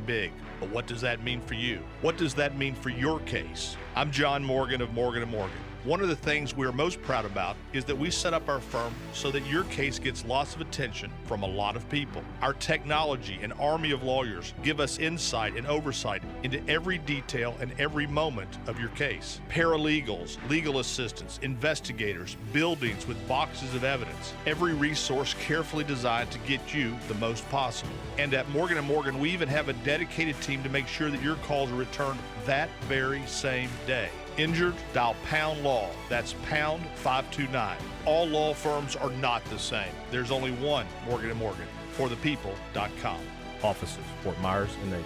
big. But what does that mean for you? What does that mean for your case? I'm John Morgan of Morgan & Morgan. One of the things we're most proud about is that we set up our firm so that your case gets lots of attention from a lot of people. Our technology and army of lawyers give us insight and oversight into every detail and every moment of your case. Paralegals, legal assistants, investigators, buildings with boxes of evidence. Every resource carefully designed to get you the most possible. And at Morgan & Morgan, we even have a dedicated team to make sure that your calls are returned that very same day. Injured? Dial pound law. That's pound 529. All law firms are not the same. There's only one Morgan & Morgan. ForThePeople.com. Offices, Fort Myers and Naples.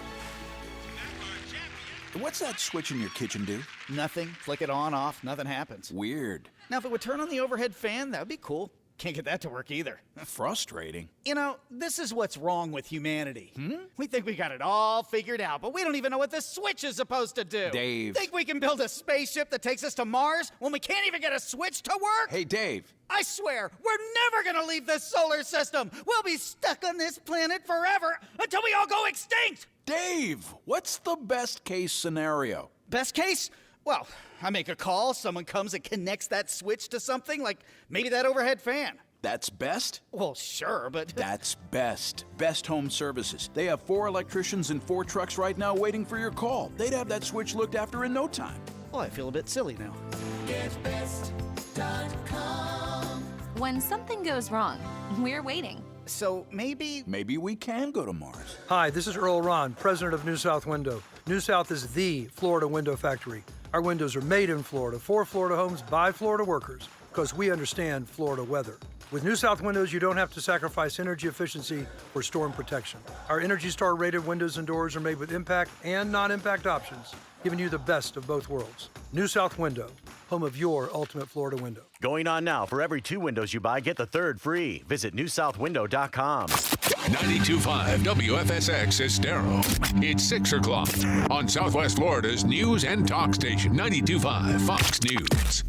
What's that switch in your kitchen do? Nothing. Flick it on, off, nothing happens. Weird. Now, if it would turn on the overhead fan, that would be cool. Can't get that to work either. Frustrating. You know, this is what's wrong with humanity. We think we got it all figured out, but we don't even know what this switch is supposed to do. Dave. Think we can build a spaceship that takes us to Mars when we can't even get a switch to work? Hey, Dave. I swear, we're never gonna leave this solar system. We'll be stuck on this planet forever until we all go extinct. Dave, what's the best case scenario? Best case? Well, I make a call, someone comes and connects that switch to something, like maybe that overhead fan. That's best? Well, sure, but... That's Best. Best Home Services. They have 4 electricians and 4 trucks right now waiting for your call. They'd have that switch looked after in no time. Well, I feel a bit silly now. GetBest.com. When something goes wrong, we're waiting. So maybe... Maybe we can go to Mars. Hi, this is Earl Ron, president of New South Window. New South is the Florida window factory. Our windows are made in Florida, for Florida homes, by Florida workers, because we understand Florida weather. With New South Windows, you don't have to sacrifice energy efficiency for storm protection. Our Energy Star rated windows and doors are made with impact and non-impact options, giving you the best of both worlds. New South Window, home of your ultimate Florida window. Going on now. For every 2 windows you buy, get the 3rd free. Visit newsouthwindow.com. 92.5 WFSX Estero. It's 6 o'clock on Southwest Florida's news and talk station, 92.5 Fox News.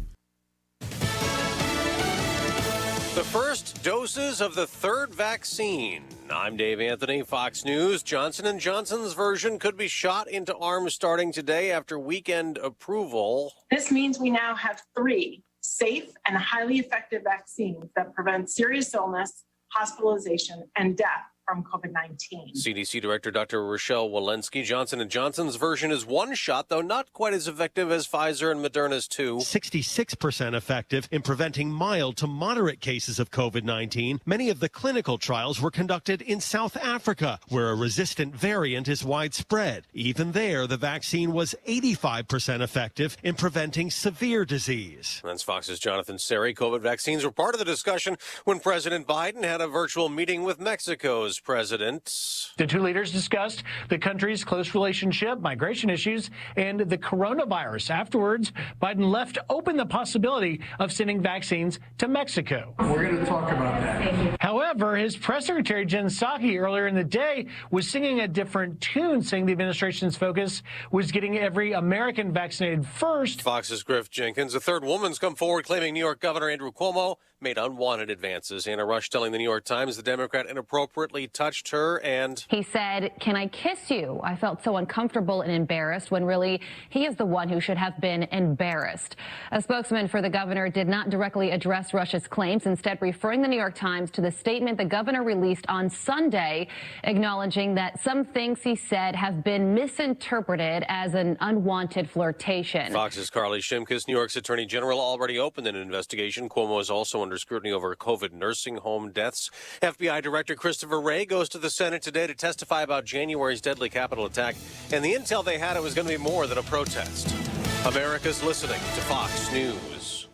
The first doses of the 3rd vaccine. I'm Dave Anthony, Fox News. Johnson & Johnson's version could be shot into arms starting today after weekend approval. This means we now have 3 safe and highly effective vaccines that prevent serious illness, hospitalization, and death from COVID-19. CDC Director Dr. Rochelle Walensky. Johnson & Johnson's version is 1 shot, though not quite as effective as Pfizer and Moderna's 2. 66% effective in preventing mild to moderate cases of COVID-19. Many of the clinical trials were conducted in South Africa, where a resistant variant is widespread. Even there, the vaccine was 85% effective in preventing severe disease. That's Fox's Jonathan Seri. COVID vaccines were part of the discussion when President Biden had a virtual meeting with Mexico's president. The 2 leaders discussed the country's close relationship, migration issues, and the coronavirus. Afterwards, Biden left open the possibility of sending vaccines to Mexico. We're going to talk about that. However, his press secretary, Jen Psaki, earlier in the day was singing a different tune, saying the administration's focus was getting every American vaccinated first. Fox's Griff Jenkins. A 3rd woman's come forward claiming New York Governor Andrew Cuomo made unwanted advances. Anna Ruch telling the New York Times the Democrat inappropriately touched her and... He said, "Can I kiss you? I felt so uncomfortable and embarrassed," when really he is the one who should have been embarrassed. A spokesman for the governor did not directly address Ruch's claims, instead referring the New York Times to the statement the governor released on Sunday, acknowledging that some things he said have been misinterpreted as an unwanted flirtation. Fox's Carly Shimkus. New York's Attorney General already opened an investigation. Cuomo is also under scrutiny over COVID nursing home deaths. FBI Director Christopher Wray goes to the Senate today to testify about January's deadly Capitol attack, and the intel they had, it was going to be more than a protest. America's listening to Fox News.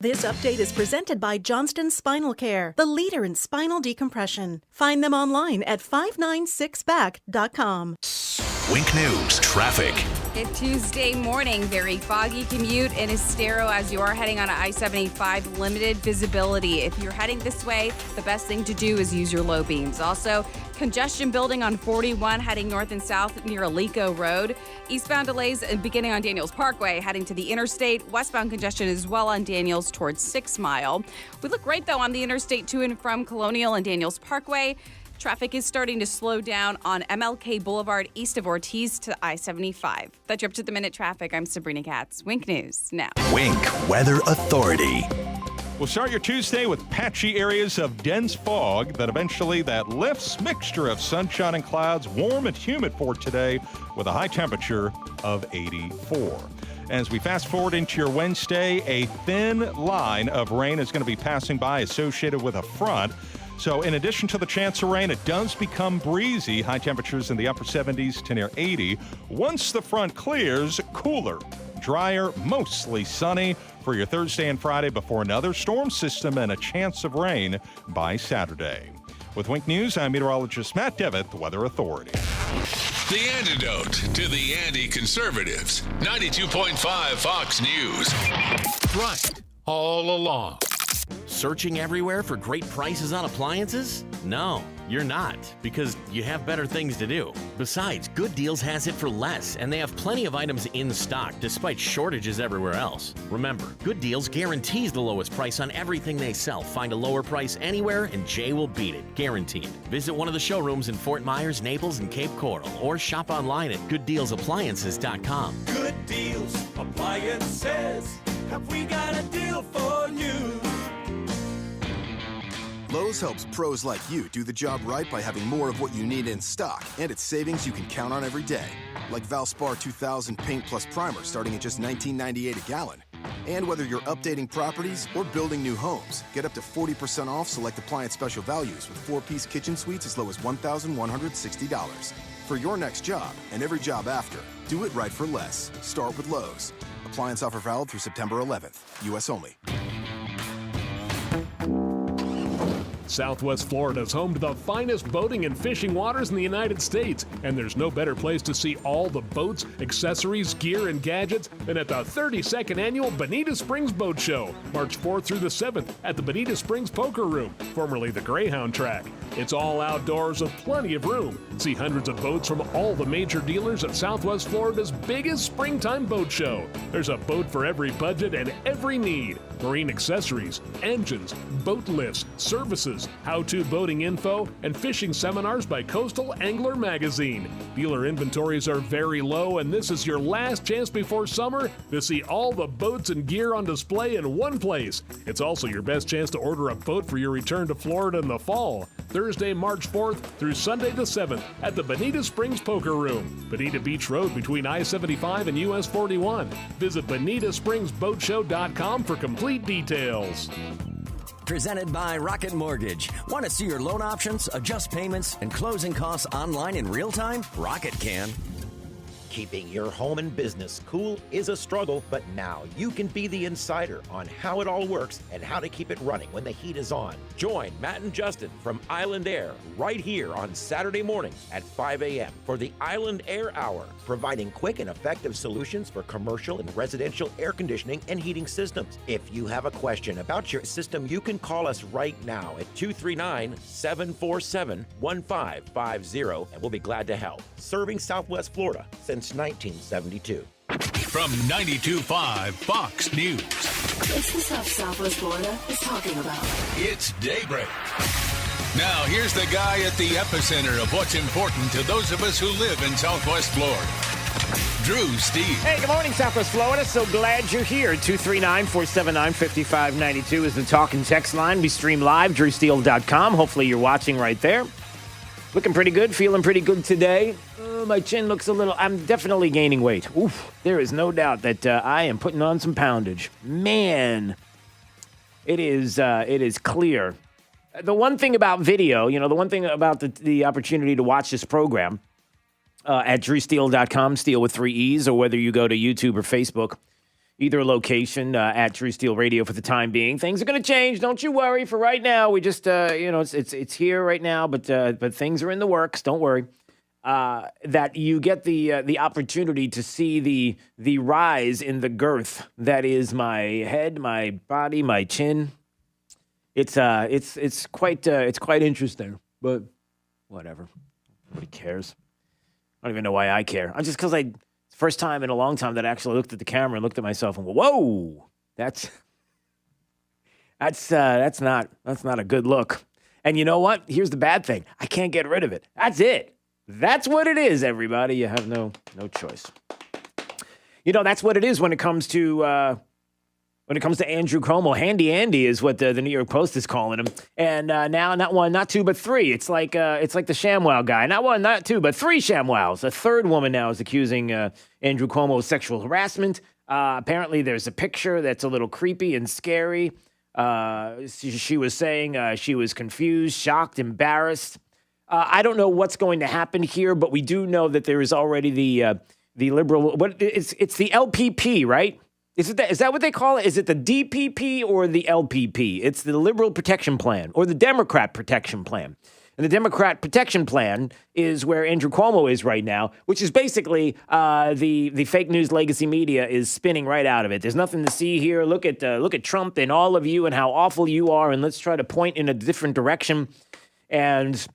This update is presented by Johnston Spinal Care, the leader in spinal decompression. Find them online at 596back.com. Wink News traffic. Good Tuesday morning. Very foggy commute in Estero as you are heading on I-75. Limited visibility. If you're heading this way, the best thing to do is use your low beams. Also, congestion building on 41 heading north and south near Alico Road. Eastbound delays beginning on Daniels Parkway heading to the interstate. Westbound congestion as well on Daniels towards 6 Mile. We look great though on the interstate to and from Colonial and Daniels Parkway. Traffic is starting to slow down on MLK Boulevard east of Ortiz to I-75. That's your up-to-the-minute traffic. I'm Sabrina Katz. Wink News now. Wink Weather Authority. We'll start your Tuesday with patchy areas of dense fog that eventually lifts. Mixture of sunshine and clouds, warm and humid for today with a high temperature of 84. As we fast forward into your Wednesday, a thin line of rain is going to be passing by associated with a front. So in addition to the chance of rain, it does become breezy. High temperatures in the upper 70s to near 80. Once the front clears, cooler, drier, mostly sunny for your Thursday and Friday before another storm system and a chance of rain by Saturday. With Wink News, I'm meteorologist Matt Devitt, the Weather Authority. The antidote to the anti-conservatives. 92.5 Fox News. Right all along. Searching everywhere for great prices on appliances? No, you're not, because you have better things to do. Besides, Good Deals has it for less, and they have plenty of items in stock despite shortages everywhere else. Remember, Good Deals guarantees the lowest price on everything they sell. Find a lower price anywhere, and Jay will beat it, guaranteed. Visit one of the showrooms in Fort Myers, Naples, and Cape Coral, or shop online at gooddealsappliances.com. Good Deals Appliances. Have we got a deal for you? Lowe's helps pros like you do the job right by having more of what you need in stock, and it's savings you can count on every day. Like Valspar 2000 Paint Plus Primer starting at just $19.98 a gallon. And whether you're updating properties or building new homes, get up to 40% off select appliance special values with 4-piece kitchen suites as low as $1,160. For your next job and every job after, do it right for less. Start with Lowe's. Appliance offer valid through September 11th. U.S. only. Southwest Florida is home to the finest boating and fishing waters in the United States, and there's no better place to see all the boats, accessories, gear, and gadgets than at the 32nd Annual Bonita Springs Boat Show, March 4th through the 7th at the Bonita Springs Poker Room, formerly the Greyhound Track. It's all outdoors with plenty of room. See hundreds of boats from all the major dealers at Southwest Florida's biggest springtime boat show. There's a boat for every budget and every need. Marine accessories, engines, boat lifts, services, how-to boating info, and fishing seminars by Coastal Angler Magazine. Dealer inventories are very low, and this is your last chance before summer to see all the boats and gear on display in one place. It's also your best chance to order a boat for your return to Florida in the fall. Thursday, March 4th through Sunday the 7th at the Bonita Springs Poker Room, Bonita Beach Road between I-75 and US 41. Visit BonitaSpringsBoatShow.com for complete details. Presented by Rocket Mortgage. Want to see your loan options, adjust payments, and closing costs online in real time? Rocket can. Keeping your home and business cool is a struggle, but now you can be the insider on how it all works and how to keep it running when the heat is on. Join Matt and Justin from Island Air right here on Saturday mornings at 5 a.m. for the Island Air Hour, providing quick and effective solutions for commercial and residential air conditioning and heating systems. If you have a question about your system, you can call us right now at 239-747-1550, and we'll be glad to help. Serving Southwest Florida since 1972. From 92.5 Fox News. It's the stuff Southwest Florida is talking about. It's Daybreak. Now, here's the guy at the epicenter of what's important to those of us who live in Southwest Florida. Drew Steele. Hey, good morning, Southwest Florida. So glad you're here. 239-479-5592 is the talk and text line. We stream live, drewsteele.com. Hopefully you're watching right there. Looking pretty good, feeling pretty good today. My chin looks a little, I'm definitely gaining weight. Oof, there is no doubt that I am putting on some poundage. Man, it is clear. The one thing about video, the one thing about the opportunity to watch this program at drewsteele.com, Steele with 3 E's, or whether you go to YouTube or Facebook, either location at Drew Steele Radio for the time being. Things are going to change. Don't you worry. For right now, we just, it's here right now, but things are in the works. Don't worry. That you get the opportunity to see the rise in the girth that is my head, my body, my chin. It's quite interesting, but whatever. Nobody cares. I don't even know why I care. I'm just because first time in a long time that I actually looked at the camera and looked at myself and go, whoa, that's not a good look. And you know what? Here's the bad thing. I can't get rid of it. That's it. That's what it is, everybody. You have no choice. You know, that's what it is when it comes to Andrew Cuomo. Handy Andy is what the New York Post is calling him. And now not one, not two, but three. It's like the ShamWow guy. Not one, not two, but three ShamWows. A third woman now is accusing Andrew Cuomo of sexual harassment. Apparently, there's a picture that's a little creepy and scary. She was saying she was confused, shocked, embarrassed. I don't know what's going to happen here, but we do know that there is already the liberal. It's the LPP, right? Is that what they call it? Is it the DPP or the LPP? It's the Liberal Protection Plan or the Democrat Protection Plan. And the Democrat Protection Plan is where Andrew Cuomo is right now, which is basically the fake news legacy media is spinning right out of it. There's nothing to see here. Look at Trump and all of you and how awful you are, and let's try to point in a different direction. And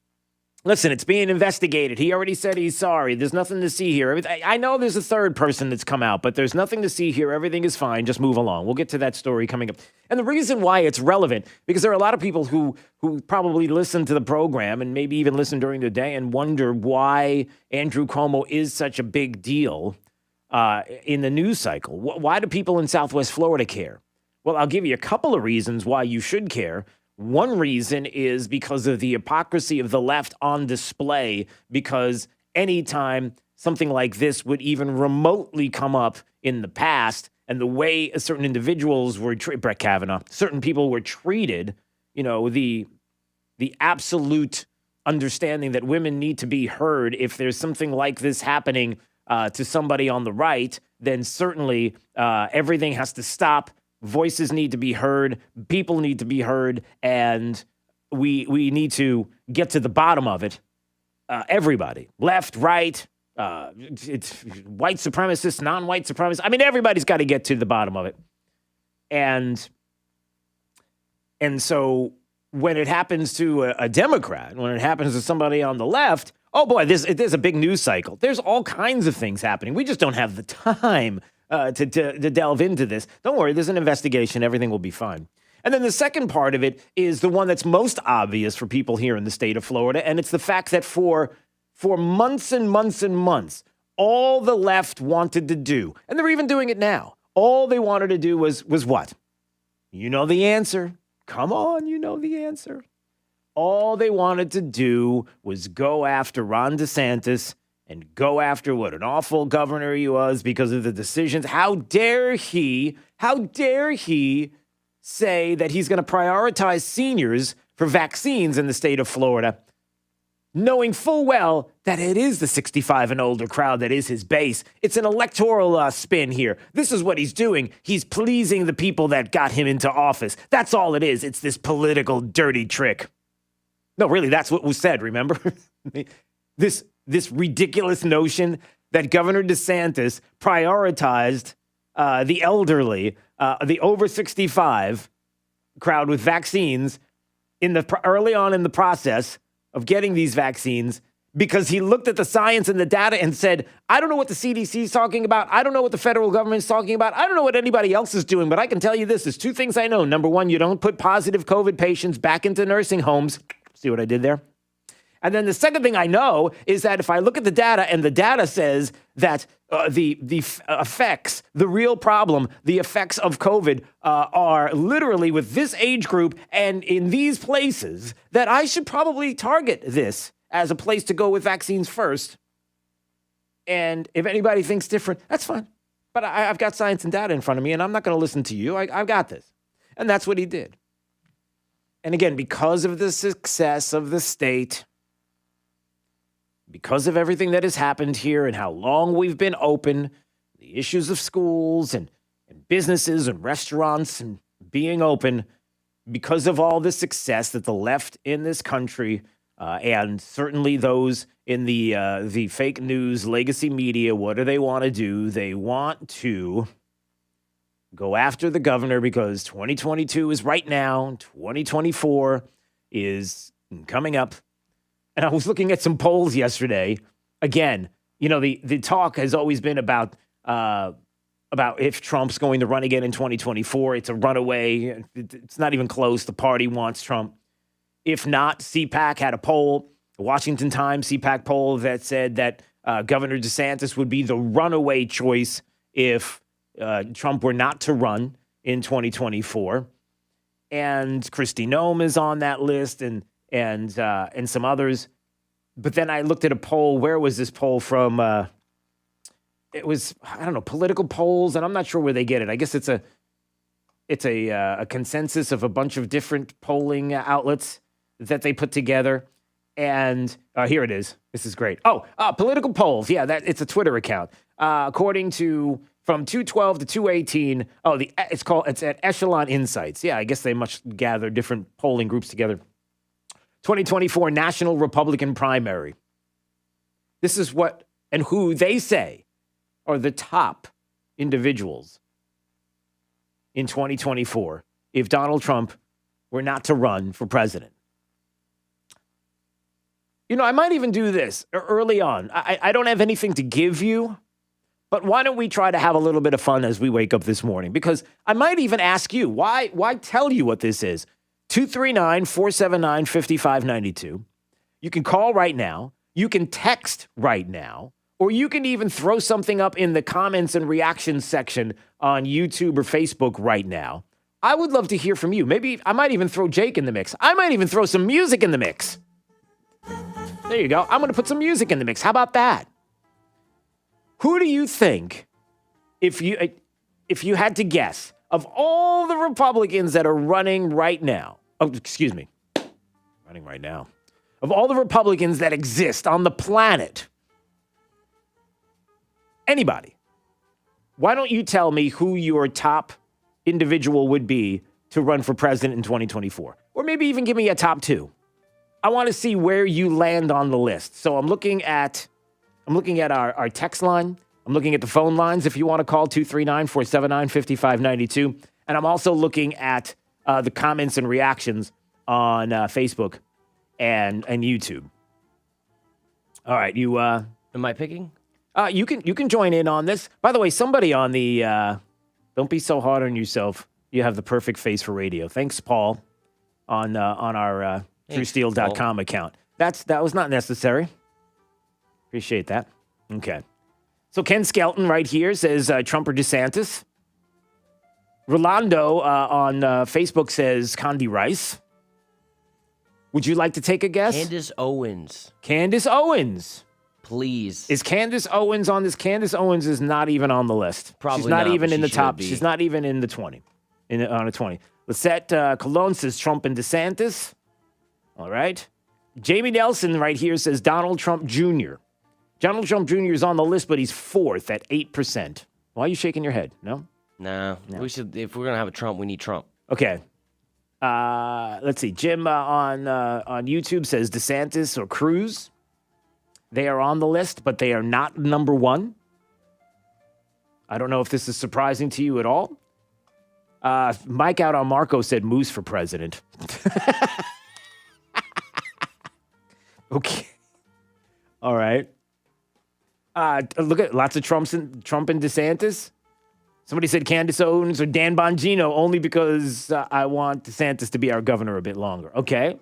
listen, it's being investigated. He already said he's sorry. There's nothing to see here. I know there's a third person that's come out, but there's nothing to see here. Everything is fine. Just move along. We'll get to that story coming up. And the reason why it's relevant, because there are a lot of people who probably listen to the program and maybe even listen during the day and wonder why Andrew Cuomo is such a big deal in the news cycle. Why do people in Southwest Florida care? Well, I'll give you a couple of reasons why you should care. One reason is because of the hypocrisy of the left on display, because anytime something like this would even remotely come up in the past and the way certain individuals were treated, Brett Kavanaugh, certain people were treated, the absolute understanding that women need to be heard. If there's something like this happening to somebody on the right, then certainly everything has to stop. Voices need to be heard, people need to be heard, and we need to get to the bottom of it. Everybody, left, right, it's white supremacists, non-white supremacists. I mean, everybody's got to get to the bottom of it. And so when it happens to a Democrat, when it happens to somebody on the left, oh boy, there's a big news cycle. There's all kinds of things happening. We just don't have the time to delve into this. Don't worry, there's an investigation. Everything will be fine. And then the second part of it is the one that's most obvious for people here in the state of Florida, and it's the fact that for months and months and months, all the left wanted to do, and they're even doing it now, all they wanted to do was what? You know the answer. Come on, you know the answer. All they wanted to do was go after Ron DeSantis and go after what an awful governor he was because of the decisions. How dare he say that he's going to prioritize seniors for vaccines in the state of Florida, knowing full well that it is the 65 and older crowd that is his base. It's an electoral spin here. This is what he's doing. He's pleasing the people that got him into office. That's all it is. It's this political dirty trick. No, really, that's what was said, remember? This ridiculous notion that Governor DeSantis prioritized the elderly, the over 65 crowd with vaccines early on in the process of getting these vaccines because he looked at the science and the data and said, I don't know what the CDC is talking about. I don't know what the federal government is talking about. I don't know what anybody else is doing, but I can tell you this. There's two things I know. Number one, you don't put positive COVID patients back into nursing homes. See what I did there? And then the second thing I know is that if I look at the data and the data says that the effects, the real problem, the effects of COVID are literally with this age group and in these places, that I should probably target this as a place to go with vaccines first. And if anybody thinks different, that's fine. But I've got science and data in front of me, and I'm not going to listen to you. I've got this. And that's what he did. And again, because of the success of the state, because of everything that has happened here and how long we've been open, the issues of schools and businesses and restaurants and being open, because of all the success that the left in this country and certainly those in the fake news legacy media, what do they want to do? They want to go after the governor because 2022 is right now. 2024 is coming up. And I was looking at some polls yesterday. Again, the talk has always been about if Trump's going to run again in 2024. It's a runaway. It's not even close. The party wants Trump. If not, CPAC had a poll, the Washington Times CPAC poll that said that Governor DeSantis would be the runaway choice if Trump were not to run in 2024. And Kristi Noem is on that list and some others. But then I looked at a poll. Where was this poll from? It was, I don't know, political polls, and I'm not sure where they get it. I guess it's a consensus of a bunch of different polling outlets that they put together. And here it is. This is great. Political polls. Yeah, it's a Twitter account. According to from 212 to 218. It's at Echelon Insights. Yeah, I guess they must gather different polling groups together. 2024 National Republican Primary. This is what and who they say are the top individuals in 2024 if Donald Trump were not to run for president. You know, I might even do this early on. I don't have anything to give you, but why don't we try to have a little bit of fun as we wake up this morning? Because I might even ask you, why tell you what this is? 239-479-5592. You can call right now. You can text right now. Or you can even throw something up in the comments and reactions section on YouTube or Facebook right now. I would love to hear from you. Maybe I might even throw Jake in the mix. I might even throw some music in the mix. There you go. I'm going to put some music in the mix. How about that? Who do you think, if you had to guess, of all the Republicans that are running right now, running right now, of all the Republicans that exist on the planet, anybody, why don't you tell me who your top individual would be to run for president in 2024? Or maybe even give me a top two. I want to see where you land on the list. So I'm looking at our text line. I'm looking at the phone lines if you want to call 239-479-5592. And I'm also looking at the comments and reactions on Facebook and YouTube. All right, you am I picking? You can join in on this. By the way, somebody on the don't be so hard on yourself. You have the perfect face for radio. Thanks, Paul, on our TrueSteel.com account. That was not necessary. Appreciate that. Okay. So Ken Skelton right here says Trump or DeSantis. Rolando on Facebook says Condi Rice. Would you like to take a guess? Candace Owens. Candace Owens. Please. Is Candace Owens on this? Candace Owens is not even on the list. Probably She's not even in the top. Be. She's not even in the 20. On a 20. Lisette Cologne says Trump and DeSantis. All right. Jamie Nelson right here says Donald Trump Jr. Donald Trump Jr. is on the list, but he's fourth at 8%. Why are you shaking your head? No? No. We should. If we're going to have a Trump, we need Trump. Okay. Let's see. Jim on YouTube says DeSantis or Cruz. They are on the list, but they are not number one. I don't know if this is surprising to you at all. Mike out on Marco said Moose for president. Okay. All right. Look at lots of Trump and DeSantis. Somebody said Candace Owens or Dan Bongino only because I want DeSantis to be our governor a bit longer. Okay.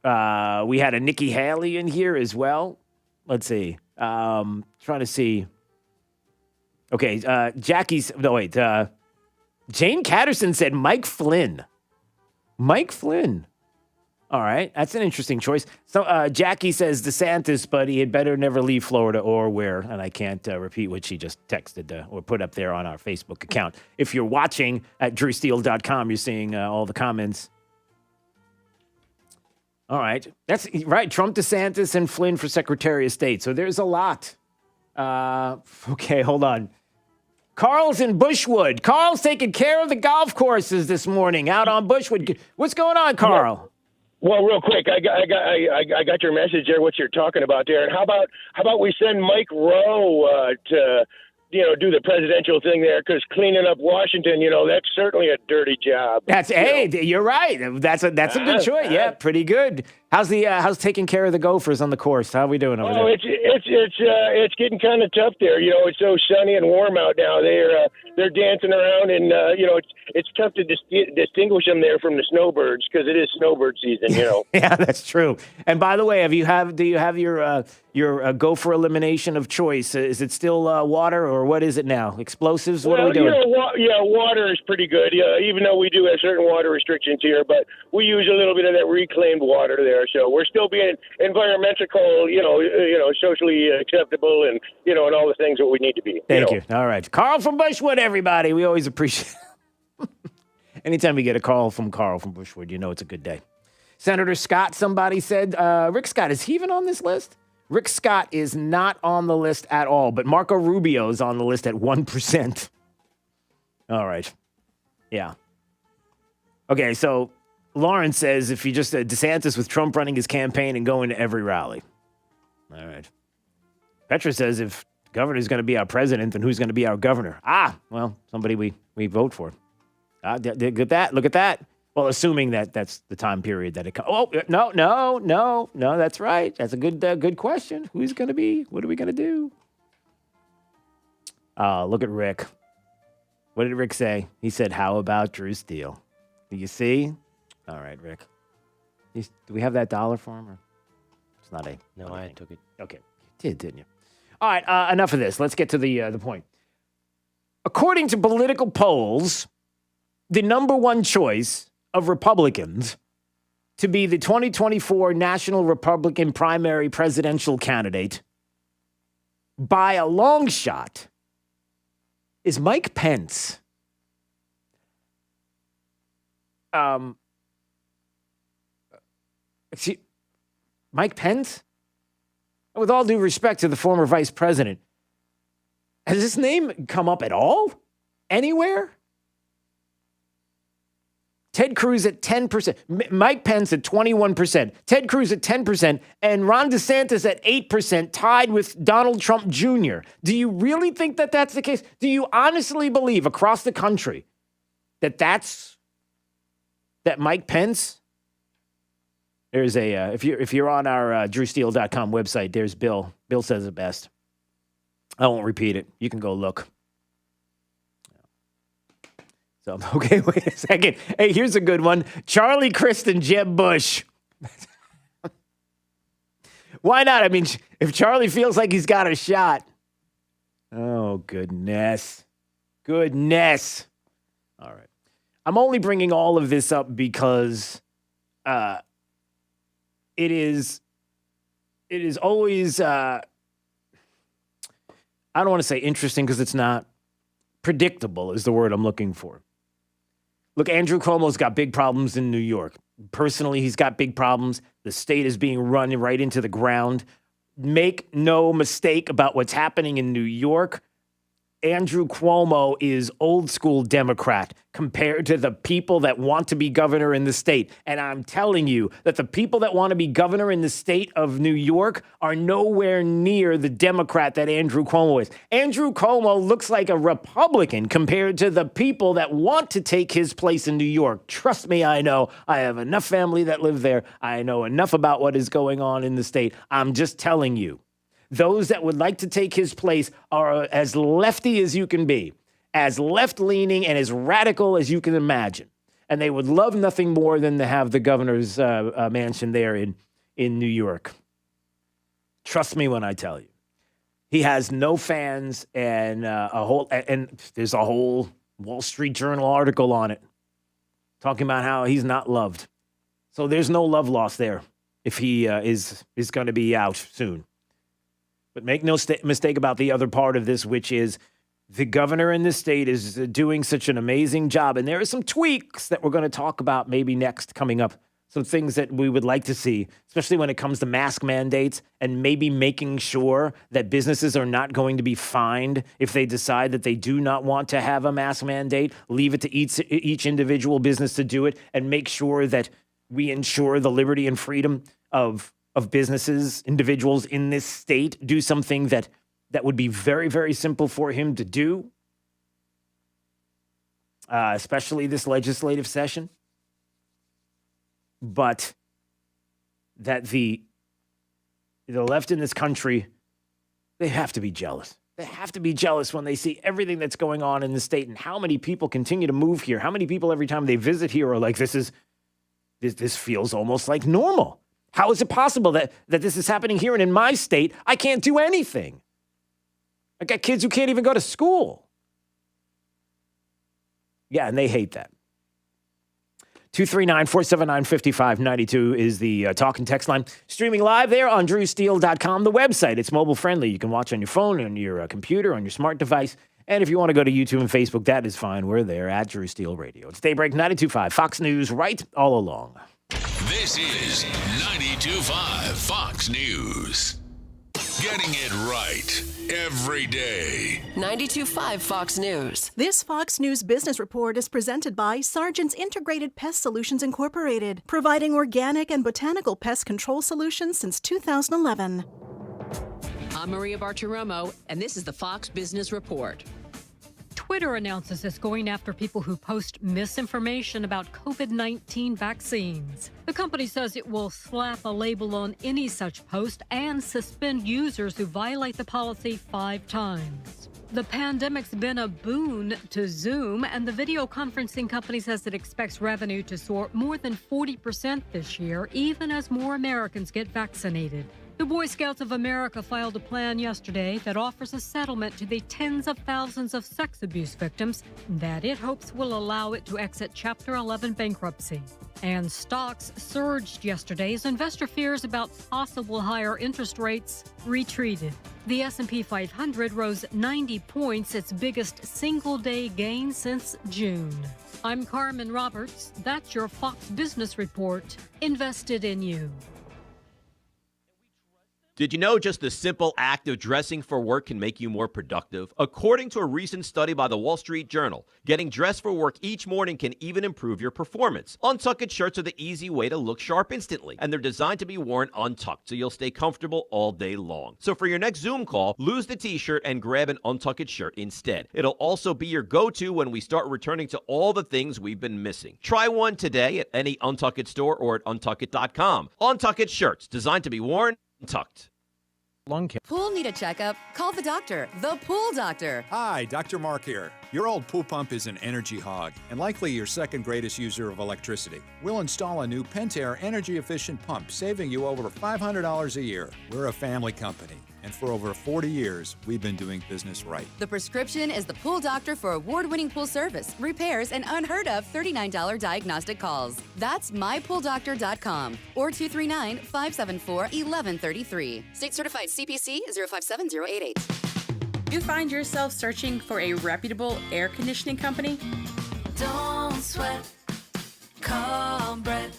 We had a Nikki Haley in here as well. Let's see. Trying to see. Okay. Jane Catterson said Mike Flynn. Mike Flynn. All right. That's an interesting choice. So Jackie says DeSantis, but he had better never leave Florida or where. And I can't repeat what she just texted or put up there on our Facebook account. If you're watching at drewsteele.com, you're seeing all the comments. All right. That's right. Trump, DeSantis, and Flynn for Secretary of State. So there's a lot. Okay, hold on. Carl's in Bushwood. Carl's taking care of the golf courses this morning out on Bushwood. What's going on, Carl? Well, real quick, I got your message there. What you're talking about there, and how about we send Mike Rowe to do the presidential thing there, because cleaning up Washington, that's certainly a dirty job. You're right. That's a good choice. Yeah, pretty good. How's taking care of the Gophers on the course? How are we doing over there? It's getting kind of tough there. You know, it's so sunny and warm out now. They're dancing around, and it's tough to distinguish them there from the snowbirds because it is snowbird season. You know. Yeah, that's true. And by the way, do you have your Gopher elimination of choice? Is it still water, or what is it now? Explosives? What are we doing? Water is pretty good. Yeah, even though we do have certain water restrictions here, but we use a little bit of that reclaimed water there. So we're still being environmental, socially acceptable, and and all the things that we need to be. Thank you. All right, Carl from Bushwood, everybody. We always appreciate. Anytime we get a call from Carl from Bushwood, it's a good day. Senator Scott, somebody said, Rick Scott, is he even on this list? Rick Scott is not on the list at all, but Marco Rubio is on the list at 1%. All right. Yeah. Okay, so Lawrence says if you just DeSantis with Trump running his campaign and going to every rally. All right. Petra says if the governor's going to be our president, then who's going to be our governor? Well, somebody we vote for. Look at that. Well, assuming that that's the time period that it comes. Oh, no, that's right. That's a good question. Who's going to be? What are we going to do? Look at Rick. What did Rick say? He said, how about Drew Steele? Do you see? All right, Rick. Do we have that dollar for him? Or it's not a... No, I took it. Okay. You did, didn't you? All right, enough of this. Let's get to the point. According to political polls, the number one choice of Republicans to be the 2024 National Republican primary presidential candidate by a long shot is Mike Pence. Mike Pence? With all due respect to the former vice president, has his name come up at all? Anywhere? Ted Cruz at 10%, Mike Pence at 21%, Ted Cruz at 10%, and Ron DeSantis at 8%, tied with Donald Trump Jr. Do you really think that that's the case? Do you honestly believe across the country that Mike Pence? There's if you're on our drewsteele.com website, there's Bill. Bill says it best. I won't repeat it. You can go look. So, okay, wait a second. Hey, here's a good one. Charlie Crist and Jeb Bush. Why not? I mean, if Charlie feels like he's got a shot. Oh, goodness. Goodness. All right. I'm only bringing all of this up because it is always, I don't want to say interesting because it's not. Predictable is the word I'm looking for. Look, Andrew Cuomo's got big problems in New York. Personally, he's got big problems. The state is being run right into the ground. Make no mistake about what's happening in New York. Andrew Cuomo is old school Democrat compared to the people that want to be governor in the state. And I'm telling you that the people that want to be governor in the state of New York are nowhere near the Democrat that Andrew Cuomo is. Andrew Cuomo looks like a Republican compared to the people that want to take his place in New York. Trust me, I know. I have enough family that live there. I know enough about what is going on in the state. I'm just telling you. Those that would like to take his place are as lefty as you can be, as left-leaning and as radical as you can imagine. And they would love nothing more than to have the governor's mansion there in New York. Trust me when I tell you. He has no fans and there's a whole Wall Street Journal article on it talking about how he's not loved. So there's no love lost there if he is going to be out soon. But make no mistake about the other part of this, which is the governor in this state is doing such an amazing job. And there are some tweaks that we're going to talk about maybe next coming up. Some things that we would like to see, especially when it comes to mask mandates and maybe making sure that businesses are not going to be fined if they decide that they do not want to have a mask mandate. Leave it to each individual business to do it and make sure that we ensure the liberty and freedom of businesses, individuals in this state, do something that would be very, very simple for him to do, especially this legislative session. But that the left in this country, they have to be jealous. They have to be jealous when they see everything that's going on in the state and how many people continue to move here. How many people every time they visit here are like, this feels almost like normal. How is it possible that this is happening here and in my state, I can't do anything? I got kids who can't even go to school. Yeah, and they hate that. 239-479-5592 is the talk and text line. Streaming live there on drewsteele.com, the website. It's mobile friendly. You can watch on your phone, on your computer, on your smart device. And if you want to go to YouTube and Facebook, that is fine. We're there at Drew Steele Radio. It's Daybreak 92.5, Fox News, right all along. This is 92.5 Fox News. Getting it right every day. 92.5 Fox News. This Fox News business report is presented by Sargent's Integrated Pest Solutions Incorporated, providing organic and botanical pest control solutions since 2011. I'm Maria Bartiromo, and this is the Fox Business Report. Twitter announces it's going after people who post misinformation about COVID-19 vaccines. The company says it will slap a label on any such post and suspend users who violate the policy 5 times. The pandemic's been a boon to Zoom, and the video conferencing company says it expects revenue to soar more than 40% this year, even as more Americans get vaccinated. The Boy Scouts of America filed a plan yesterday that offers a settlement to the tens of thousands of sex abuse victims that it hopes will allow it to exit Chapter 11 bankruptcy. And stocks surged yesterday as investor fears about possible higher interest rates retreated. The S&P 500 rose 90 points, its biggest single-day gain since June. I'm Carmen Roberts. That's your Fox Business Report. Invested in you. Did you know just the simple act of dressing for work can make you more productive? According to a recent study by the Wall Street Journal, getting dressed for work each morning can even improve your performance. Untucked shirts are the easy way to look sharp instantly, and they're designed to be worn untucked so you'll stay comfortable all day long. So for your next Zoom call, lose the t-shirt and grab an untucked shirt instead. It'll also be your go-to when we start returning to all the things we've been missing. Try one today at any Untucked store or at untucked.com. Untucked shirts, designed to be worn tucked. Pool need a checkup? Call the doctor, the Pool Doctor. Hi, Dr. Mark here. Your old pool pump is an energy hog and likely your second greatest user of electricity. We'll install a new Pentair energy-efficient pump, saving you over $500 a year. We're a family company, and for over 40 years, we've been doing business right. The prescription is the Pool Doctor for award-winning pool service, repairs, and unheard of $39 diagnostic calls. That's mypooldoctor.com or 239-574-1133. State certified CPC 057088. You find yourself searching for a reputable air conditioning company? Don't sweat. Call Brett.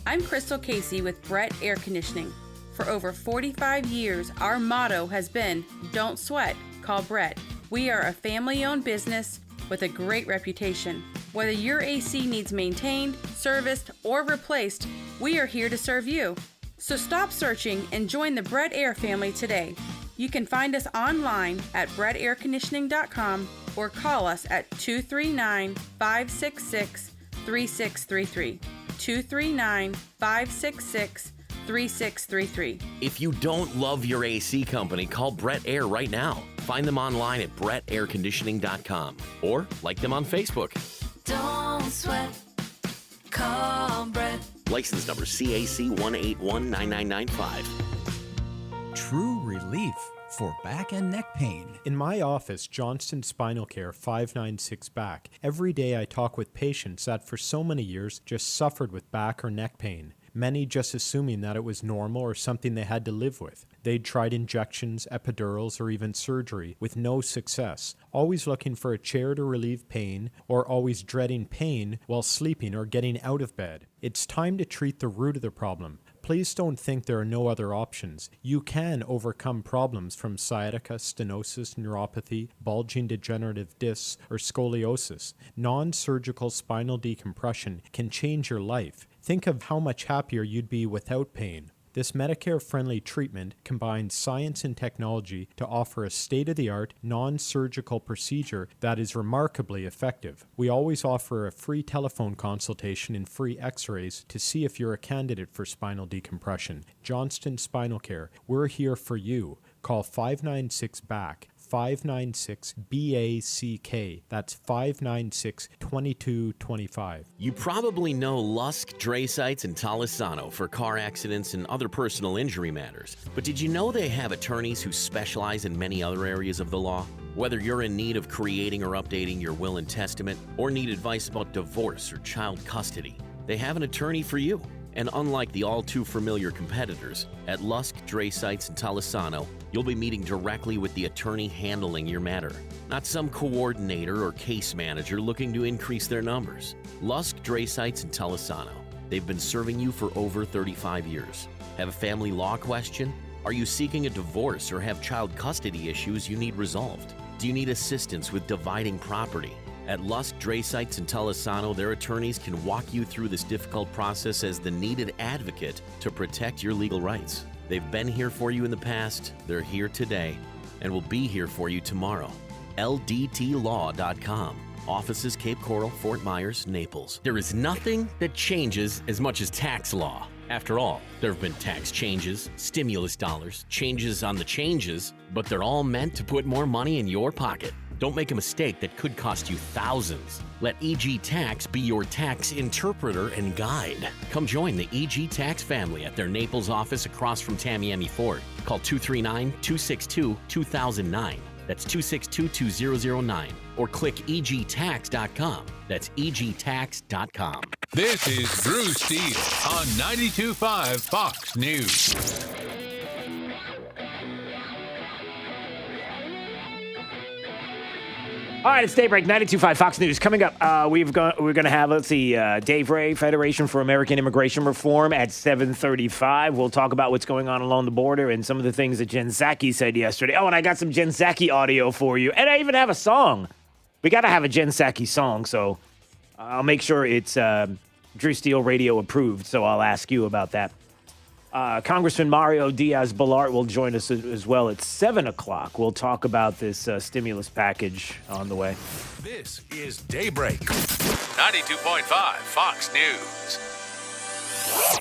I'm Crystal Casey with Brett Air Conditioning. For over 45 years, our motto has been, don't sweat, call Brett. We are a family-owned business with a great reputation. Whether your AC needs maintained, serviced, or replaced, we are here to serve you. So stop searching and join the Brett Air family today. You can find us online at brettairconditioning.com or call us at 239-566-3633. 239-566-3633. If you don't love your AC company, call Brett Air right now. Find them online at brettairconditioning.com or like them on Facebook. Don't sweat. Call Brett. License number CAC 1819995. True relief for back and neck pain. In my office, Johnston Spinal Care 596 Back, every day I talk with patients that for so many years just suffered with back or neck pain. Many just assuming that it was normal or something they had to live with. They'd tried injections, epidurals, or even surgery with no success, always looking for a chair to relieve pain or always dreading pain while sleeping or getting out of bed. It's time to treat the root of the problem. Please don't think there are no other options. You can overcome problems from sciatica, stenosis, neuropathy, bulging degenerative discs, or scoliosis. Non-surgical spinal decompression can change your life. Think of how much happier you'd be without pain. This Medicare-friendly treatment combines science and technology to offer a state-of-the-art, non-surgical procedure that is remarkably effective. We always offer a free telephone consultation and free x-rays to see if you're a candidate for spinal decompression. Johnston Spinal Care, we're here for you. Call 596-BACK. 596-BACK. That's 596-2225. You probably know Lusk, Dre Sites, and Talisano for car accidents and other personal injury matters. But did you know they have attorneys who specialize in many other areas of the law? Whether you're in need of creating or updating your will and testament, or need advice about divorce or child custody, they have an attorney for you. And unlike the all-too-familiar competitors, at Lusk, Dre Sites, and Talisano, you'll be meeting directly with the attorney handling your matter, not some coordinator or case manager looking to increase their numbers. Lusk, Dre Sites, and Talisano. They've been serving you for over 35 years. Have a family law question? Are you seeking a divorce or have child custody issues you need resolved? Do you need assistance with dividing property? At Lusk, Dre Sites, and Talisano, their attorneys can walk you through this difficult process as the needed advocate to protect your legal rights. They've been here for you in the past, they're here today, and will be here for you tomorrow. LDTlaw.com. Offices Cape Coral, Fort Myers, Naples. There is nothing that changes as much as tax law. After all, there have been tax changes, stimulus dollars, changes on the changes, but they're all meant to put more money in your pocket. Don't make a mistake that could cost you thousands. Let EG Tax be your tax interpreter and guide. Come join the EG Tax family at their Naples office across from Tamiami Ford. Call 239-262-2009. That's 262-2009. Or click egtax.com. That's egtax.com. This is Drew Steele on 92.5 Fox News. All right, it's Daybreak, 92.5 Fox News. Coming up, we're going to have, Dave Ray, Federation for American Immigration Reform at 7:35. We'll talk about what's going on along the border and some of the things that Jen Psaki said yesterday. Oh, and I got some Jen Psaki audio for you. And I even have a song. We got to have a Jen Psaki song, so I'll make sure it's Drew Steele Radio approved, so I'll ask you about that. Congressman Mario Diaz-Balart will join us as well at 7 o'clock. We'll talk about this stimulus package on the way. This is Daybreak, 92.5 Fox News.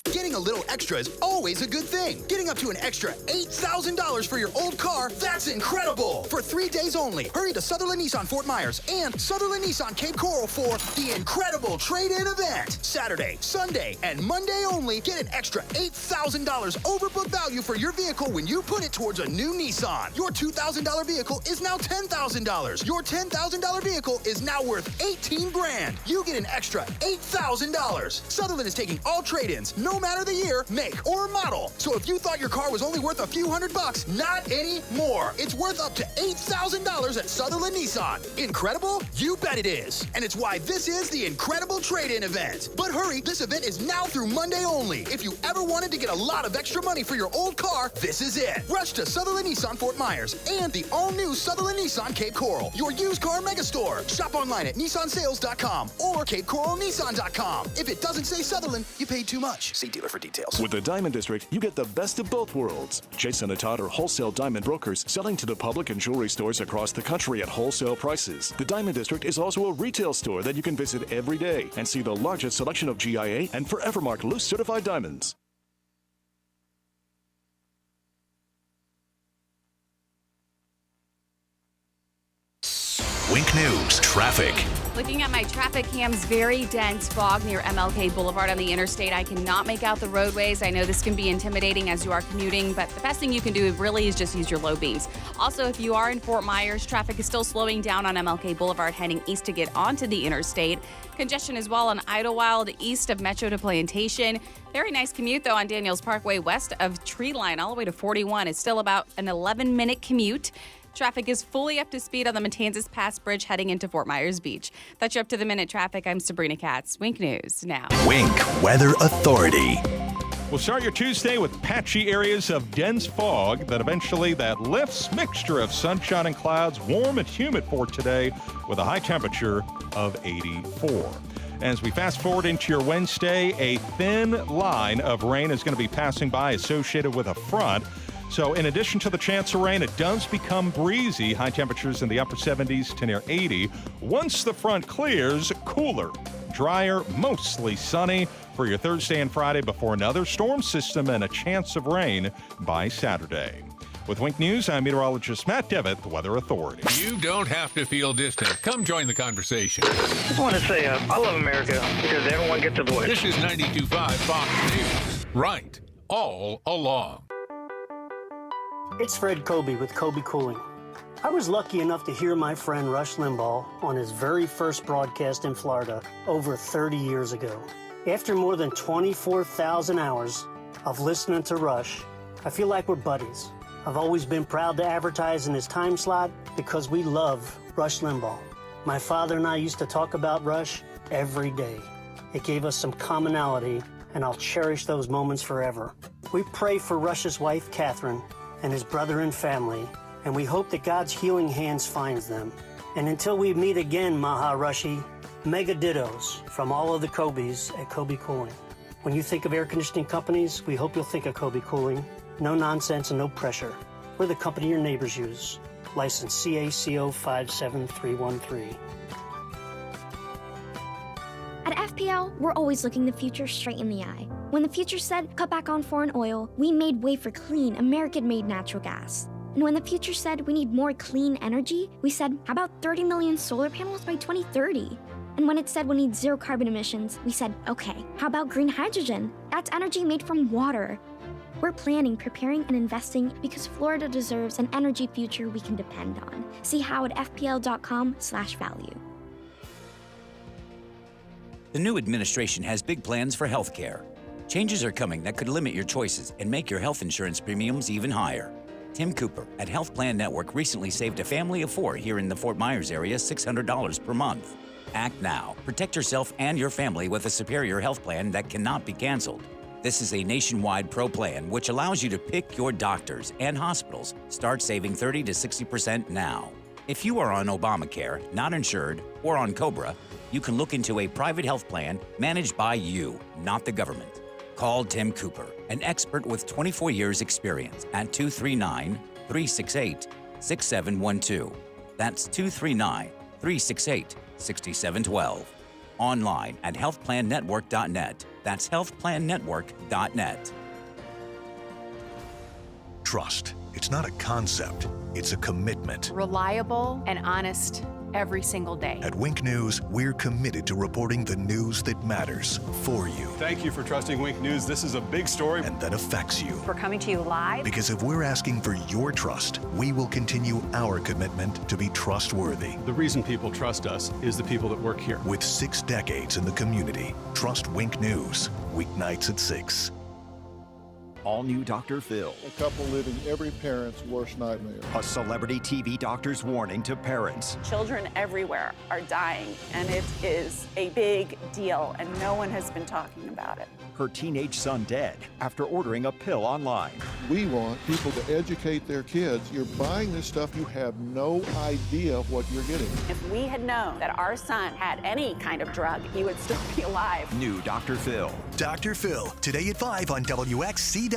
Getting a little extra is always a good thing. Getting up to an extra $8,000 for your old car, that's incredible. For 3 days only, hurry to Sutherland Nissan Fort Myers and Sutherland Nissan Cape Coral for the incredible trade-in event. Saturday, Sunday, and Monday only, get an extra $8,000 overbook value for your vehicle when you put it towards a new Nissan. Your $2,000 vehicle is now $10,000. Your $10,000 vehicle is now worth $18,000. You get an extra $8,000. Sutherland is taking all trade-ins, no matter the year, make, or model. So if you thought your car was only worth a few $100, not anymore. It's worth up to $8,000 at Sutherland Nissan. Incredible? You bet it is. And it's why this is the incredible trade-in event. But hurry, this event is now through Monday only. If you ever wanted to get a lot of extra money for your old car, this is it. Rush to Sutherland Nissan Fort Myers and the all-new Sutherland Nissan Cape Coral, your used car megastore. Shop online at NissanSales.com or CapeCoralNissan.com. If it doesn't say Sutherland, you paid too much. See dealer for details. With the Diamond District, you get the best of both worlds. Jason and Todd are wholesale diamond brokers selling to the public and jewelry stores across the country at wholesale prices. The Diamond District is also a retail store that you can visit every day and see the largest selection of GIA and Forevermark loose certified diamonds. Wink News Traffic. Looking at my traffic cams, very dense fog near MLK Boulevard on the interstate. I cannot make out the roadways. I know this can be intimidating as you are commuting, but the best thing you can do really is just use your low beams. Also, if you are in Fort Myers, traffic is still slowing down on MLK Boulevard heading east to get onto the interstate. Congestion as well on Idlewild east of Metro to Plantation. Very nice commute, though, on Daniels Parkway west of Treeline all the way to 41. It's still about an 11-minute commute. Traffic is fully up to speed on the Matanzas Pass Bridge heading into Fort Myers Beach. That's your up-to-the-minute traffic. I'm Sabrina Katz. Wink News now. Wink Weather Authority. We'll start your Tuesday with patchy areas of dense fog that eventually lifts. Mixture of sunshine and clouds, warm and humid for today with a high temperature of 84. As we fast forward into your Wednesday, a thin line of rain is going to be passing by associated with a front. So in addition to the chance of rain, it does become breezy. High temperatures in the upper 70s to near 80. Once the front clears, cooler, drier, mostly sunny for your Thursday and Friday before another storm system and a chance of rain by Saturday. With Wink News, I'm meteorologist Matt Devitt, the Weather Authority. You don't have to feel distant. Come join the conversation. I just want to say I love America because everyone gets a voice. This is 92.5 Fox News. Right. All along. It's Fred Kobe with Kobe Cooling. I was lucky enough to hear my friend Rush Limbaugh on his very first broadcast in Florida over 30 years ago. After more than 24,000 hours of listening to Rush, I feel like we're buddies. I've always been proud to advertise in his time slot because we love Rush Limbaugh. My father and I used to talk about Rush every day. It gave us some commonality, and I'll cherish those moments forever. We pray for Rush's wife, Catherine, and his brother and family, and we hope that God's healing hands finds them. And until we meet again, Maha Rushi, mega dittos from all of the Kobes at Kobe Cooling. When you think of air conditioning companies, we hope you'll think of Kobe Cooling. No nonsense and no pressure. We're the company your neighbors use. License CACO 57313. At FPL, we're always looking the future straight in the eye. When the future said cut back on foreign oil, we made way for clean, American-made natural gas. And when the future said we need more clean energy, we said, how about 30 million solar panels by 2030? And when it said we need zero carbon emissions, we said, okay, how about green hydrogen? That's energy made from water. We're planning, preparing, and investing because Florida deserves an energy future we can depend on. See how at fpl.com/value. The new administration has big plans for healthcare. Changes are coming that could limit your choices and make your health insurance premiums even higher. Tim Cooper at Health Plan Network recently saved a family of 4 here in the Fort Myers area $600 per month. Act now. Protect yourself and your family with a superior health plan that cannot be canceled. This is a nationwide pro plan which allows you to pick your doctors and hospitals. Start saving 30 to 60% now. If you are on Obamacare, not insured, or on COBRA, you can look into a private health plan managed by you, not the government. Call Tim Cooper, an expert with 24 years experience at 239-368-6712. That's 239-368-6712. Online at healthplannetwork.net. That's healthplannetwork.net. Trust. It's not a concept, it's a commitment. Reliable and honest every single day. At Wink News, we're committed to reporting the news that matters for you. Thank you for trusting Wink News. This is a big story. And that affects you. We're coming to you live. Because if we're asking for your trust, we will continue our commitment to be trustworthy. The reason people trust us is the people that work here. With 6 decades in the community, trust Wink News. Weeknights at 6. All new Dr. Phil. A couple living every parent's worst nightmare. A celebrity TV doctor's warning to parents. Children everywhere are dying, and it is a big deal, and no one has been talking about it. Her teenage son dead after ordering a pill online. We want people to educate their kids. You're buying this stuff, you have no idea what you're getting. If we had known that our son had any kind of drug, he would still be alive. New Dr. Phil. Dr. Phil, today at 5 on WXCW.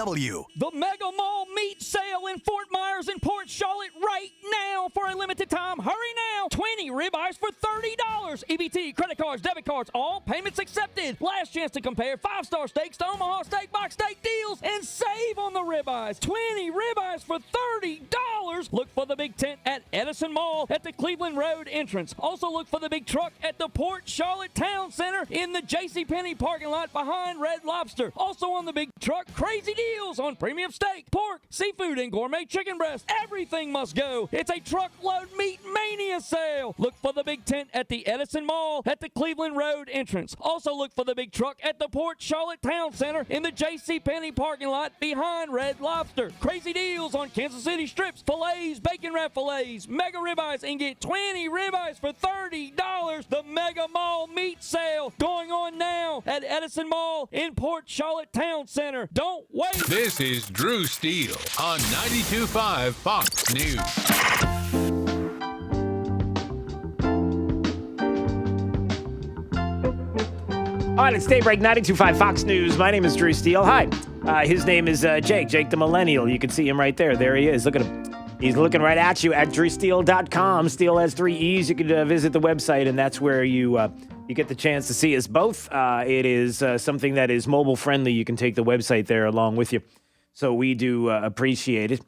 The Mega Mall meat sale in Fort Myers and Port Charlotte right now for a limited time. Hurry now. 20 ribeyes for $30. EBT, credit cards, debit cards, all payments accepted. Last chance to compare 5-star steaks to Omaha Steak Box steak deals and save on the ribeyes. 20 ribeyes for $30. Look for the big tent at Edison Mall at the Cleveland Road entrance. Also look for the big truck at the Port Charlotte Town Center in the JCPenney parking lot behind Red Lobster. Also on the big truck, crazy deals on premium steak, pork, seafood, and gourmet chicken breast. Everything must go. It's a truckload meat mania sale. Look for the big tent at the Edison Mall at the Cleveland Road entrance. Also look for the big truck at the Port Charlotte Town Center in the JCPenney parking lot behind Red Lobster. Crazy deals on Kansas City strips, fillets, bacon wrap fillets, mega ribeyes, and get 20 ribeyes for $30. The Mega Mall meat sale going on now at Edison Mall in Port Charlotte Town Center. Don't wait. This is Drew Steele on 92.5 Fox News. All right, it's Daybreak 92.5 Fox News. My name is Drew Steele. Hi. His name is Jake the Millennial. You can see him right there. There he is. Look at him. He's looking right at you at drewsteele.com. Steele has 3 E's. You can visit the website, and that's where you get the chance to see us both. It is something that is mobile friendly. You can take the website there along with you. So we do appreciate it.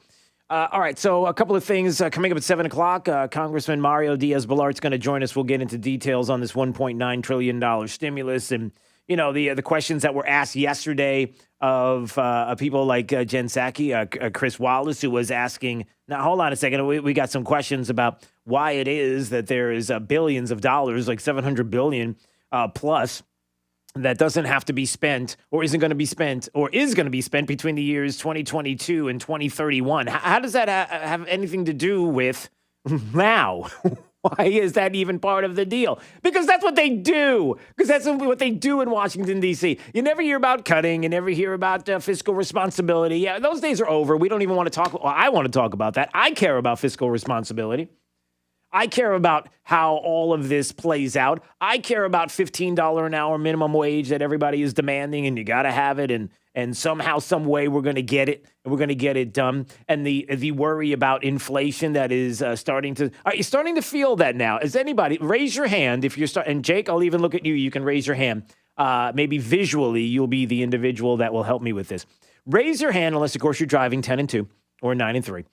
All right, so a couple of things coming up at 7 o'clock. Congressman Mario Diaz-Balart's going to join us. We'll get into details on this $1.9 trillion stimulus and, you know, the questions that were asked yesterday of people like Jen Psaki, Chris Wallace, who was asking, now, hold on a second. We got some questions about why it is that there is billions of dollars, like $700 billion plus, that doesn't have to be spent or isn't going to be spent or is going to be spent between the years 2022 and 2031. How does that have anything to do with now? Why is that even part of the deal? Because that's what they do. Because that's what they do in Washington, D.C. You never hear about cutting. You never hear about fiscal responsibility. Yeah, those days are over. We don't even want to talk. Well, I want to talk about that. I care about fiscal responsibility. I care about how all of this plays out. I care about $15 an hour minimum wage that everybody is demanding, and you got to have it. And somehow, some way, we're going to get it, and we're going to get it done. And the worry about inflation that is starting to. Are you starting to feel that now? Is anybody raise your hand if you're starting? And Jake, I'll even look at you. You can raise your hand. Maybe visually, you'll be the individual that will help me with this. Raise your hand, unless of course you're driving 10 and 2 or 9 and 3.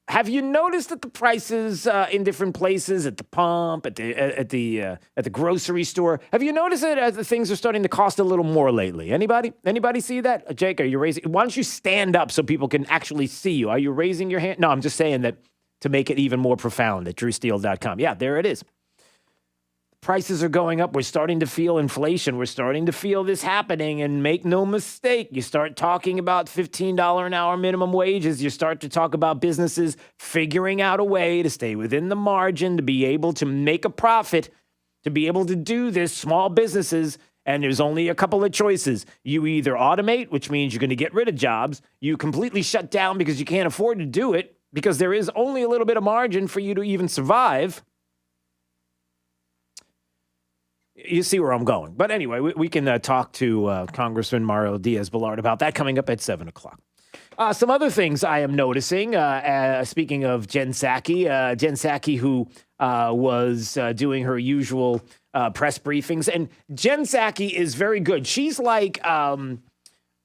Have you noticed that the prices in different places, at the pump, at the grocery store, have you noticed that the things are starting to cost a little more lately? Anybody see that? Jake, are you raising? Why don't you stand up so people can actually see you? Are you raising your hand? No, I'm just saying that to make it even more profound at drewsteele.com. Yeah, there it is. Prices are going up. We're starting to feel inflation. We're starting to feel this happening. And make no mistake, you start talking about $15 an hour minimum wages. You start to talk about businesses figuring out a way to stay within the margin, to be able to make a profit, to be able to do this, small businesses. And there's only a couple of choices. You either automate, which means you're going to get rid of jobs. You completely shut down because you can't afford to do it, because there is only a little bit of margin for you to even survive. You see where I'm going. But anyway, we can talk to Congressman Mario Diaz-Balart about that coming up at 7 o'clock. Some other things I am noticing, speaking of Jen Psaki, who was doing her usual press briefings. And Jen Psaki is very good. She's like,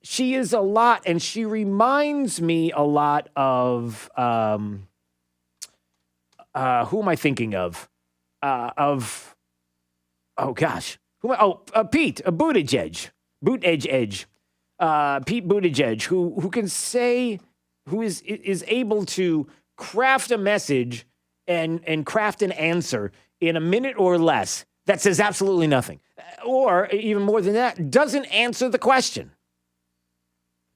she is a lot, and she reminds me a lot of, who am I thinking of? Oh, gosh. Pete Buttigieg. Pete Buttigieg, who can say, who is able to craft a message and craft an answer in a minute or less that says absolutely nothing. Or, even more than that, doesn't answer the question.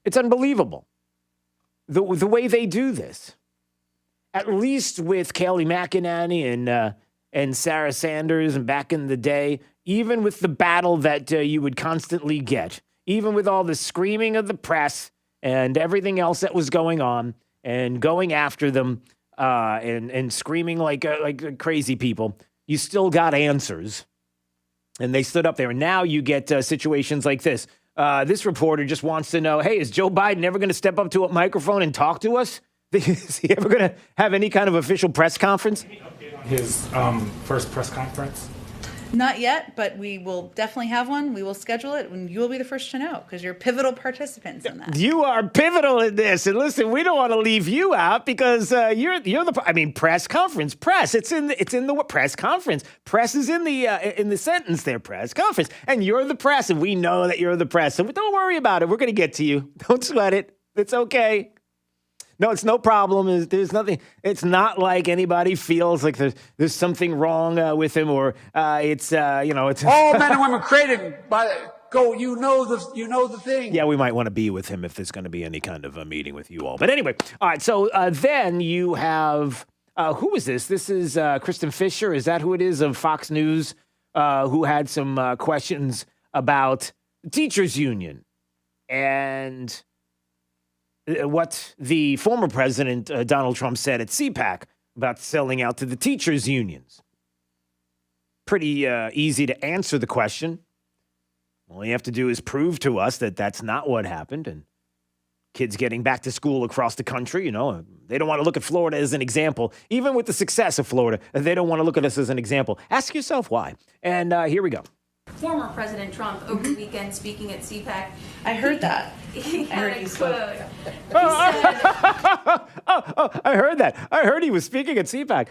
It's unbelievable, the way they do this. At least with Kayleigh McEnany and Sarah Sanders, and back in the day, even with the battle that you would constantly get, even with all the screaming of the press and everything else that was going on, and going after them and screaming like crazy people, you still got answers. And they stood up there. And now you get situations like this. This reporter just wants to know, hey, is Joe Biden ever going to step up to a microphone and talk to us? Is he ever going to have any kind of official press conference? His first press conference? Not yet, but we will definitely have one. We will schedule it, and you will be the first to know because you're pivotal participants in that. You are pivotal in this, and listen, we don't want to leave you out because you're the. I mean, press conference, press. It's in the press conference. Press is in the sentence there. Press conference, and you're the press, and we know that you're the press. So don't worry about it. We're going to get to you. Don't sweat it. It's okay. No, it's no problem. There's nothing. It's not like anybody feels like there's something wrong with him, or it's it's all men and women created by go. You know the thing. Yeah, we might want to be with him if there's going to be any kind of a meeting with you all. But anyway, all right. So then you have who is this? This is Kristen Fisher. Is that who it is of Fox News? Who had some questions about teachers union and what the former president, Donald Trump, said at CPAC about selling out to the teachers' unions. Pretty easy to answer the question. All you have to do is prove to us that that's not what happened. And kids getting back to school across the country, they don't want to look at Florida as an example. Even with the success of Florida, they don't want to look at us as an example. Ask yourself why. And here we go. Former President Trump over the weekend speaking at CPAC. I heard that. He had a quote. I heard that. I heard he was speaking at CPAC.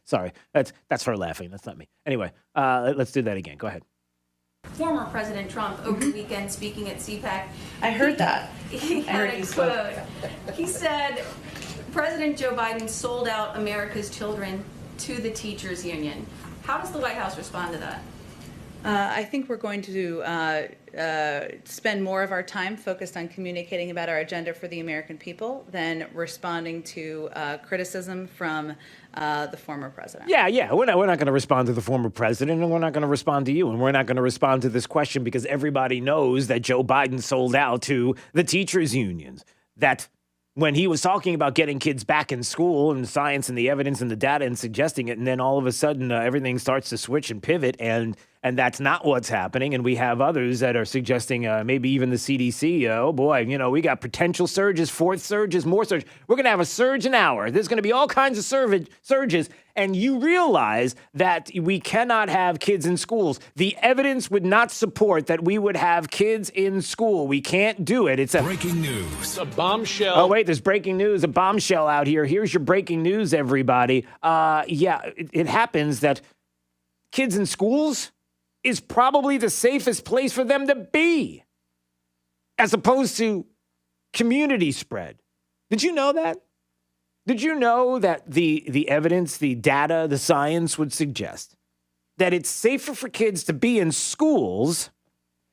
Sorry, that's her laughing. That's not me. Anyway, let's do that again. Go ahead. Former President Trump over the weekend speaking at CPAC. I heard that. He had a quote. He said, President Joe Biden sold out America's children to the teachers union. How does the White House respond to that? I think we're going to spend more of our time focused on communicating about our agenda for the American people than responding to criticism from the former president. Yeah. We're not going to respond to the former president, and we're not going to respond to you, and we're not going to respond to this question because everybody knows that Joe Biden sold out to the teachers unions. That when he was talking about getting kids back in school and science and the evidence and the data and suggesting it, and then all of a sudden everything starts to switch and pivot, and that's not what's happening. And we have others that are suggesting maybe even the CDC, oh boy, we got potential surges, fourth surges, more surges. We're going to have a surge an hour. There's going to be all kinds of surges. And you realize that we cannot have kids in schools. The evidence would not support that we would have kids in school. We can't do it. It's breaking news. A bombshell. Oh, wait, there's breaking news. A bombshell out here. Here's your breaking news, everybody. It happens that kids in schools is probably the safest place for them to be, as opposed to community spread. Did you know that? Did you know that the evidence, the data, the science would suggest that it's safer for kids to be in schools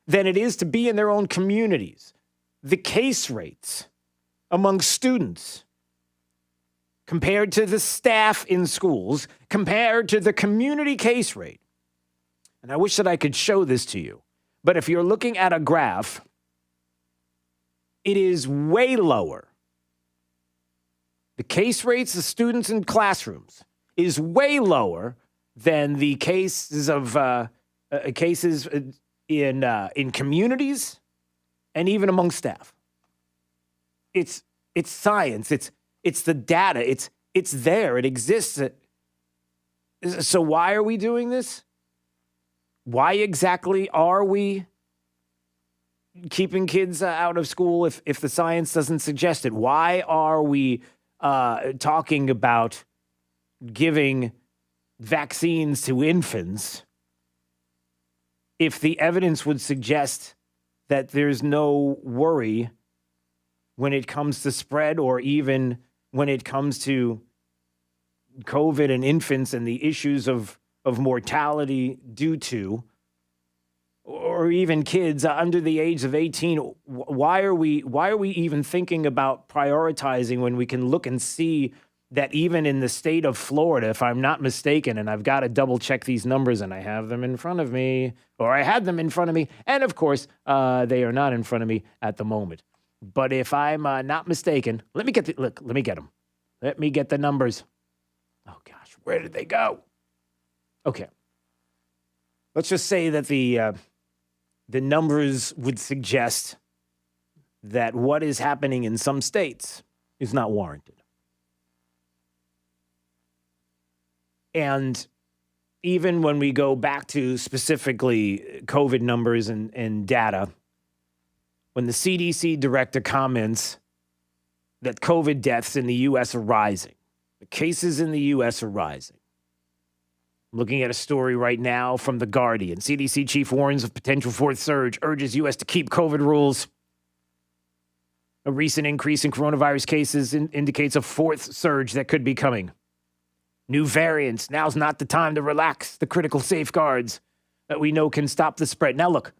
than it is to be in their own communities? The case rates among students compared to the staff in schools, compared to the community case rate. And I wish that I could show this to you. But if you're looking at a graph, it is way lower. The case rates of students in classrooms is way lower than the cases of cases in communities and even among staff. It's science. It's the data. It's there. It exists. So why are we doing this? Why exactly are we keeping kids out of school if the science doesn't suggest it? Why are we talking about giving vaccines to infants if the evidence would suggest that there's no worry when it comes to spread, or even when it comes to COVID and infants and the issues of mortality due to, or even kids under the age of 18? Why are we even thinking about prioritizing when we can look and see that even in the state of Florida, if I'm not mistaken, and I've got to double check these numbers, and I have them in front of me, or I had them in front of me, and of course, they are not in front of me at the moment. But if I'm not mistaken, let me get them. Let me get the numbers. Oh gosh, where did they go? Okay. Let's just say that the numbers would suggest that what is happening in some states is not warranted. And even when we go back to specifically COVID numbers and data, when the CDC director comments that COVID deaths in the U.S. are rising, the cases in the U.S. are rising. I'm looking at a story right now from The Guardian. CDC chief warns of potential fourth surge, urges U.S. to keep COVID rules. A recent increase in coronavirus cases indicates a fourth surge that could be coming. New variants. Now's not the time to relax the critical safeguards that we know can stop the spread. Now, look,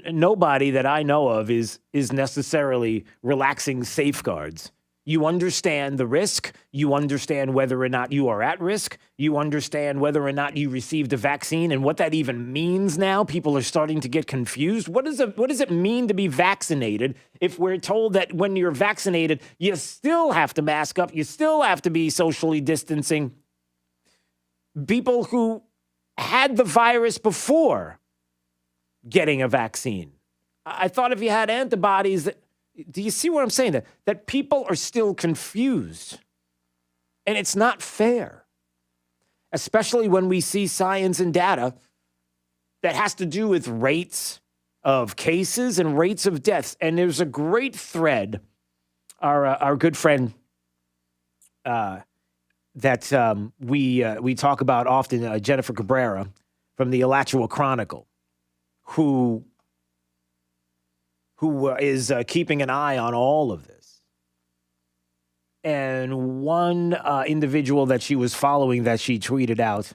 nobody that I know of is necessarily relaxing safeguards. You understand the risk. You understand whether or not you are at risk. You understand whether or not you received a vaccine and what that even means now. People are starting to get confused. What does it mean to be vaccinated if we're told that when you're vaccinated, you still have to mask up, you still have to be socially distancing? People who had the virus before getting a vaccine. I thought if you had antibodies, do you see what I'm saying? That people are still confused. And it's not fair, especially when we see science and data that has to do with rates of cases and rates of deaths. And there's a great thread, our good friend that we talk about often, Jennifer Cabrera from the Alachua Chronicle, who is keeping an eye on all of this. And one individual that she was following that she tweeted out,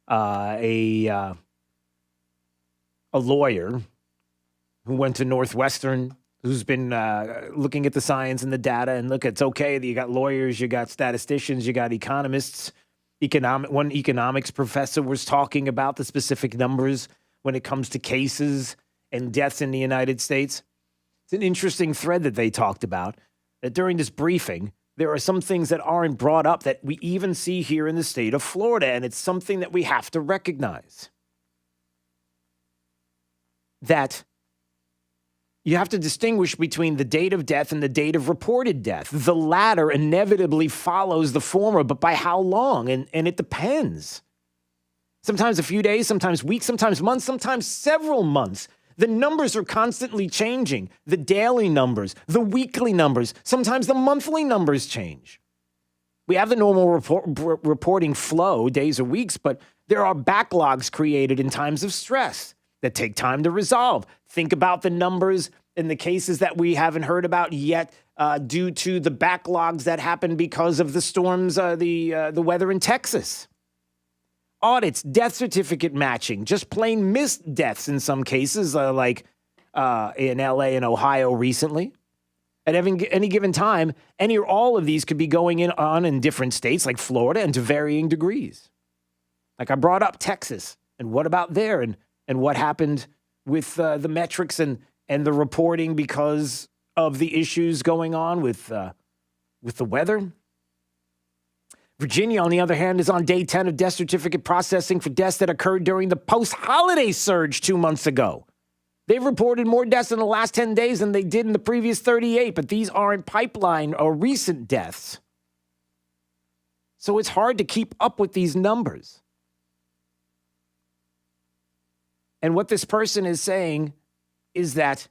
a lawyer who went to Northwestern, who's been looking at the science and the data, and look, it's okay that you got lawyers, you got statisticians, you got economists. One economics professor was talking about the specific numbers when it comes to cases and deaths in the United States. It's an interesting thread that they talked about, that during this briefing, there are some things that aren't brought up that we even see here in the state of Florida, and it's something that we have to recognize. That you have to distinguish between the date of death and the date of reported death. The latter inevitably follows the former, but by how long? And it depends. Sometimes a few days, sometimes weeks, sometimes months, sometimes several months. The numbers are constantly changing. The daily numbers, the weekly numbers, sometimes the monthly numbers change. We have the normal reporting flow, days or weeks, but there are backlogs created in times of stress that take time to resolve. Think about the numbers in the cases that we haven't heard about yet due to the backlogs that happened because of the storms, the weather in Texas. Audits, death certificate matching, just plain missed deaths in some cases, like in LA and Ohio recently. At any given time, any or all of these could be going on in different states like Florida and to varying degrees. Like I brought up Texas, and what about there? And what happened with the metrics and the reporting because of the issues going on with the weather? Virginia, on the other hand, is on day 10 of death certificate processing for deaths that occurred during the post-holiday surge 2 months ago. They've reported more deaths in the last 10 days than they did in the previous 38, but these aren't pipeline or recent deaths. So it's hard to keep up with these numbers. And what this person is saying is that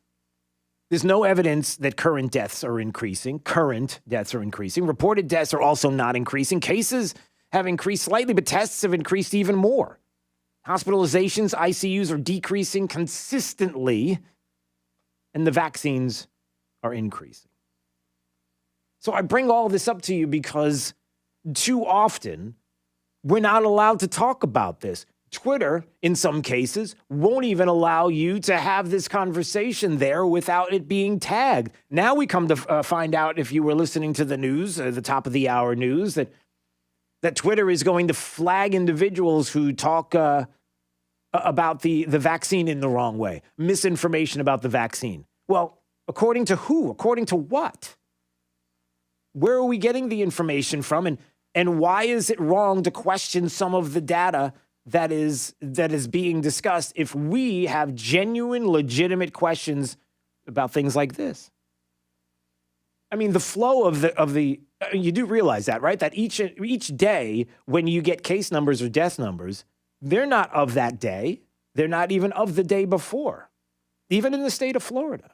there's no evidence that current deaths are increasing. Current deaths are increasing. Reported deaths are also not increasing. Cases have increased slightly, but tests have increased even more. Hospitalizations, ICUs are decreasing consistently, and the vaccines are increasing. So I bring all this up to you because too often we're not allowed to talk about this. Twitter, in some cases, won't even allow you to have this conversation there without it being tagged. Now we come to find out, if you were listening to the news, the top of the hour news, that Twitter is going to flag individuals who talk about the vaccine in the wrong way, misinformation about the vaccine. Well, according to who? According to what? Where are we getting the information from? And why is it wrong to question some of the data that is being discussed if we have genuine, legitimate questions about things like this? I mean, the flow of the you do realize that, right? That each day when you get case numbers or death numbers, they're not of that day. They're not even of the day before, even in the state of Florida.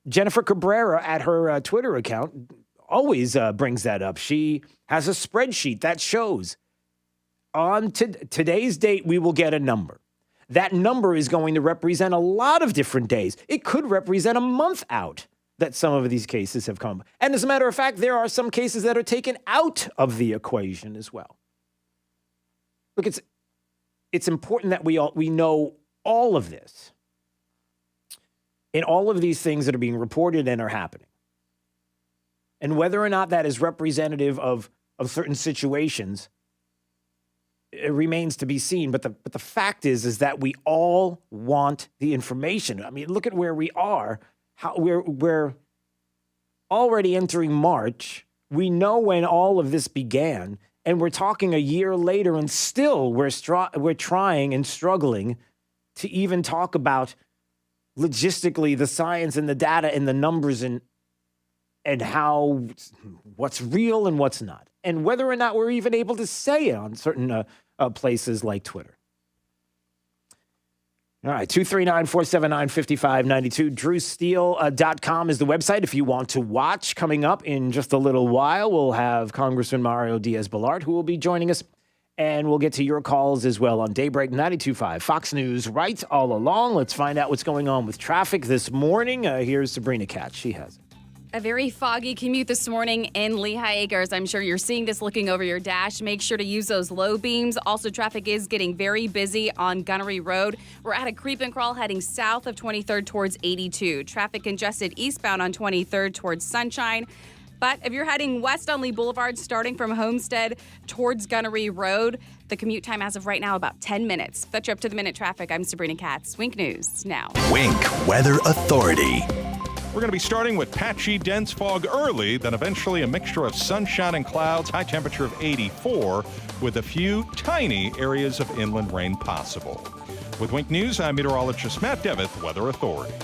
Jennifer Cabrera at her Twitter account always brings that up. She has a spreadsheet that shows on today's date, we will get a number. That number is going to represent a lot of different days. It could represent a month out that some of these cases have come. And as a matter of fact, there are some cases that are taken out of the equation as well. Look, it's important that we know all of this and all of these things that are being reported and are happening. And whether or not that is representative of certain situations, it remains to be seen. But the fact is that we all want the information. I mean, look at where we are. How we're already entering March. We know when all of this began, And we're talking a year later, and still we're trying and struggling to even talk about logistically the science and the data and the numbers and how what's real and what's not, and whether or not we're even able to say it on certain places like Twitter. All right, 239-479-5592. DrewSteele.com is the website if you want to watch. Coming up in just a little while, we'll have Congressman Mario Diaz-Balart, who will be joining us, and we'll get to your calls as well on Daybreak 92.5. Fox News right all along. Let's find out what's going on with traffic this morning. Here's Sabrina Katz. She has it. A very foggy commute this morning in Lehigh Acres. I'm sure you're seeing this looking over your dash. Make sure to use those low beams. Also, traffic is getting very busy on Gunnery Road. We're at a creep and crawl heading south of 23rd towards 82. Traffic congested eastbound on 23rd towards Sunshine. But if you're heading west on Lee Boulevard, starting from Homestead towards Gunnery Road, the commute time as of right now about 10 minutes. That's your up-to-the-minute traffic. I'm Sabrina Katz. Wink News now. Wink Weather Authority. We're going to be starting with patchy, dense fog early, then eventually a mixture of sunshine and clouds, high temperature of 84, with a few tiny areas of inland rain possible. With Wink News, I'm meteorologist Matt Devitt, Weather Authority.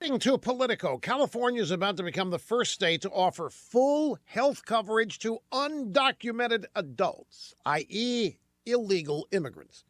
According to Politico, California is about to become the first state to offer full health coverage to undocumented adults, i.e., illegal immigrants.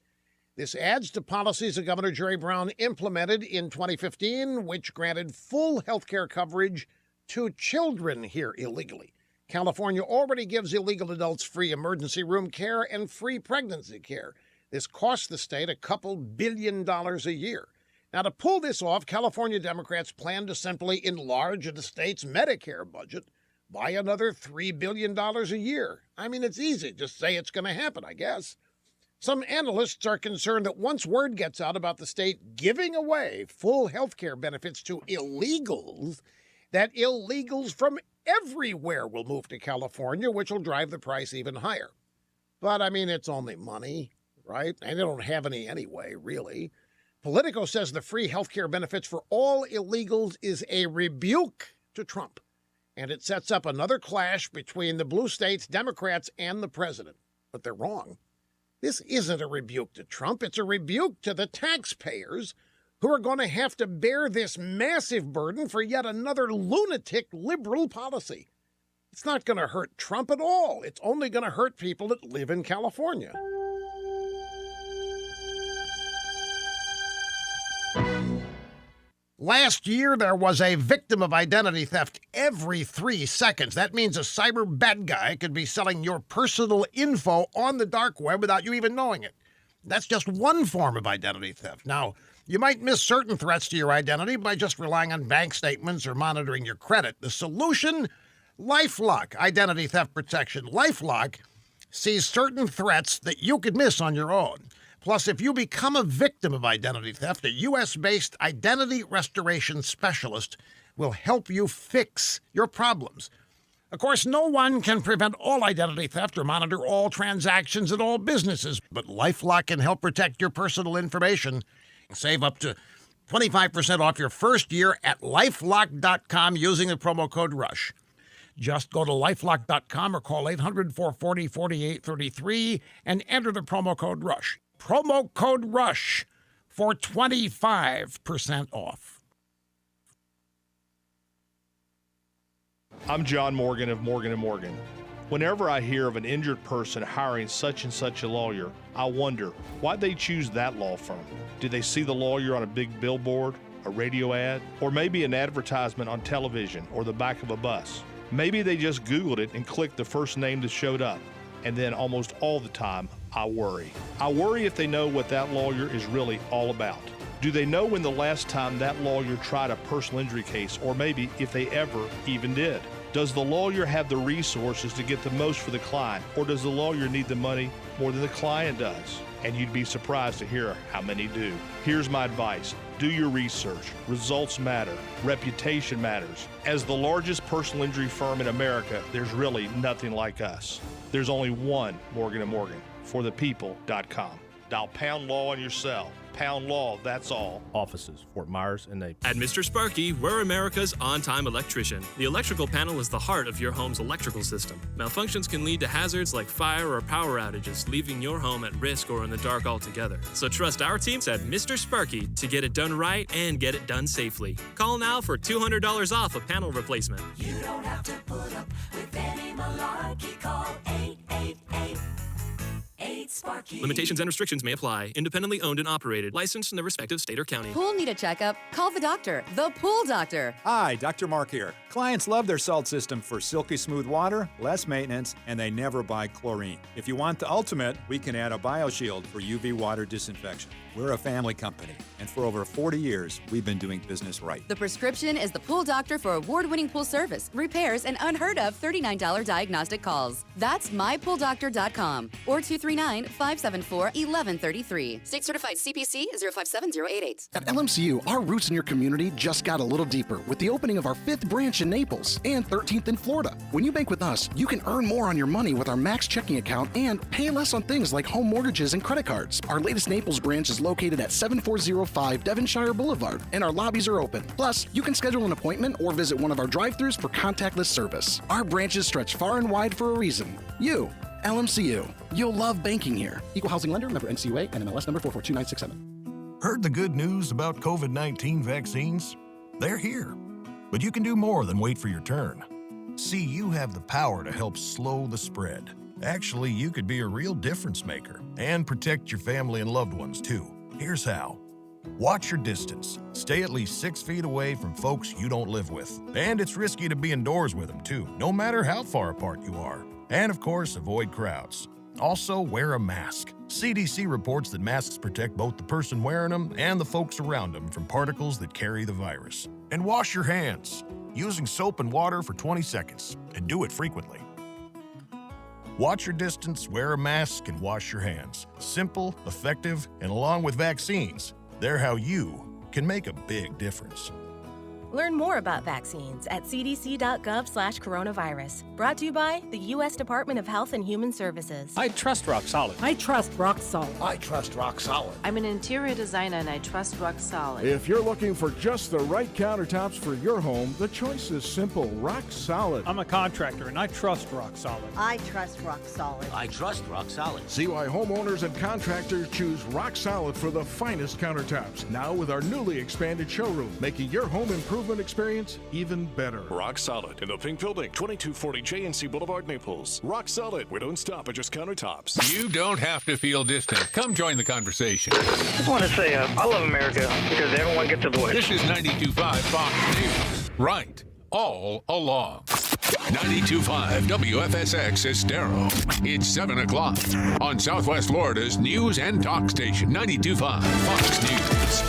This adds to policies that Governor Jerry Brown implemented in 2015, which granted full health care coverage to children here illegally. California already gives illegal adults free emergency room care and free pregnancy care. This costs the state a couple $2 billion a year. Now, to pull this off, California Democrats plan to simply enlarge the state's Medicare budget by another $3 billion a year. I mean, it's easy. Just say it's going to happen, I guess. Some analysts are concerned that once word gets out about the state giving away full health care benefits to illegals, that illegals from everywhere will move to California, which will drive the price even higher. But, I mean, it's only money, right? And they don't have any anyway, really. Politico says the free health care benefits for all illegals is a rebuke to Trump, and it sets up another clash between the blue states, Democrats, and the president. But they're wrong. This isn't a rebuke to Trump. It's a rebuke to the taxpayers who are going to have to bear this massive burden for yet another lunatic liberal policy. It's not going to hurt Trump at all. It's only going to hurt people that live in California. Last year, there was a victim of identity theft every 3 seconds. That means a cyber bad guy could be selling your personal info on the dark web without you even knowing it. That's just one form of identity theft. Now, you might miss certain threats to your identity by just relying on bank statements or monitoring your credit. The solution? LifeLock identity theft protection. LifeLock sees certain threats that you could miss on your own. Plus, if you become a victim of identity theft, a U.S.-based identity restoration specialist will help you fix your problems. Of course, no one can prevent all identity theft or monitor all transactions at all businesses, but LifeLock can help protect your personal information. Save up to 25% off your first year at LifeLock.com using the promo code RUSH. Just go to LifeLock.com or call 800-440-4833 and enter the promo code RUSH. Promo code RUSH for 25% off. I'm John Morgan of Morgan & Morgan. Whenever I hear of an injured person hiring such and such a lawyer, I wonder, why'd they choose that law firm? Did they see the lawyer on a big billboard, a radio ad, or maybe an advertisement on television or the back of a bus? Maybe they just Googled it and clicked the first name that showed up. And then almost all the time, I worry. I worry if they know what that lawyer is really all about. Do they know when the last time that lawyer tried a personal injury case, or maybe if they ever even did? Does the lawyer have the resources to get the most for the client, or does the lawyer need the money more than the client does? And you'd be surprised to hear how many do. Here's my advice. Do your research. Results matter. Reputation matters. As the largest personal injury firm in America, there's really nothing like us. There's only one Morgan & Morgan, forthepeople.com. Dial pound law on your cell, pound law, that's all. Offices, Fort Myers and Naples. At Mr. Sparky, we're America's on-time electrician. The electrical panel is the heart of your home's electrical system. Malfunctions can lead to hazards like fire or power outages, leaving your home at risk or in the dark altogether. So trust our teams at Mr. Sparky to get it done right and get it done safely. Call now for $200 off a panel replacement. You don't have to put up with any malarkey. Call 888-8-Sparky. Limitations and restrictions may apply. Independently owned and operated. Licensed in the respective state or county. Pool need a checkup? Call the doctor. The Pool Doctor. Hi, Dr. Mark here. Clients love their salt system for silky smooth water, less maintenance, and they never buy chlorine. If you want the ultimate, we can add a BioShield for UV water disinfection. We're a family company, and for over 40 years, we've been doing business right. The prescription is the Pool Doctor for award-winning pool service, repairs, and unheard of $39 diagnostic calls. That's mypooldoctor.com or 239-574-1133. State certified CPC 057088. At LMCU, our roots in your community just got a little deeper with the opening of our 5th branch in Naples and 13th in Florida. When you bank with us, you can earn more on your money with our Max checking account and pay less on things like home mortgages and credit cards. Our latest Naples branch is located at 7405 Devonshire Boulevard, and our lobbies are open. Plus, you can schedule an appointment or visit one of our drive-thrus for contactless service. Our branches stretch far and wide for a reason. You, LMCU. You'll love banking here. Equal housing lender, member NCUA, NMLS number 442967. Heard the good news about COVID-19 vaccines? They're here. But you can do more than wait for your turn. See, you have the power to help slow the spread. Actually, you could be a real difference maker and protect your family and loved ones, too. Here's how. Watch your distance. Stay at least 6 feet away from folks you don't live with. And it's risky to be indoors with them, too, no matter how far apart you are. And, of course, avoid crowds. Also, wear a mask. CDC reports that masks protect both the person wearing them and the folks around them from particles that carry the virus. And wash your hands, using soap and water for 20 seconds, and do it frequently. Watch your distance, wear a mask, and wash your hands. Simple, effective, and along with vaccines, they're how you can make a big difference. Learn more about vaccines at cdc.gov/coronavirus. Brought to you by the U.S. Department of Health and Human Services. I trust Rock Solid. I trust Rock Solid. I trust Rock Solid. I'm an interior designer and I trust Rock Solid. If you're looking for just the right countertops for your home, the choice is simple. Rock Solid. I'm a contractor and I trust Rock Solid. I trust Rock Solid. I trust Rock Solid. See why homeowners and contractors choose Rock Solid for the finest countertops. Now with our newly expanded showroom, making your home improvement experience even better. Rock Solid in the Pink Building, 2240 JNC Boulevard, Naples. Rock Solid. We don't stop at just countertops. You don't have to feel distant. Come join the conversation. I just want to say I love America because everyone gets a voice. This is 92.5 Fox News. Right. All along. 92.5 WFSX Estero. It's 7 o'clock on Southwest Florida's news and talk station, 92.5 Fox News.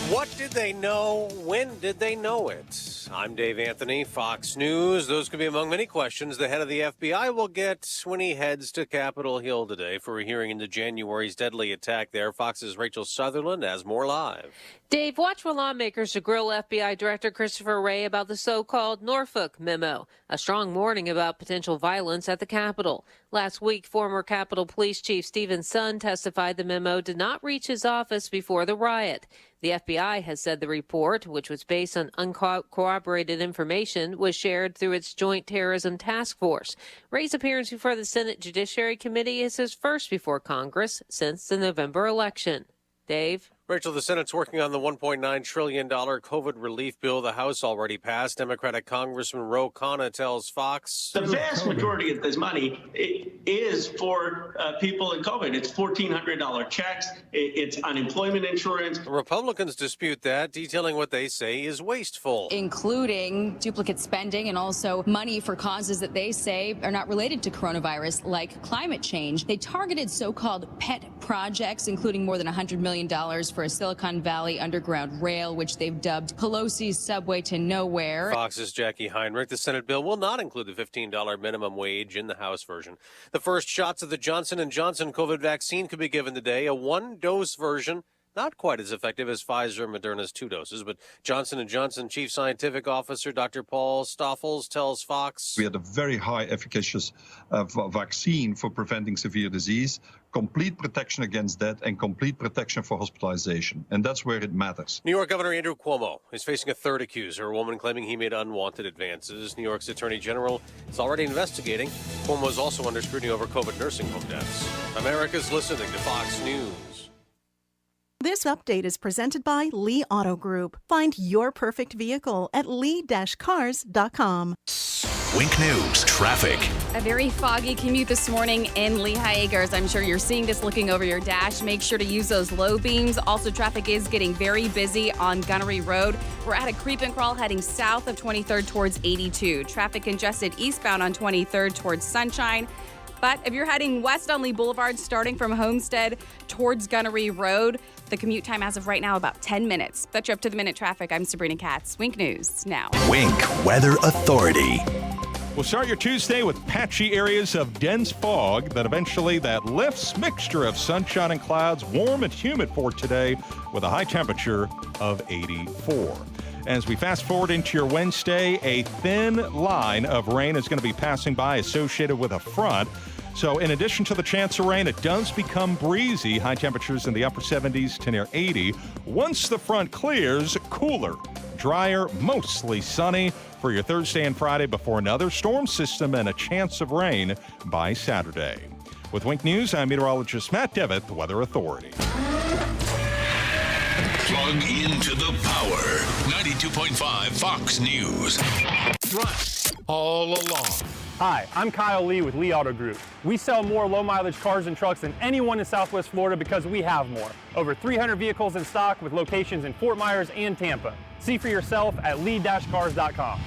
What did they know? When did they know it? I'm Dave Anthony, Fox News. Those could be among many questions the head of the FBI will get when he heads to Capitol Hill today for a hearing into January's deadly attack there. Fox's Rachel Sutherland has more live. Dave, watch for lawmakers to grill FBI Director Christopher Wray about the so-called Norfolk memo, a strong warning about potential violence at the Capitol. Last week, former Capitol Police Chief Stephen Sund testified the memo did not reach his office before the riot. The FBI has said the report, which was based on uncorroborated information, was shared through its Joint Terrorism Task Force. Wray's appearance before the Senate Judiciary Committee is his first before Congress since the November election. Dave? Rachel, the Senate's working on the $1.9 trillion COVID relief bill the House already passed. Democratic Congressman Ro Khanna tells Fox. The vast majority of this money is for people in COVID. It's $1,400 checks. It's unemployment insurance. Republicans dispute that, detailing what they say is wasteful. Including duplicate spending and also money for causes that they say are not related to coronavirus, like climate change. They targeted so-called pet projects, including more than $100 million for a Silicon Valley underground rail, which they've dubbed Pelosi's subway to nowhere. Fox's Jackie Heinrich. The Senate bill will not include the $15 minimum wage in the House version. The first shots of the Johnson & Johnson COVID vaccine could be given today, a one-dose version, not quite as effective as Pfizer and Moderna's 2 doses. But Johnson & Johnson Chief Scientific Officer Dr. Paul Stoffels tells Fox, we had a very high efficacious vaccine for preventing severe disease, complete protection against death, and complete protection for hospitalization. And that's where it matters. New York Governor Andrew Cuomo is facing a third accuser, a woman claiming he made unwanted advances. New York's Attorney General is already investigating. Cuomo is also under scrutiny over COVID nursing home deaths. America's listening to Fox News. This update is presented by Lee Auto Group. Find your perfect vehicle at lee-cars.com. Wink News traffic. A very foggy commute this morning in Lehigh Acres. I'm sure you're seeing this looking over your dash. Make sure to use those low beams. Also, traffic is getting very busy on Gunnery Road. We're at a creep and crawl heading south of 23rd towards 82. Traffic congested eastbound on 23rd towards Sunshine. But if you're heading west on Lee Boulevard, starting from Homestead towards Gunnery Road, the commute time as of right now about 10 minutes. That's your up-to-the-minute traffic. I'm Sabrina Katz. Wink News now. Wink Weather Authority. We'll start your Tuesday with patchy areas of dense fog that eventually lifts. Mixture of sunshine and clouds, warm and humid for today with a high temperature of 84. As we fast forward into your Wednesday, a thin line of rain is going to be passing by associated with a front. So in addition to the chance of rain, it does become breezy. High temperatures in the upper 70s to near 80. Once the front clears, cooler, drier, mostly sunny for your Thursday and Friday before another storm system and a chance of rain by Saturday. With Wink News, I'm meteorologist Matt Devitt, the Weather Authority. Plug into the power. 92.5 Fox News. Right. All along. Hi, I'm Kyle Lee with Lee Auto Group. We sell more low-mileage cars and trucks than anyone in Southwest Florida because we have more. Over 300 vehicles in stock with locations in Fort Myers and Tampa. See for yourself at lee-cars.com.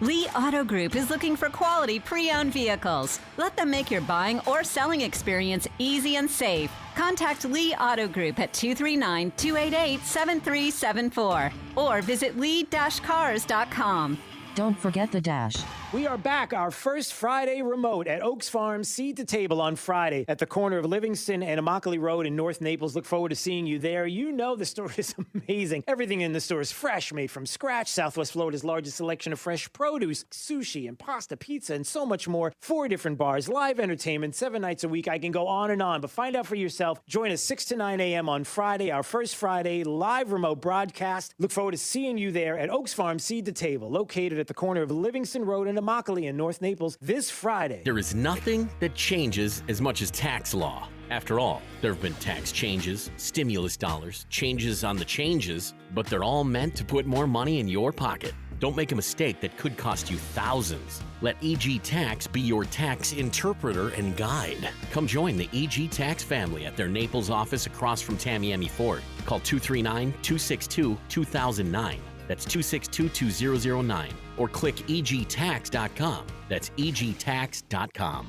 Lee Auto Group is looking for quality pre-owned vehicles. Let them make your buying or selling experience easy and safe. Contact Lee Auto Group at 239-288-7374 or visit lee-cars.com. Don't forget the dash. We are back, our first Friday remote at Oaks Farm Seed to Table on Friday at the corner of Livingston and Immokalee Road in North Naples. Look forward to seeing you there. You know the store is amazing. Everything in the store is fresh, made from scratch. Southwest Florida's largest selection of fresh produce, sushi and pasta, pizza, and so much more. 4 different bars, live entertainment, 7 nights a week. I can go on and on, but find out for yourself. Join us 6 to 9 a.m. on Friday, our first Friday live remote broadcast. Look forward to seeing you there at Oaks Farm Seed to Table, located at the corner of Livingston Road and Immokalee in North Naples this Friday. There is nothing that changes as much as tax law. After all, there have been tax changes, stimulus dollars, changes on the changes, but they're all meant to put more money in your pocket. Don't make a mistake that could cost you thousands. Let EG Tax be your tax interpreter and guide. Come join the EG Tax family at their Naples office across from Tamiami Ford. Call 239-262-2009. That's 262-2009. Or click egtax.com. That's egtax.com.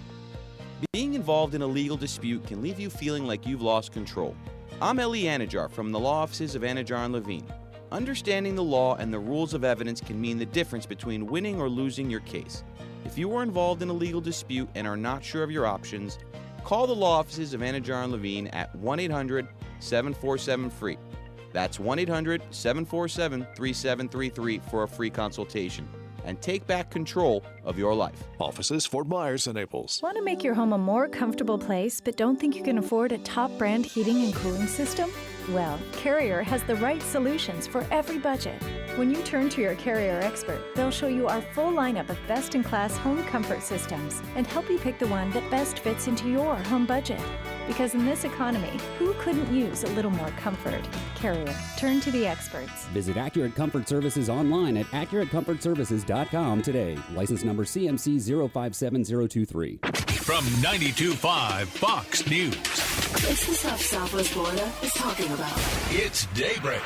Being involved in a legal dispute can leave you feeling like you've lost control. I'm Ellie Anajar from the law offices of Anajar and Levine. Understanding the law and the rules of evidence can mean the difference between winning or losing your case. If you are involved in a legal dispute and are not sure of your options, call the law offices of Anajar and Levine at 1-800-747-FREE. That's 1-800-747-3733 for a free consultation. And take back control of your life. Offices Fort Myers and Naples. Want to make your home a more comfortable place but don't think you can afford a top brand heating and cooling system? Well, Carrier has the right solutions for every budget. When you turn to your Carrier expert, they'll show you our full lineup of best-in-class home comfort systems and help you pick the one that best fits into your home budget. Because in this economy, who couldn't use a little more comfort? Carrier. Turn to the experts. Visit Accurate Comfort Services online at AccurateComfortServices.com today. License number CMC 057023. From 92.5 Fox News. It's the stuff Southwest Florida is talking about. It's Daybreak.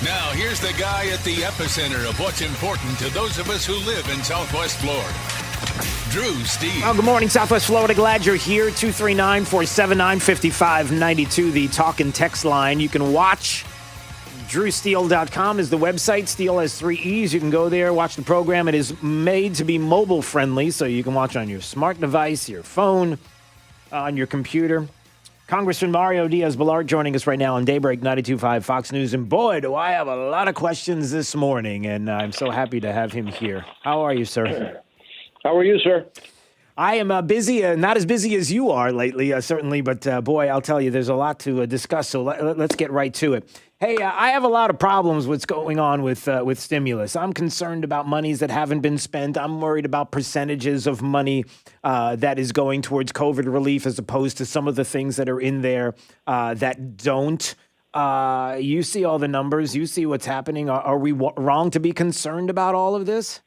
Now, here's the guy at the epicenter of what's important to those of us who live in Southwest Florida. Drew Steele. Well, good morning, Southwest Florida. Glad you're here. 239-479-5592, the talk and text line. You can watch. DrewSteele.com is the website. Steele has 3 E's. You can go there, watch the program. It is made to be mobile friendly, so you can watch on your smart device, your phone, on your computer. Congressman Mario Diaz-Balart joining us right now on Daybreak 92.5 Fox News. And boy, do I have a lot of questions this morning, and I'm so happy to have him here. How are you, sir? How are you, sir? I am busy, not as busy as you are lately, certainly, but boy, I'll tell you, there's a lot to discuss, so let's get right to it. Hey, I have a lot of problems with what's going on with stimulus. I'm concerned about monies that haven't been spent. I'm worried about percentages of money that is going towards COVID relief as opposed to some of the things that are in there that don't. You see all the numbers. You see what's happening. Are we wrong to be concerned about all of this?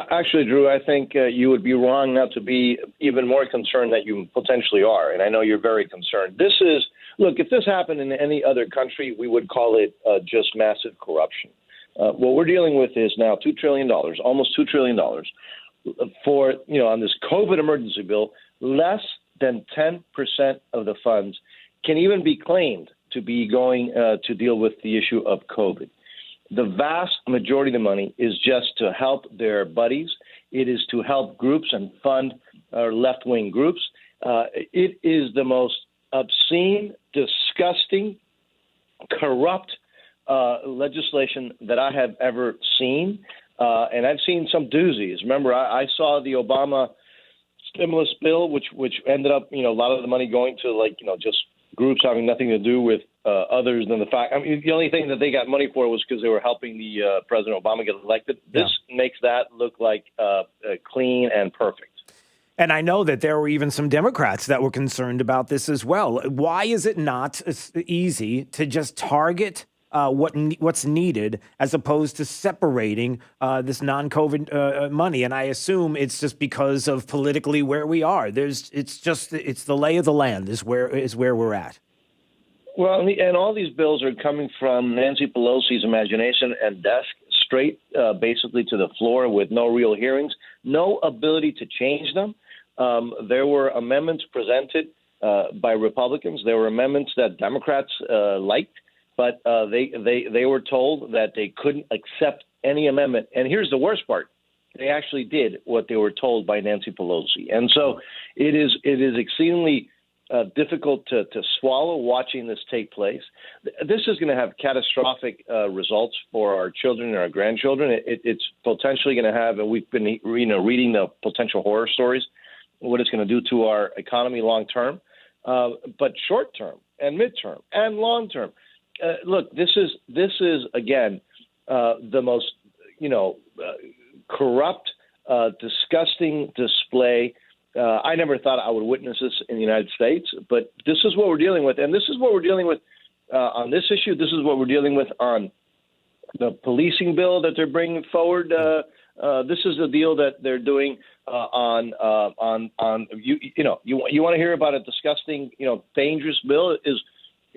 Actually, Drew, I think you would be wrong not to be even more concerned that you potentially are. And I know you're very concerned. Look, if this happened in any other country, we would call it just massive corruption. What we're dealing with is now $2 trillion, almost $2 trillion for, on this COVID emergency bill. Less than 10% of the funds can even be claimed to be going to deal with the issue of COVID. The vast majority of the money is just to help their buddies. It is to help groups and fund left-wing groups. It is the most obscene, disgusting, corrupt legislation that I have ever seen. And I've seen some doozies. Remember, I saw the Obama stimulus bill, which ended up, a lot of the money going to just groups having nothing to do with others than the fact. I mean, the only thing that they got money for was because they were helping the President Obama get elected. This makes that look like clean and perfect. And I know that there were even some Democrats that were concerned about this as well. Why is it not easy to just target what's needed as opposed to separating this non-COVID money? And I assume it's just because of politically where we are. It's the lay of the land is where we're at. Well, and all these bills are coming from Nancy Pelosi's imagination and desk straight basically to the floor with no real hearings, no ability to change them. There were amendments presented by Republicans. There were amendments that Democrats liked, but they were told that they couldn't accept any amendment. And here's the worst part. They actually did what they were told by Nancy Pelosi. And so it is exceedingly difficult to swallow watching this take place. This is going to have catastrophic results for our children and our grandchildren. It's potentially going to have, and we've been reading the potential horror stories, what it's going to do to our economy long term, but short term and midterm and long term. Look, this is again the most corrupt, disgusting display. I never thought I would witness this in the United States, but this is what we're dealing with, and this is what we're dealing with on this issue. This is what we're dealing with on the policing bill that they're bringing forward. This is the deal that they're doing on you want to hear about a disgusting, dangerous bill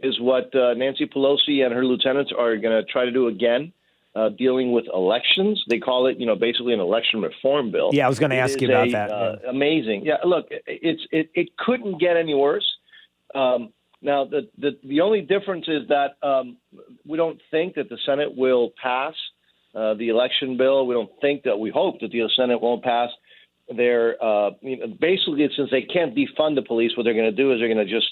is what Nancy Pelosi and her lieutenants are going to try to do again, dealing with elections. They call it, basically an election reform bill. Yeah, I was going to ask you about that. Amazing. Yeah, look, it couldn't get any worse. Now, the only difference is that we don't think that the Senate will pass the election bill. We hope that the Senate won't pass their basically, since they can't defund the police, what they're going to do is they're going to just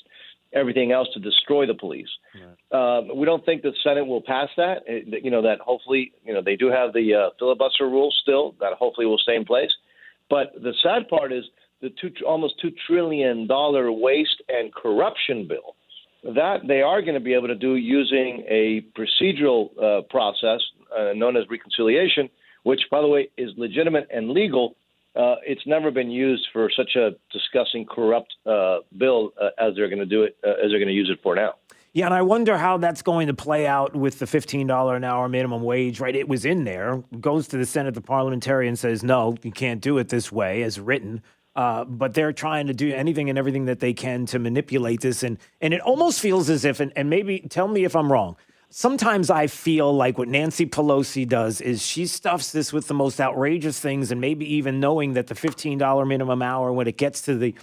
everything else to destroy the police. Right. We don't think the Senate will pass that. That hopefully, they do have the filibuster rule still that hopefully will stay in place. But the sad part is the almost $2 trillion waste and corruption bill that they are going to be able to do using a procedural process known as reconciliation, which, by the way, is legitimate and legal. It's never been used for such a disgusting, corrupt bill as they're going to do it, as they're going to use it for now. Yeah, and I wonder how that's going to play out with the $15 an hour minimum wage, right? It was in there, goes to the Senate, the parliamentarian says, no, you can't do it this way as written. But they're trying to do anything and everything that they can to manipulate this. And it almost feels as if, and maybe tell me if I'm wrong, sometimes I feel like what Nancy Pelosi does is she stuffs this with the most outrageous things, and maybe even knowing that the $15 minimum hour when it gets to the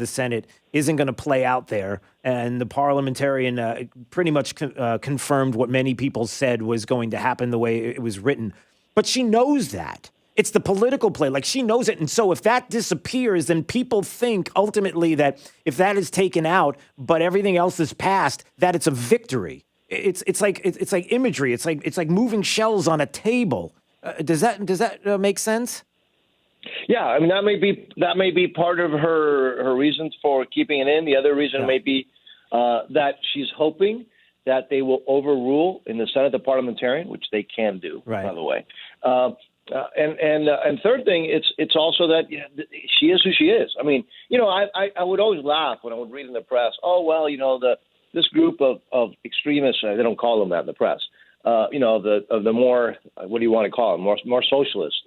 Senate isn't going to play out there. And the parliamentarian pretty much confirmed what many people said was going to happen the way it was written. But she knows that. It's the political play. Like, she knows it. And so if that disappears, then people think ultimately that if that is taken out, but everything else is passed, that it's a victory. It's like imagery. It's like moving shells on a table. Does that make sense? Yeah, I mean, that may be part of her reasons for keeping it in. The other reason may be that she's hoping that they will overrule in the Senate, the parliamentarian, which they can do, by the way. And third thing, it's also that she is who she is. I mean, I would always laugh when I would read in the press, oh, well, this group of extremists, they don't call them that in the press, the more, what do you want to call them, more socialists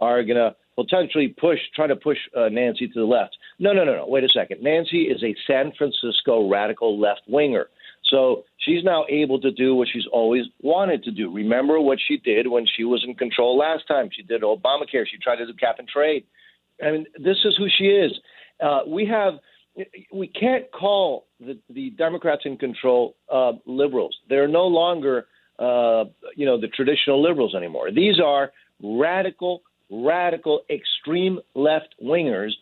are going to potentially try to push Nancy to the left. No. Wait a second. Nancy is a San Francisco radical left-winger. So she's now able to do what she's always wanted to do. Remember what she did when she was in control last time. She did Obamacare. She tried to do cap and trade. I mean, this is who she is. We can't call the Democrats in control liberals. They're no longer, the traditional liberals anymore. These are radical, extreme left-wingers.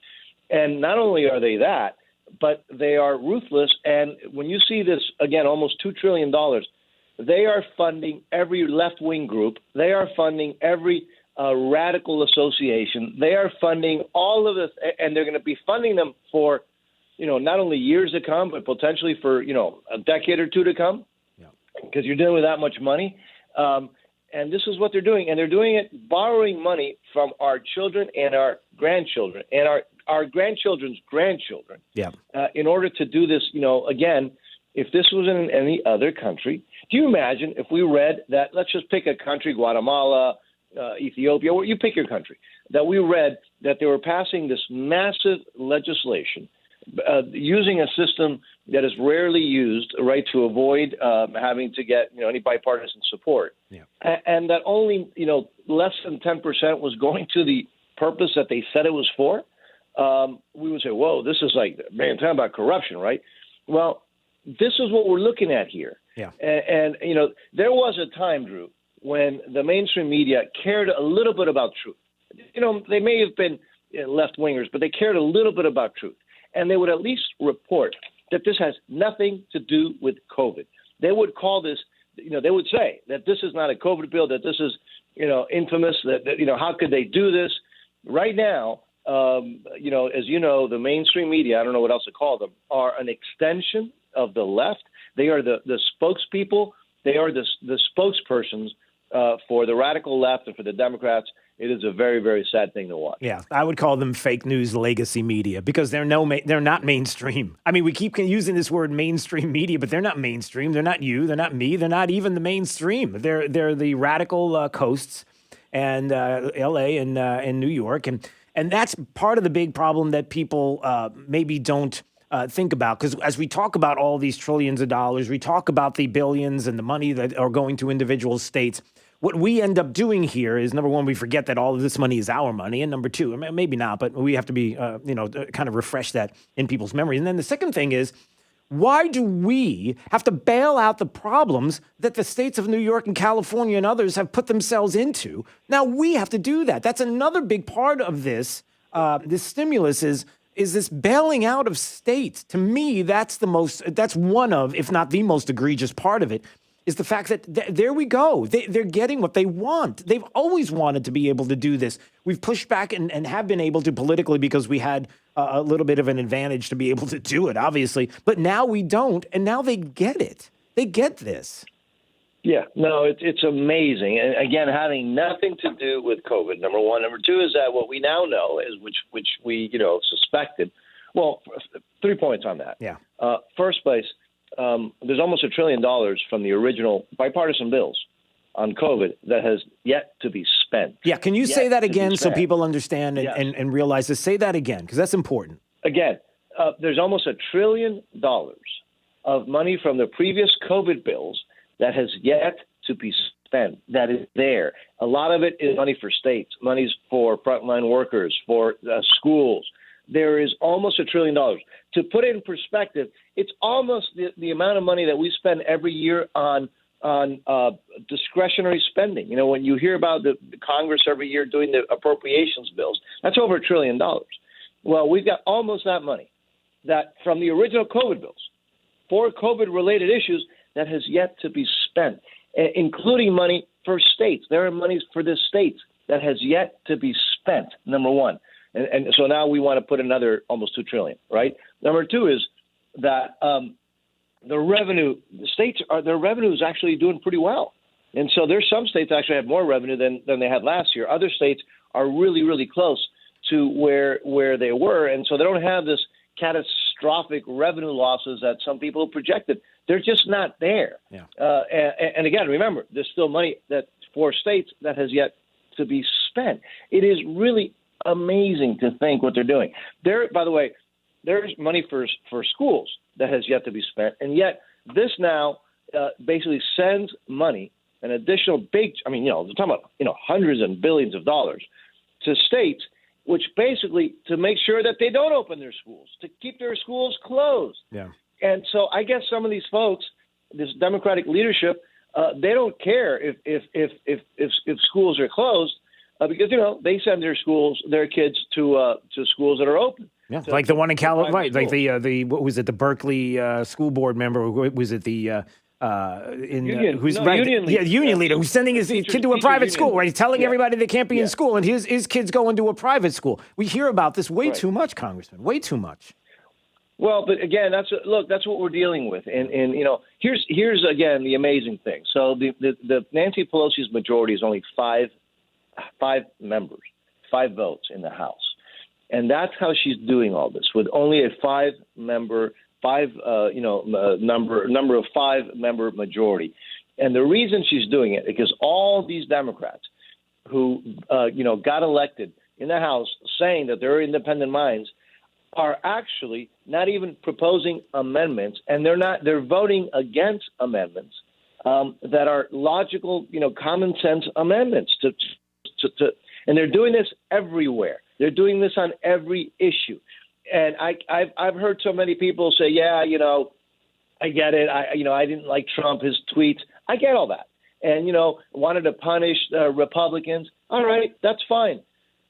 And not only are they that, but they are ruthless. And when you see this, again, almost $2 trillion, they are funding every left-wing group. They are funding every radical association. They are funding all of this, and they're going to be funding them for, not only years to come, but potentially for, a decade or two to come, because you're dealing with that much money. And this is what they're doing. And they're doing it borrowing money from our children and our grandchildren and our grandchildren's grandchildren. Yeah. In order to do this, again, if this was in any other country, do you imagine if we read that, let's just pick a country, Guatemala, Ethiopia, or you pick your country, that we read that they were passing this massive legislation using a system that is rarely used, right, to avoid having to get, any bipartisan support. Yeah. And that only, less than 10% was going to the purpose that they said it was for. We would say, whoa, this is like, man, talking about corruption, right? Well, this is what we're looking at here. Yeah. And there was a time, Drew, when the mainstream media cared a little bit about truth. They may have been left-wingers, but they cared a little bit about truth. And they would at least report that this has nothing to do with COVID. They would call this, they would say that this is not a COVID bill, that this is, infamous, that how could they do this? Right now, as the mainstream media, I don't know what else to call them, are an extension of the left. They are the spokespeople. They are the spokespersons for the radical left and for the Democrats. It is a very, very sad thing to watch. Yeah, I would call them fake news legacy media because they're not mainstream. I mean, we keep using this word mainstream media, but they're not mainstream. They're not you. They're not me. They're not even the mainstream. They're the radical coasts and L.A. and New York. And that's part of the big problem that people maybe don't think about. Because as we talk about all these trillions of dollars, we talk about the billions and the money that are going to individual states. What we end up doing here is, number one, we forget that all of this money is our money. And number two, maybe not, but we have to be, kind of refresh that in people's memory. And then the second thing is, why do we have to bail out the problems that the states of New York and California and others have put themselves into? Now we have to do that. That's another big part of this. This stimulus is this bailing out of states. To me, that's one of, if not the most egregious part of it, is the fact that there we go. They're getting what they want. They've always wanted to be able to do this. We've pushed back and have been able to politically because we had a little bit of an advantage to be able to do it, obviously. But now we don't, and now they get it. They get this. Yeah, no, it's amazing. And again, having nothing to do with COVID, number one. Number two is that what we now know is, which we, suspected. Well, 3 points on that. Yeah. First place, there's almost $1 trillion from the original bipartisan bills on COVID that has yet to be spent. Yeah, can you say that again so people understand and realize this? Say that again, because that's important. Again, there's almost $1 trillion of money from the previous COVID bills that has yet to be spent. That is there. A lot of it is money for states, money's for frontline workers, for schools. There is almost $1 trillion. To put it in perspective, it's almost the amount of money that we spend every year on on discretionary spending. You know, when you hear about the Congress every year doing the appropriations bills, that's over $1 trillion. Well, we've got almost that money that from the original COVID bills for COVID-related issues that has yet to be spent, including money for states. There are monies for the states that has yet to be spent, number one. And so now we want to put another almost $2 trillion, right? Number two is that their revenue is actually doing pretty well. And so there's some states actually have more revenue than they had last year. Other states are really, really close to where they were. And so they don't have this catastrophic revenue losses that some people projected. They're just not there. Yeah. And again, remember, there's still money that for states that has yet to be spent. It is really amazing to think what they're doing. By the way, there's money for schools that has yet to be spent, and yet this now basically sends money, an additional we're talking about hundreds and billions of dollars to states, which basically to make sure that they don't open their schools, to keep their schools closed. Yeah. And so I guess some of these folks, this Democratic leadership, they don't care if schools are closed because they send their kids to schools that are open. Yeah, like the one in California, like the what was it? The Berkeley school board member, or was it the Union leader who's sending his kid to a private school, right? He's telling everybody they can't be in school, and his kid's going to a private school. We hear about this way too much, Congressman, way too much. Well, but again, that's what we're dealing with, and here's again the amazing thing. So the Nancy Pelosi's majority is only five members, 5 votes in the House. And that's how she's doing all this, with only a number of 5-member majority. And the reason she's doing it because all these Democrats who got elected in the House saying that they're independent minds are actually not even proposing amendments, and they're voting against amendments that are logical, common sense amendments and they're doing this everywhere. They're doing this on every issue. And I've heard so many people say, I get it. I didn't like Trump, his tweets. I get all that. And, wanted to punish Republicans. All right, that's fine.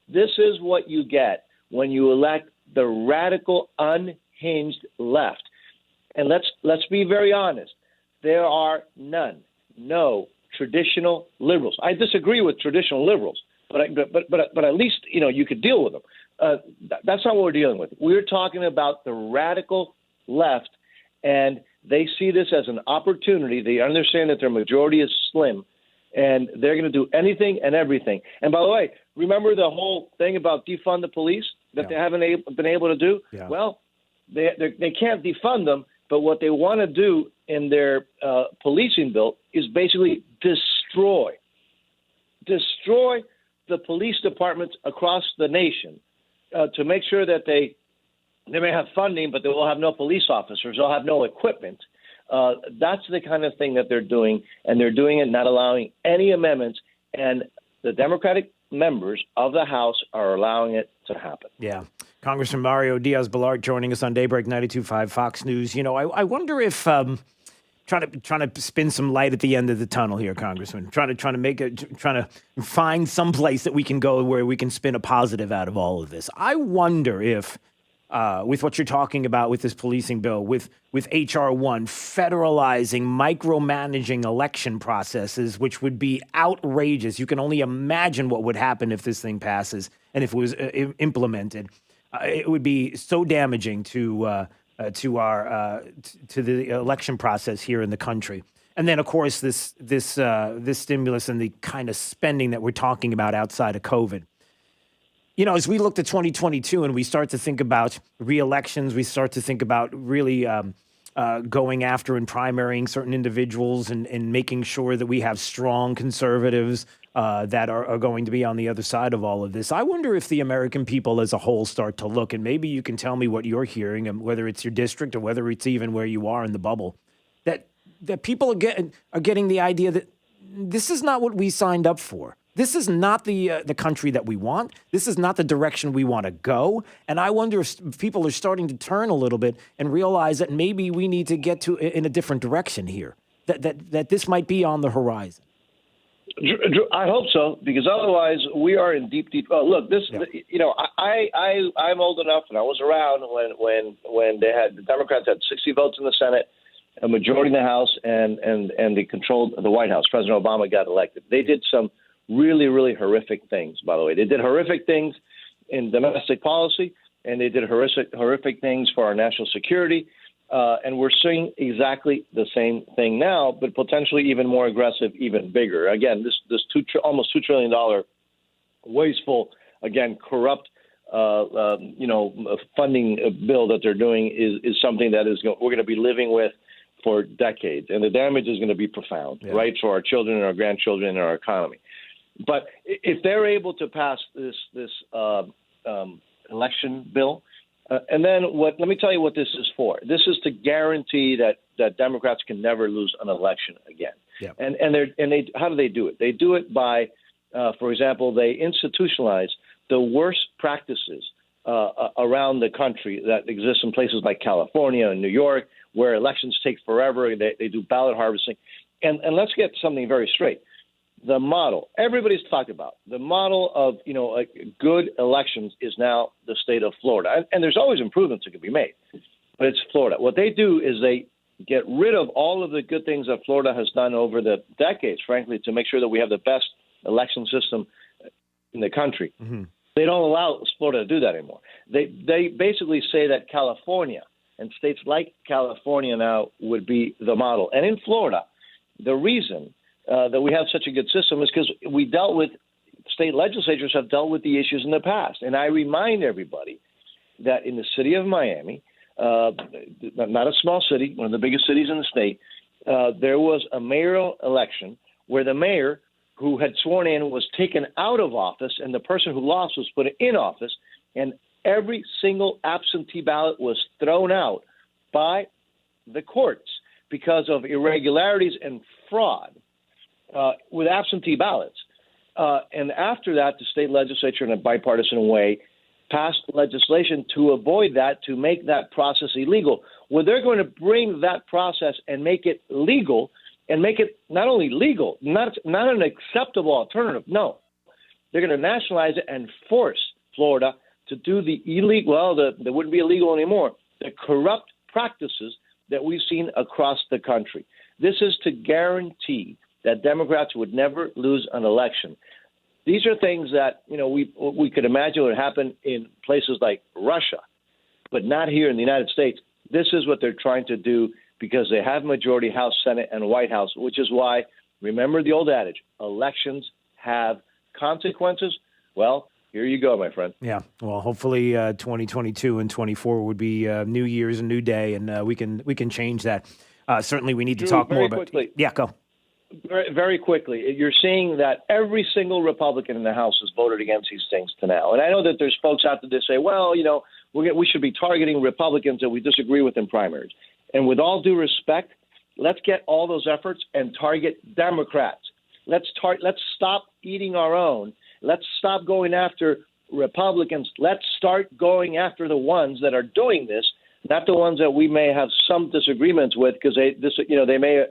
This is what you get when you elect the radical, unhinged left. And let's be very honest. There are no traditional liberals. I disagree with traditional liberals. But at least you could deal with them. That's not what we're dealing with. We're talking about the radical left, and they see this as an opportunity. They understand that their majority is slim, and they're going to do anything and everything. And by the way, remember the whole thing about defund the police that they haven't been able to do? Yeah. Well, they can't defund them, but what they want to do in their policing bill is basically destroy the police departments across the nation to make sure that they may have funding, but they will have no police officers. They'll have no equipment. That's the kind of thing that they're doing, and they're doing it not allowing any amendments. And the Democratic members of the House are allowing it to happen. Yeah. Congressman Mario Diaz-Balart joining us on Daybreak 92.5 Fox News. I wonder if trying to spin some light at the end of the tunnel here, Congressman. Trying to find some place that we can go where we can spin a positive out of all of this. I wonder if, with what you're talking about with this policing bill, with HR 1 federalizing, micromanaging election processes, which would be outrageous. You can only imagine what would happen if this thing passes and if it was implemented. It would be so damaging to the election process here in the country. And then, of course, this stimulus and the kind of spending that we're talking about outside of COVID. As we look to 2022 and we start to think about re-elections, we start to think about really going after and primarying certain individuals and making sure that we have strong conservatives that are going to be on the other side of all of this. I wonder if the American people as a whole start to look, and maybe you can tell me what you're hearing, and whether it's your district or whether it's even where you are in the bubble, that people are getting the idea that this is not what we signed up for. This is not the country that we want. This is not the direction we want to go. And I wonder if people are starting to turn a little bit and realize that maybe we need to get in a different direction here. that this might be on the horizon? Drew, I hope so, because otherwise we are in deep. Look, this. Yeah. You know, I'm old enough, and I was around when the Democrats had 60 votes in the Senate, a majority in the House, and they controlled the White House. President Obama got elected. They did some really, really horrific things. By the way, they did horrific things in domestic policy, and they did horrific things for our national security. And we're seeing exactly the same thing now, but potentially even more aggressive, even bigger. Again, this almost $2 trillion wasteful, again, corrupt, funding bill that they're doing is something that we're going to be living with for decades, and the damage is going to be profound, right, for our children and our grandchildren and our economy. But if they're able to pass this election bill. And then let me tell you what this is for. This is to guarantee that Democrats can never lose an election again. Yeah. And how do they do it? They do it by, for example, they institutionalize the worst practices around the country that exist in places like California and New York, where elections take forever. They do ballot harvesting. And let's get something very straight. The model everybody's talked about, the model of good elections is now the state of Florida, and there's always improvements that can be made, but it's Florida. What they do is they get rid of all of the good things that Florida has done over the decades, frankly, to make sure that we have the best election system in the country. Mm-hmm. They don't allow Florida to do that anymore. They basically say that California and states like California now would be the model, and in Florida, the reason that we have such a good system is because state legislatures have dealt with the issues in the past. And I remind everybody that in the city of Miami, not a small city, one of the biggest cities in the state, there was a mayoral election where the mayor who had sworn in was taken out of office and the person who lost was put in office, and every single absentee ballot was thrown out by the courts because of irregularities and fraud. With absentee ballots. And after that, the state legislature, in a bipartisan way, passed legislation to avoid that, to make that process illegal. Well, they're going to bring that process and make it legal, and make it not only legal, not an acceptable alternative. No, they're going to nationalize it and force Florida to do the illegal, that wouldn't be illegal anymore, the corrupt practices that we've seen across the country. This is to guarantee that Democrats would never lose an election. These are things that we could imagine would happen in places like Russia, but not here in the United States. This is what they're trying to do because they have majority House, Senate, and White House, which is why, remember the old adage, elections have consequences. Well, here you go, my friend. Yeah. Well, hopefully 2022 and 24 would be New Year's, a new day, and we can change that. Certainly, we need to talk more about. Quickly. Yeah, go. Very, very quickly, you're seeing that every single Republican in the House has voted against these things to now. And I know that there's folks out there that say, well, we should be targeting Republicans that we disagree with in primaries. And with all due respect, let's get all those efforts and target Democrats. Let's stop eating our own. Let's stop going after Republicans. Let's start going after the ones that are doing this, not the ones that we may have some disagreements with because they may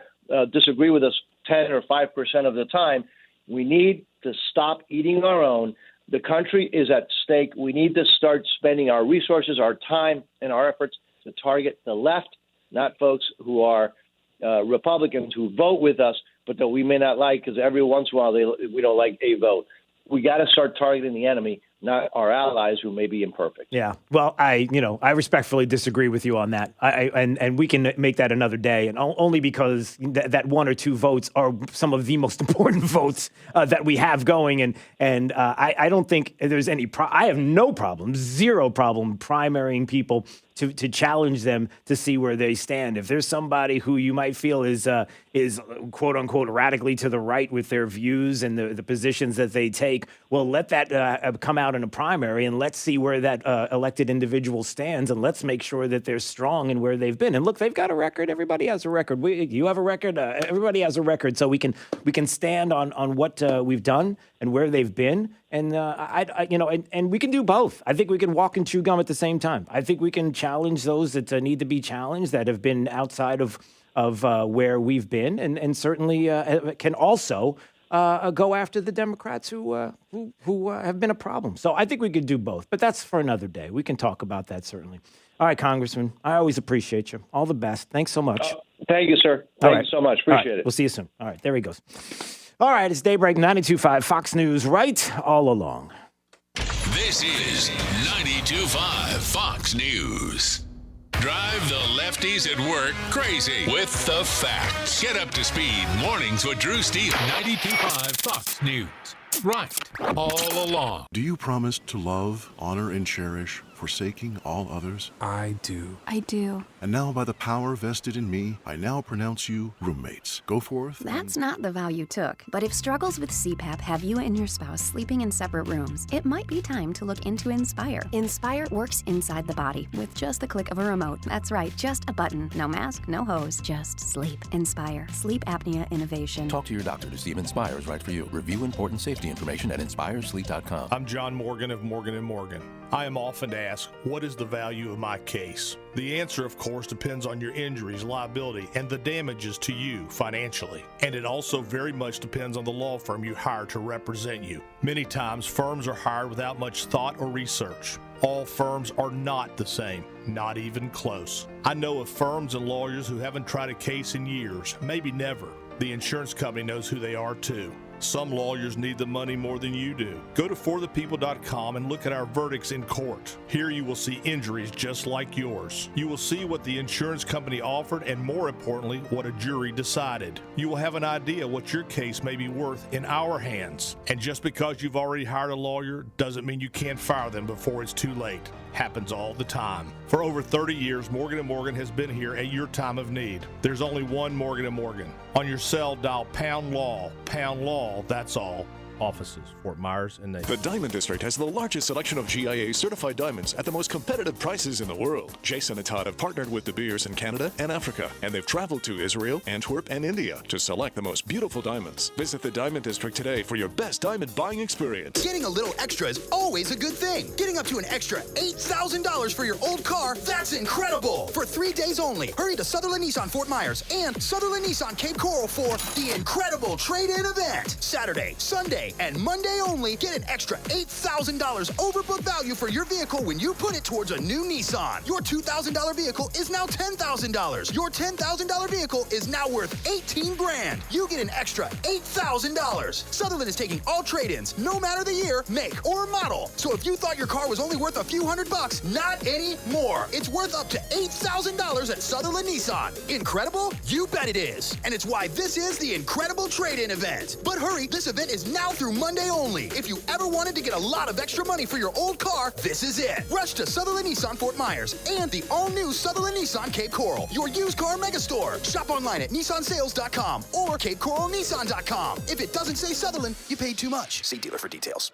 disagree with us 10 or 5% of the time. We need to stop eating our own. The country is at stake. We need to start spending our resources, our time, and our efforts to target the left, not folks who are Republicans who vote with us, but that we may not like because every once in a while we don't like a vote. We got to start targeting the enemy, not our allies who may be imperfect. Yeah. Well, I respectfully disagree with you on that. And we can make that another day, and only because that one or two votes are some of the most important votes that we have going. And I don't think there's any I have no problem, zero problem primarying people to challenge them to see where they stand. If there's somebody who you might feel is quote unquote radically to the right with their views and the positions that they take, well, let that come out in a primary, and let's see where that elected individual stands, and let's make sure that they're strong in where they've been. And look, they've got a record. Everybody has a record. You have a record. Everybody has a record. So we can stand on what we've done and where they've been. And and we can do both. I think we can walk and chew gum at the same time. I think we can challenge those that need to be challenged, that have been outside of of where we've been, and certainly can also go after the Democrats who have been a problem. So I think we could do both, but that's for another day. We can talk about that, certainly. All right, Congressman, I always appreciate you. All the best. Thanks so much. Thank you, sir. Thank you so much. Appreciate it. We'll see you soon. All right, there he goes. All right, it's Daybreak 92.5 Fox News, right all along. This is 92.5 Fox News. Drive the lefties at work crazy with the facts. Get up to speed mornings with Drew Stevens. 92.5 Fox News. Right all along. Do you promise to love, honor, and cherish, forsaking all others? I do. I do. And now, by the power vested in me, I now pronounce you roommates. Go forth. That's not the vow you took. But if struggles with CPAP have you and your spouse sleeping in separate rooms, it might be time to look into Inspire. Inspire works inside the body with just the click of a remote. That's right, just a button. No mask, no hose, just sleep. Inspire. Sleep apnea innovation. Talk to your doctor to see if Inspire is right for you. Review important safety information at inspiresleep.com. I'm John Morgan of Morgan & Morgan. I am often asked, what is the value of my case? The answer, of course, depends on your injuries, liability, and the damages to you financially. And it also very much depends on the law firm you hire to represent you. Many times, firms are hired without much thought or research. All firms are not the same, not even close. I know of firms and lawyers who haven't tried a case in years, maybe never. The insurance company knows who they are too. Some lawyers need the money more than you do. Go to forthepeople.com and look at our verdicts in court. Here you will see injuries just like yours. You will see what the insurance company offered and, more importantly, what a jury decided. You will have an idea what your case may be worth in our hands. And just because you've already hired a lawyer doesn't mean you can't fire them before it's too late. Happens all the time. For over 30 years, Morgan & Morgan has been here at your time of need. There's only one Morgan & Morgan. On your cell, dial pound law, that's all. Offices, Fort Myers and Naples. The Diamond District has the largest selection of GIA certified diamonds at the most competitive prices in the world. Jason and Todd have partnered with De Beers in Canada and Africa, and they've traveled to Israel, Antwerp, and India to select the most beautiful diamonds. Visit the Diamond District today for your best diamond buying experience. Getting a little extra is always a good thing. Getting up to an extra $8,000 for your old car, that's incredible. For 3 days only, hurry to Sutherland Nissan Fort Myers and Sutherland Nissan Cape Coral for the incredible trade-in event. Saturday, Sunday, and Monday only, get an extra $8,000 overbook value for your vehicle when you put it towards a new Nissan. Your $2,000 vehicle is now $10,000. Your $10,000 vehicle is now worth $18,000. You get an extra $8,000. Sutherland is taking all trade-ins, no matter the year, make, or model. So if you thought your car was only worth a few $100, not anymore. It's worth up to $8,000 at Sutherland Nissan. Incredible? You bet it is. And it's why this is the incredible trade-in event. But hurry, this event is now through Monday only. If you ever wanted to get a lot of extra money for your old car, this is it. Rush to Sutherland Nissan Fort Myers and the all-new Sutherland Nissan Cape Coral, your used car megastore. Shop online at nissansales.com or capecoralnissan.com. If it doesn't say Sutherland, you paid too much. See dealer for details.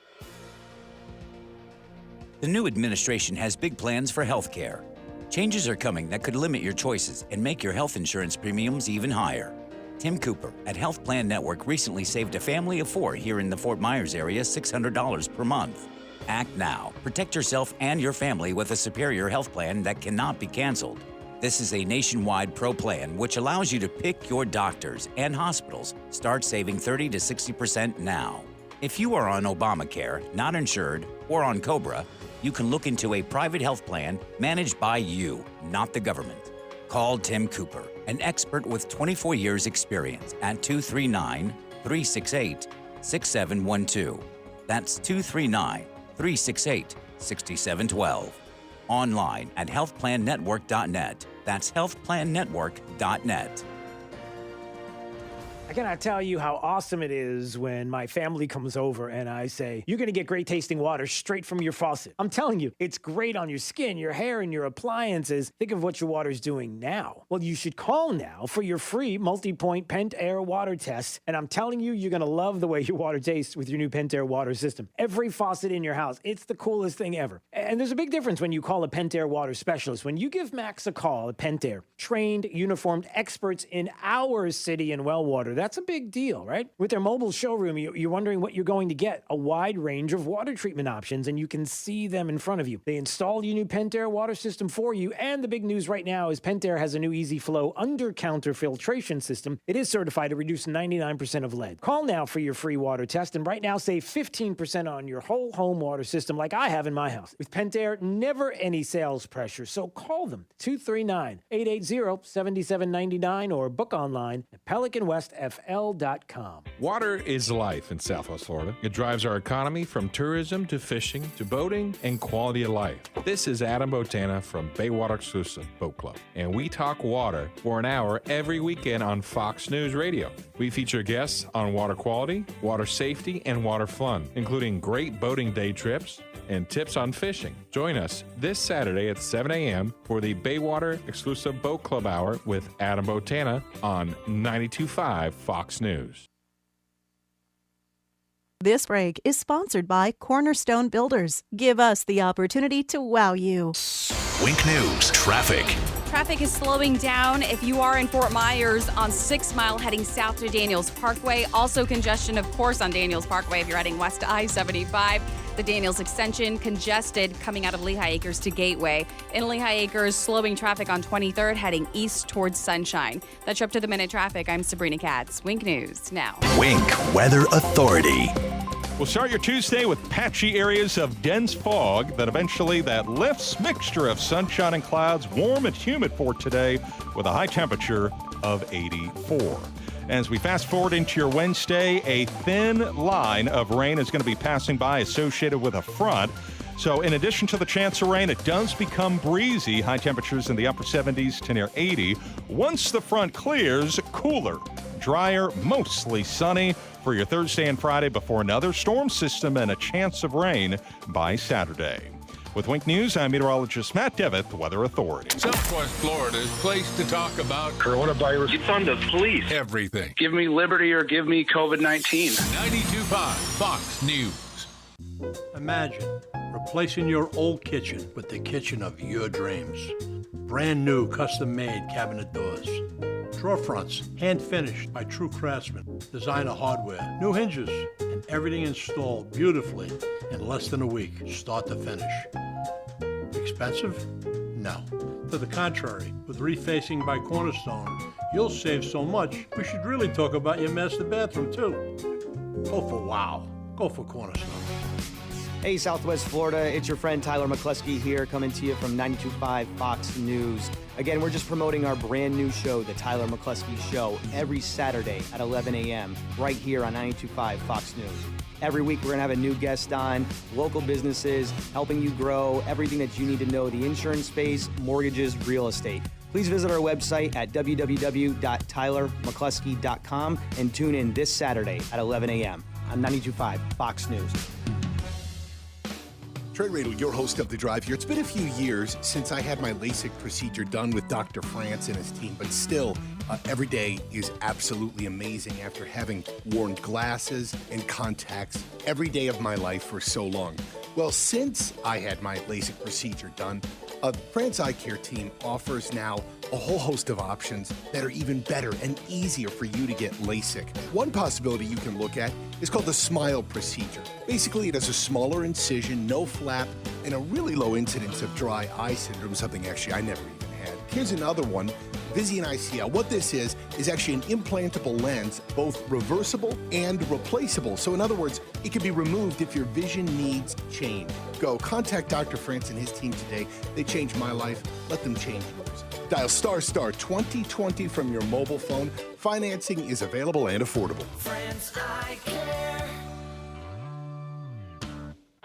The new administration has big plans for health care. Changes are coming that could limit your choices and make your health insurance premiums even higher. Tim Cooper at Health Plan Network recently saved a family of 4 here in the Fort Myers area $600 per month. Act now. Protect yourself and your family with a superior health plan that cannot be canceled. This is a nationwide pro plan which allows you to pick your doctors and hospitals. Start saving 30 to 60% now. If you are on Obamacare, not insured, or on COBRA, you can look into a private health plan managed by you, not the government. Call Tim Cooper, an expert with 24 years experience at 239-368-6712. That's 239-368-6712. Online at healthplannetwork.net. That's healthplannetwork.net. I cannot tell you how awesome it is when my family comes over and I say, you're going to get great tasting water straight from your faucet. I'm telling you, it's great on your skin, your hair, and your appliances. Think of what your water's doing now. Well, you should call now for your free multi-point Pentair water test. And I'm telling you, you're going to love the way your water tastes with your new Pentair water system. Every faucet in your house, it's the coolest thing ever. And there's a big difference when you call a Pentair water specialist. When you give Max a call at Pentair, trained, uniformed experts in our city and well water, That's a big deal, right? With their mobile showroom, you're wondering what you're going to get. A wide range of water treatment options, and you can see them in front of you. They install your new Pentair water system for you, and the big news right now is Pentair has a new Easy Flow under-counter filtration system. It is certified to reduce 99% of lead. Call now for your free water test, and right now save 15% on your whole home water system like I have in my house. With Pentair, never any sales pressure, so call them 239-880-7799 or book online at PelicanWestFL.com. Water is life in Southwest Florida. It drives our economy from tourism to fishing to boating and quality of life. This is Adam Botana from Baywater Exclusive Boat Club, and we talk water for an hour every weekend on Fox News Radio. We feature guests on water quality, water safety, and water fun, including great boating day trips and tips on fishing. Join us this Saturday at 7 a.m. for the Baywater Exclusive Boat Club Hour with Adam Botana on 92.5 Fox News. This break is sponsored by Cornerstone Builders. Give us the opportunity to wow you. Wink News traffic. Traffic is slowing down if you are in Fort Myers on 6 Mile heading south to Daniels Parkway. Also congestion, of course, on Daniels Parkway if you're heading west to I-75. The Daniels extension congested coming out of Lehigh Acres to Gateway. In Lehigh Acres, slowing traffic on 23rd heading east towards Sunshine. That's your up-to-the-minute traffic. I'm Sabrina Katz. Wink News now. Wink Weather Authority. We'll start your Tuesday with patchy areas of dense fog that lifts, mixture of sunshine and clouds, warm and humid for today with a high temperature of 84. As we fast forward into your Wednesday, a thin line of rain is going to be passing by associated with a front. So in addition to the chance of rain, it does become breezy, high temperatures in the upper 70s to near 80. Once the front clears, cooler, drier, mostly sunny for your Thursday and Friday before another storm system and a chance of rain by Saturday. With Wink News, I'm meteorologist Matt Devitt, the Weather Authority. Southwest Florida's place to talk about coronavirus. It's on the police. Everything. Give me liberty or give me COVID-19. 92.5 Fox News. Imagine replacing your old kitchen with the kitchen of your dreams. Brand new custom-made cabinet doors. Drawer fronts, hand-finished by true craftsmen. Designer hardware, new hinges, and everything installed beautifully in less than a week, start to finish. Expensive? No. To the contrary, with refacing by Cornerstone, you'll save so much, we should really talk about your master bathroom, too. Go for wow. Go for Cornerstone. Hey, Southwest Florida, it's your friend Tyler McCluskey here, coming to you from 92.5 Fox News. Again, we're just promoting our brand new show, The Tyler McCluskey Show, every Saturday at 11 a.m., right here on 92.5 Fox News. Every week, we're going to have a new guest on, local businesses, helping you grow, everything that you need to know, the insurance space, mortgages, real estate. Please visit our website at www.tylermccluskey.com and tune in this Saturday at 11 a.m. on 92.5 Fox News. Trey Radel, your host of The Drive here. It's been a few years since I had my LASIK procedure done with Dr. France and his team, but still, every day is absolutely amazing after having worn glasses and contacts every day of my life for so long. Well, since I had my LASIK procedure done, the France Eye Care team offers now a whole host of options that are even better and easier for you to get LASIK. One possibility you can look at is called the SMILE procedure. Basically, it has a smaller incision, no flap, and a really low incidence of dry eye syndrome, something actually I never even had. Here's another one, Visian ICL. What this is actually an implantable lens, both reversible and replaceable. So in other words, it can be removed if your vision needs change. Go contact Dr. France and his team today. They changed my life. Let them change yours. Dial ** 2020 from your mobile phone. Financing is available and affordable. France Eye Care.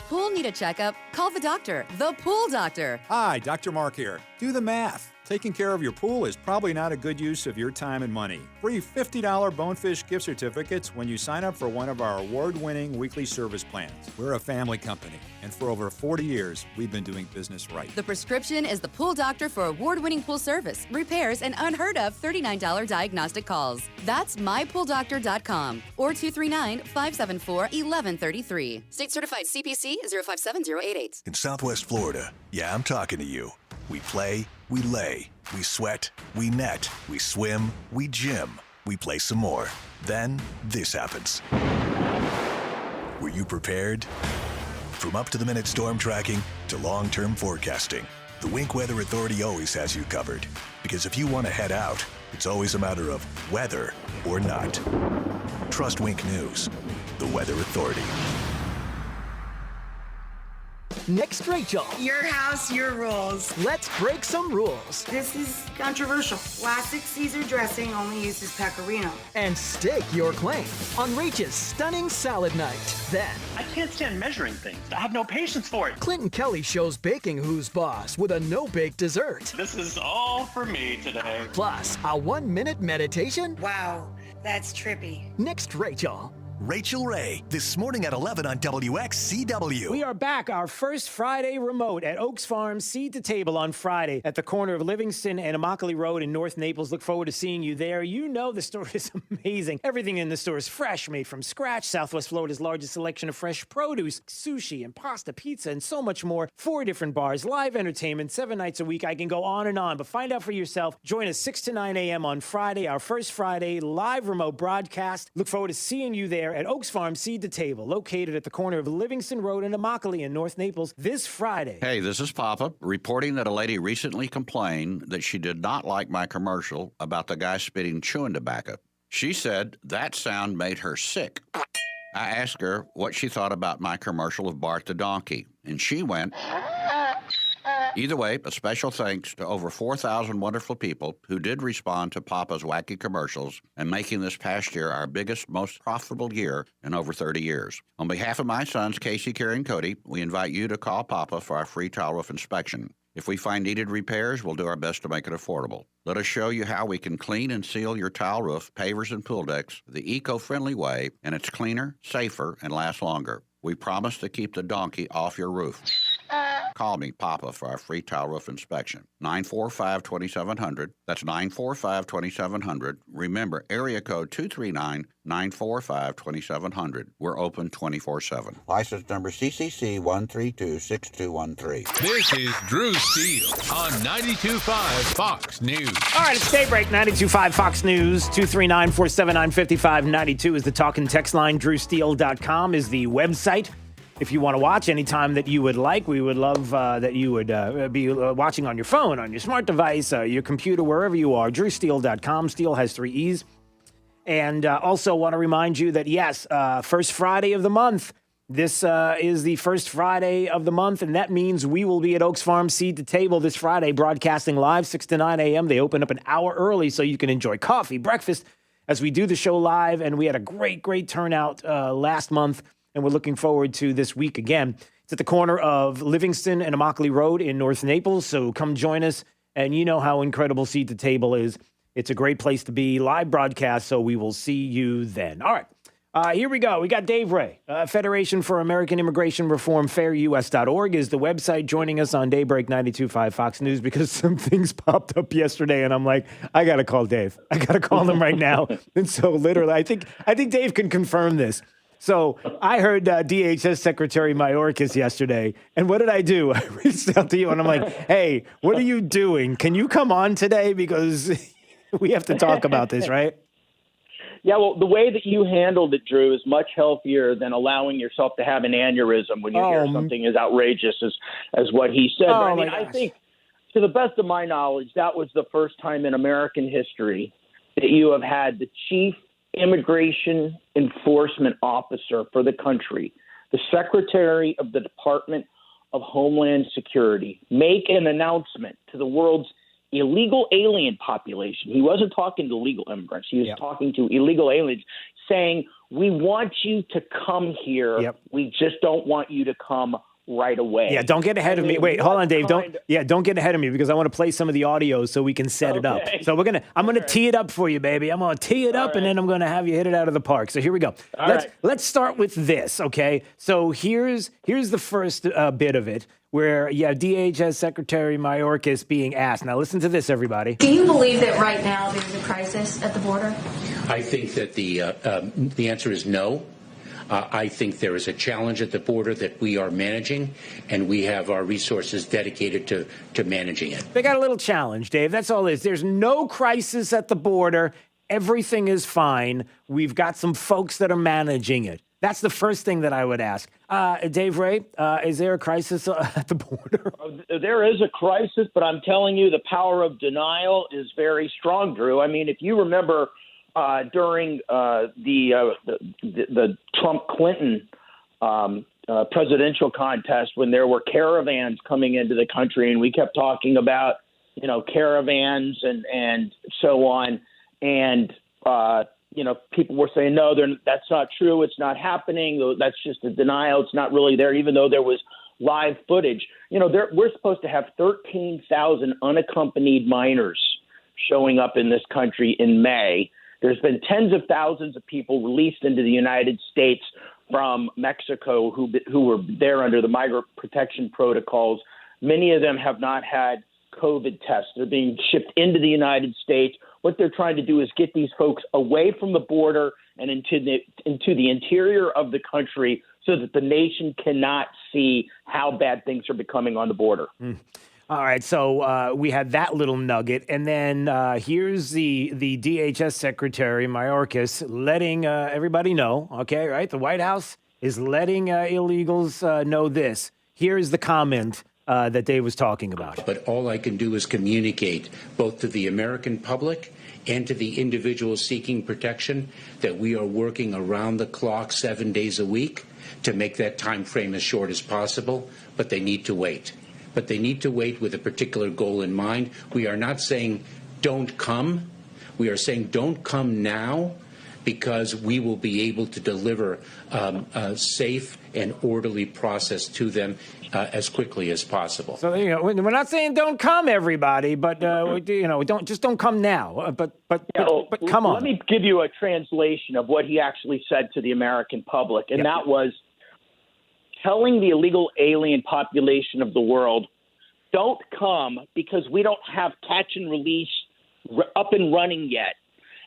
Pool need a checkup? Call the doctor, the Pool Doctor. Hi, Dr. Mark here. Do the math. Taking care of your pool is probably not a good use of your time and money. Free $50 Bonefish gift certificates when you sign up for one of our award-winning weekly service plans. We're a family company, and for over 40 years, we've been doing business right. The prescription is the Pool Doctor for award-winning pool service, repairs, and unheard of $39 diagnostic calls. That's mypooldoctor.com or 239-574-1133. State certified CPC 057088. In Southwest Florida, yeah, I'm talking to you. We play, we lay, we sweat, we net, we swim, we gym. we play some more. Then, this happens. Were you prepared? From up-to-the-minute storm tracking to long-term forecasting, the Wink Weather Authority always has you covered. Because if you want to head out, it's always a matter of weather or not. Trust Wink News, the Weather Authority. Next, Rachel. Your house, your rules. Let's break some rules. This is controversial. Classic Caesar dressing only uses pecorino. And stake your claim on Rach's stunning salad night. Then, I can't stand measuring things. I have no patience for it. Clinton Kelly shows baking who's boss with a no-bake dessert. This is all for me today. Plus, a 1-minute meditation. Wow, that's trippy. Next, Rachel. Rachel Ray, this morning at 11 on WXCW. We are back, our first Friday remote at Oaks Farm Seed to Table on Friday at the corner of Livingston and Immokalee Road in North Naples. Look forward to seeing you there. You know the store is amazing. Everything in the store is fresh, made from scratch. Southwest Florida's largest selection of fresh produce, sushi and pasta, pizza, and so much more. 4 different bars, live entertainment, 7 nights a week. I can go on and on, but find out for yourself. Join us 6 to 9 a.m. on Friday, our first Friday live remote broadcast. Look forward to seeing you there at Oaks Farm Seed to Table, located at the corner of Livingston Road and Immokalee in North Naples this Friday. Hey, this is Papa, reporting that a lady recently complained that she did not like my commercial about the guy spitting chewing tobacco. She said that sound made her sick. I asked her what she thought about my commercial of Bart the Donkey, and she went... Either way, a special thanks to over 4,000 wonderful people who did respond to Papa's wacky commercials and making this past year our biggest, most profitable year in over 30 years. On behalf of my sons, Casey, Carrie, and Cody, we invite you to call Papa for our free tile roof inspection. If we find needed repairs, we'll do our best to make it affordable. Let us show you how we can clean and seal your tile roof, pavers, and pool decks the eco-friendly way, and it's cleaner, safer, and lasts longer. We promise to keep the donkey off your roof. Call me, Papa, for our free tile roof inspection. 945-2700. That's 945-2700. Remember, area code 239-945-2700. We're open 24/7. License number CCC 1326213. This is Drew Steele on 92.5 Fox News. All right, it's Daybreak, 92.5 Fox News. 239-479-5592 is the talk and text line. DrewSteele.com is the website. If you want to watch anytime that you would like, we would love that you would be watching on your phone, on your smart device, your computer, wherever you are. DrewSteele.com. Steele has 3 E's. And also want to remind you that, yes, first Friday of the month. This is the first Friday of the month, and that means we will be at Oaks Farm Seed to Table this Friday, broadcasting live 6 to 9 a.m. They open up an hour early so you can enjoy coffee, breakfast, as we do the show live. And we had a great turnout last month. And we're looking forward to this week again. It's at the corner of Livingston and Immokalee Road in North Naples, so come join us. And you know how incredible Seed to Table is. It's a great place to be, live broadcast, so we will see you then. All right, here we go. We got Dave Ray, Federation for American Immigration Reform, fairus.org is the website, joining us on Daybreak 92.5 Fox News, because some things popped up yesterday, and I'm like, I got to call Dave. I got to call him right now. And so literally, I think Dave can confirm this. So I heard DHS Secretary Mayorkas yesterday, and what did I do? I reached out to you, and I'm like, hey, what are you doing? Can you come on today? Because we have to talk about this, right? Yeah, well, the way that you handled it, Drew, is much healthier than allowing yourself to have an aneurysm when you hear something as outrageous as what he said. Oh, I mean, I think, to the best of my knowledge, that was the first time in American history that you have had the chief immigration enforcement officer for the country, the Secretary of the Department of Homeland Security, make an announcement to the world's illegal alien population. He wasn't talking to legal immigrants. He was talking to illegal aliens, saying, we want you to come here. Yep. We just don't want you to come right away. Yeah, don't get ahead of me. Wait, hold on, Dave. Don't get ahead of me, because I want to play some of the audio so we can set it up. So I'm gonna tee it up for you, baby. I'm gonna tee it up, and then I'm gonna have you hit it out of the park. So here we go. Let's start with this, okay? So here's the first bit of it, where DHS Secretary Mayorkas being asked. Now listen to this, everybody. Do you believe that right now there's a crisis at the border? I think that the answer is no. I think there is a challenge at the border that we are managing, and we have our resources dedicated to managing it. They got a little challenge, Dave. That's all it is. There's no crisis at the border, everything is fine. We've got some folks that are managing it. That's the first thing that I would ask. Dave Ray, is there a crisis at the border? There is a crisis, but I'm telling you, the power of denial is very strong, Drew. I mean, if you remember during the Trump-Clinton presidential contest, when there were caravans coming into the country, and we kept talking about, caravans and so on, and people were saying, no, that's not true. It's not happening. That's just a denial. It's not really there, even though there was live footage. We're supposed to have 13,000 unaccompanied minors showing up in this country in May. There's been tens of thousands of people released into the United States from Mexico who were there under the migrant protection protocols. Many of them have not had COVID tests. They're being shipped into the United States. What they're trying to do is get these folks away from the border and into the interior of the country so that the nation cannot see how bad things are becoming on the border. All right, so we had that little nugget, and then here's the DHS Secretary, Mayorkas, letting everybody know, okay, right? The White House is letting illegals know this. Here's the comment that Dave was talking about. But all I can do is communicate both to the American public and to the individuals seeking protection that we are working around the clock 7 days a week to make that time frame as short as possible, but they need to wait. But they need to wait with a particular goal in mind. We are not saying don't come. We are saying don't come now, because we will be able to deliver a safe and orderly process to them as quickly as possible. So we're not saying don't come, everybody, but don't come now. But come on. Let me give you a translation of what he actually said to the American public, and that was telling the illegal alien population of the world, don't come because we don't have catch and release up and running yet.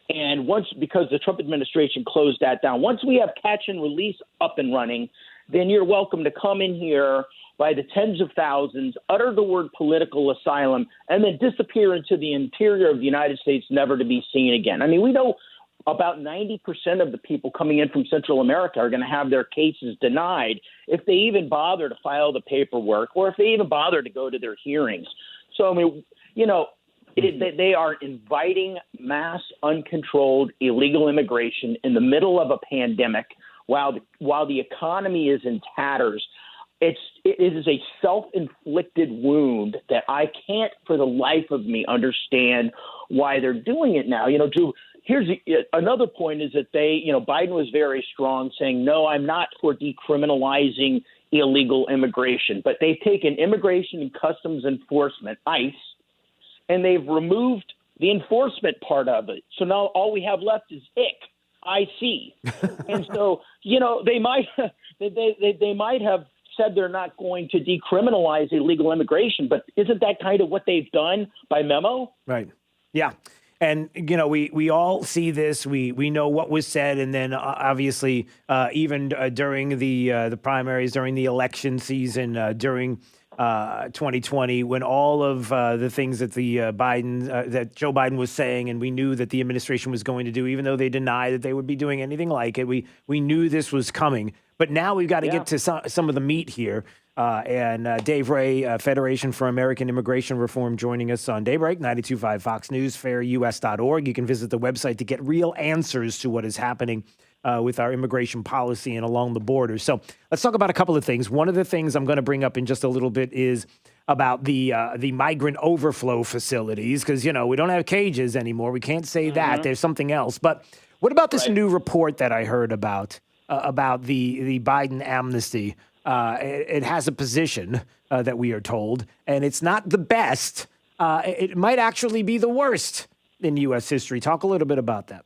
And because the Trump administration closed that down, once we have catch and release up and running, then you're welcome to come in here by the tens of thousands, utter the word political asylum, and then disappear into the interior of the United States, never to be seen again. I mean, we know about 90% of the people coming in from Central America are going to have their cases denied if they even bother to file the paperwork or if they even bother to go to their hearings. So, I mean, they are inviting mass, uncontrolled illegal immigration in the middle of a pandemic while the economy is in tatters. It is a self-inflicted wound that I can't for the life of me understand why they're doing it now. Drew, here's another point is that Biden was very strong saying, no, I'm not for decriminalizing illegal immigration. But they've taken Immigration and Customs Enforcement, ICE, and they've removed the enforcement part of it. So now all we have left is IC. And so, they might have said they're not going to decriminalize illegal immigration, but isn't that kind of what they've done by memo? Right. Yeah. And, we all see this. We know what was said. And then obviously, even during the primaries, during the election season, during 2020, when all of the things that that Joe Biden was saying, and we knew that the administration was going to do, even though they denied that they would be doing anything like it, we knew this was coming. But now we've got to get to some of the meat here. And Dave Ray, Federation for American Immigration Reform, joining us on Daybreak, 92.5 Fox News, fairus.org. You can visit the website to get real answers to what is happening with our immigration policy and along the border. So let's talk about a couple of things. One of the things I'm going to bring up in just a little bit is about the migrant overflow facilities, because, we don't have cages anymore. We can't say that. There's something else. But what about this new report that I heard about the Biden amnesty? It has a position that we are told, and it's not the best. It might actually be the worst in U.S. history. Talk a little bit about that.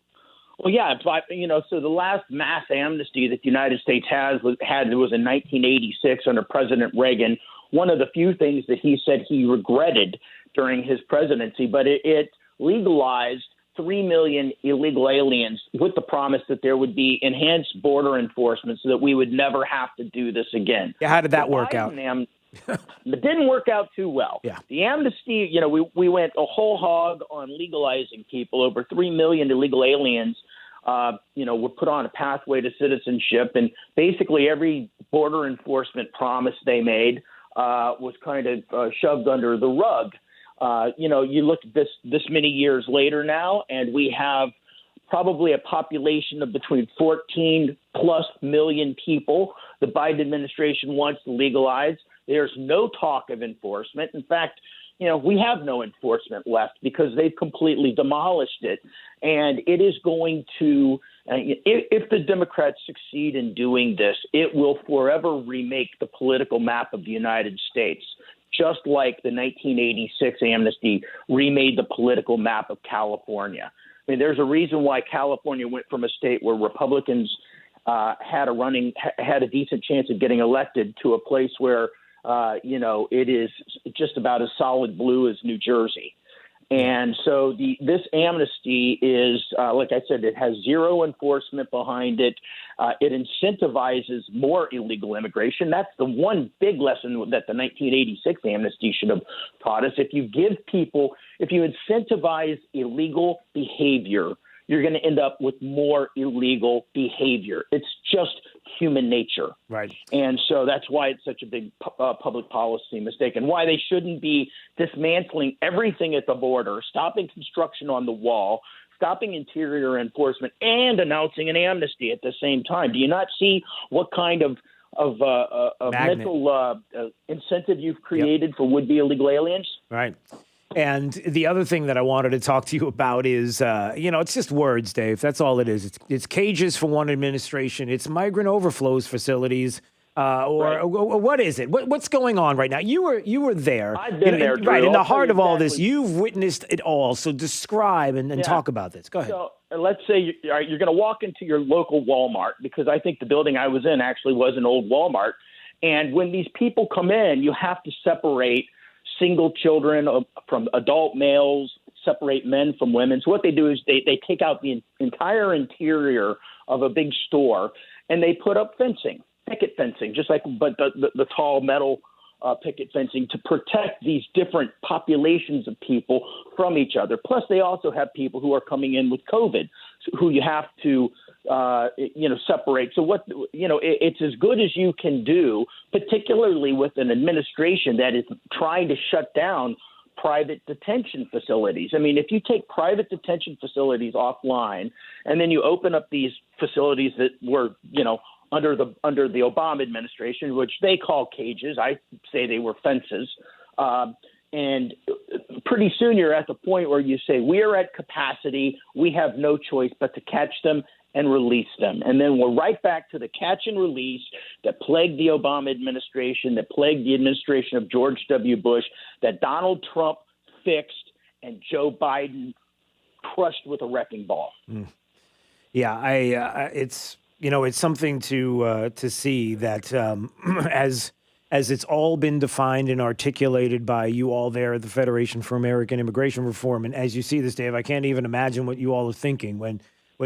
Well, yeah, so the last mass amnesty that the United States was in 1986 under President Reagan. One of the few things that he said he regretted during his presidency, but it legalized 3 million illegal aliens with the promise that there would be enhanced border enforcement so that we would never have to do this again. Yeah, how did that work out? It didn't work out too well. Yeah. The amnesty, we went a whole hog on legalizing people. Over 3 million illegal aliens, were put on a pathway to citizenship. And basically every border enforcement promise they made was kind of shoved under the rug. You look at this many years later now, and we have probably a population of between 14 plus million people the Biden administration wants to legalize. There's no talk of enforcement. In fact, we have no enforcement left because they've completely demolished it. And it is going to, if the Democrats succeed in doing this, it will forever remake the political map of the United States, just like the 1986 amnesty remade the political map of California. I mean, there's a reason why California went from a state where Republicans had a decent chance of getting elected to a place where it is just about as solid blue as New Jersey. And so this amnesty is, like I said, it has zero enforcement behind it. It incentivizes more illegal immigration. That's the one big lesson that the 1986 amnesty should have taught us. If you incentivize illegal behavior, you're going to end up with more illegal behavior. It's just human nature. Right. And so that's why it's such a big public policy mistake, and why they shouldn't be dismantling everything at the border, stopping construction on the wall, stopping interior enforcement, and announcing an amnesty at the same time. Do you not see what kind of mental incentive you've created for would-be illegal aliens? Right. And the other thing that I wanted to talk to you about is, it's just words, Dave. That's all it is. It's cages for one administration. It's migrant overflows facilities. What is it? What's going on right now? You were there. I've been there, Drew. Right, in the I'll heart tell of you all this. exactly. You've witnessed it all. So describe and talk about this. Go ahead. So let's say you're going to walk into your local Walmart, because I think the building I was in actually was an old Walmart. And when these people come in, you have to separate single children from adult males, separate men from women. So what they do is they take out the entire interior of a big store, and they put up picket fencing, but the tall metal picket fencing to protect these different populations of people from each other. Plus, they also have people who are coming in with COVID, who you have to separate. So it's as good as you can do, particularly with an administration that is trying to shut down private detention facilities. I mean, if you take private detention facilities offline and then you open up these facilities that were, under the Obama administration, which they call cages, I say they were fences. And pretty soon you're at the point where you say, we are at capacity. We have no choice but to catch them and release them. And then we're right back to the catch and release that plagued the Obama administration, that plagued the administration of George W. Bush, that Donald Trump fixed and Joe Biden crushed with a wrecking ball. Yeah, it's something to see that as it's all been defined and articulated by you all there at the Federation for American Immigration Reform. And as you see this, Dave, I can't even imagine what you all are thinking when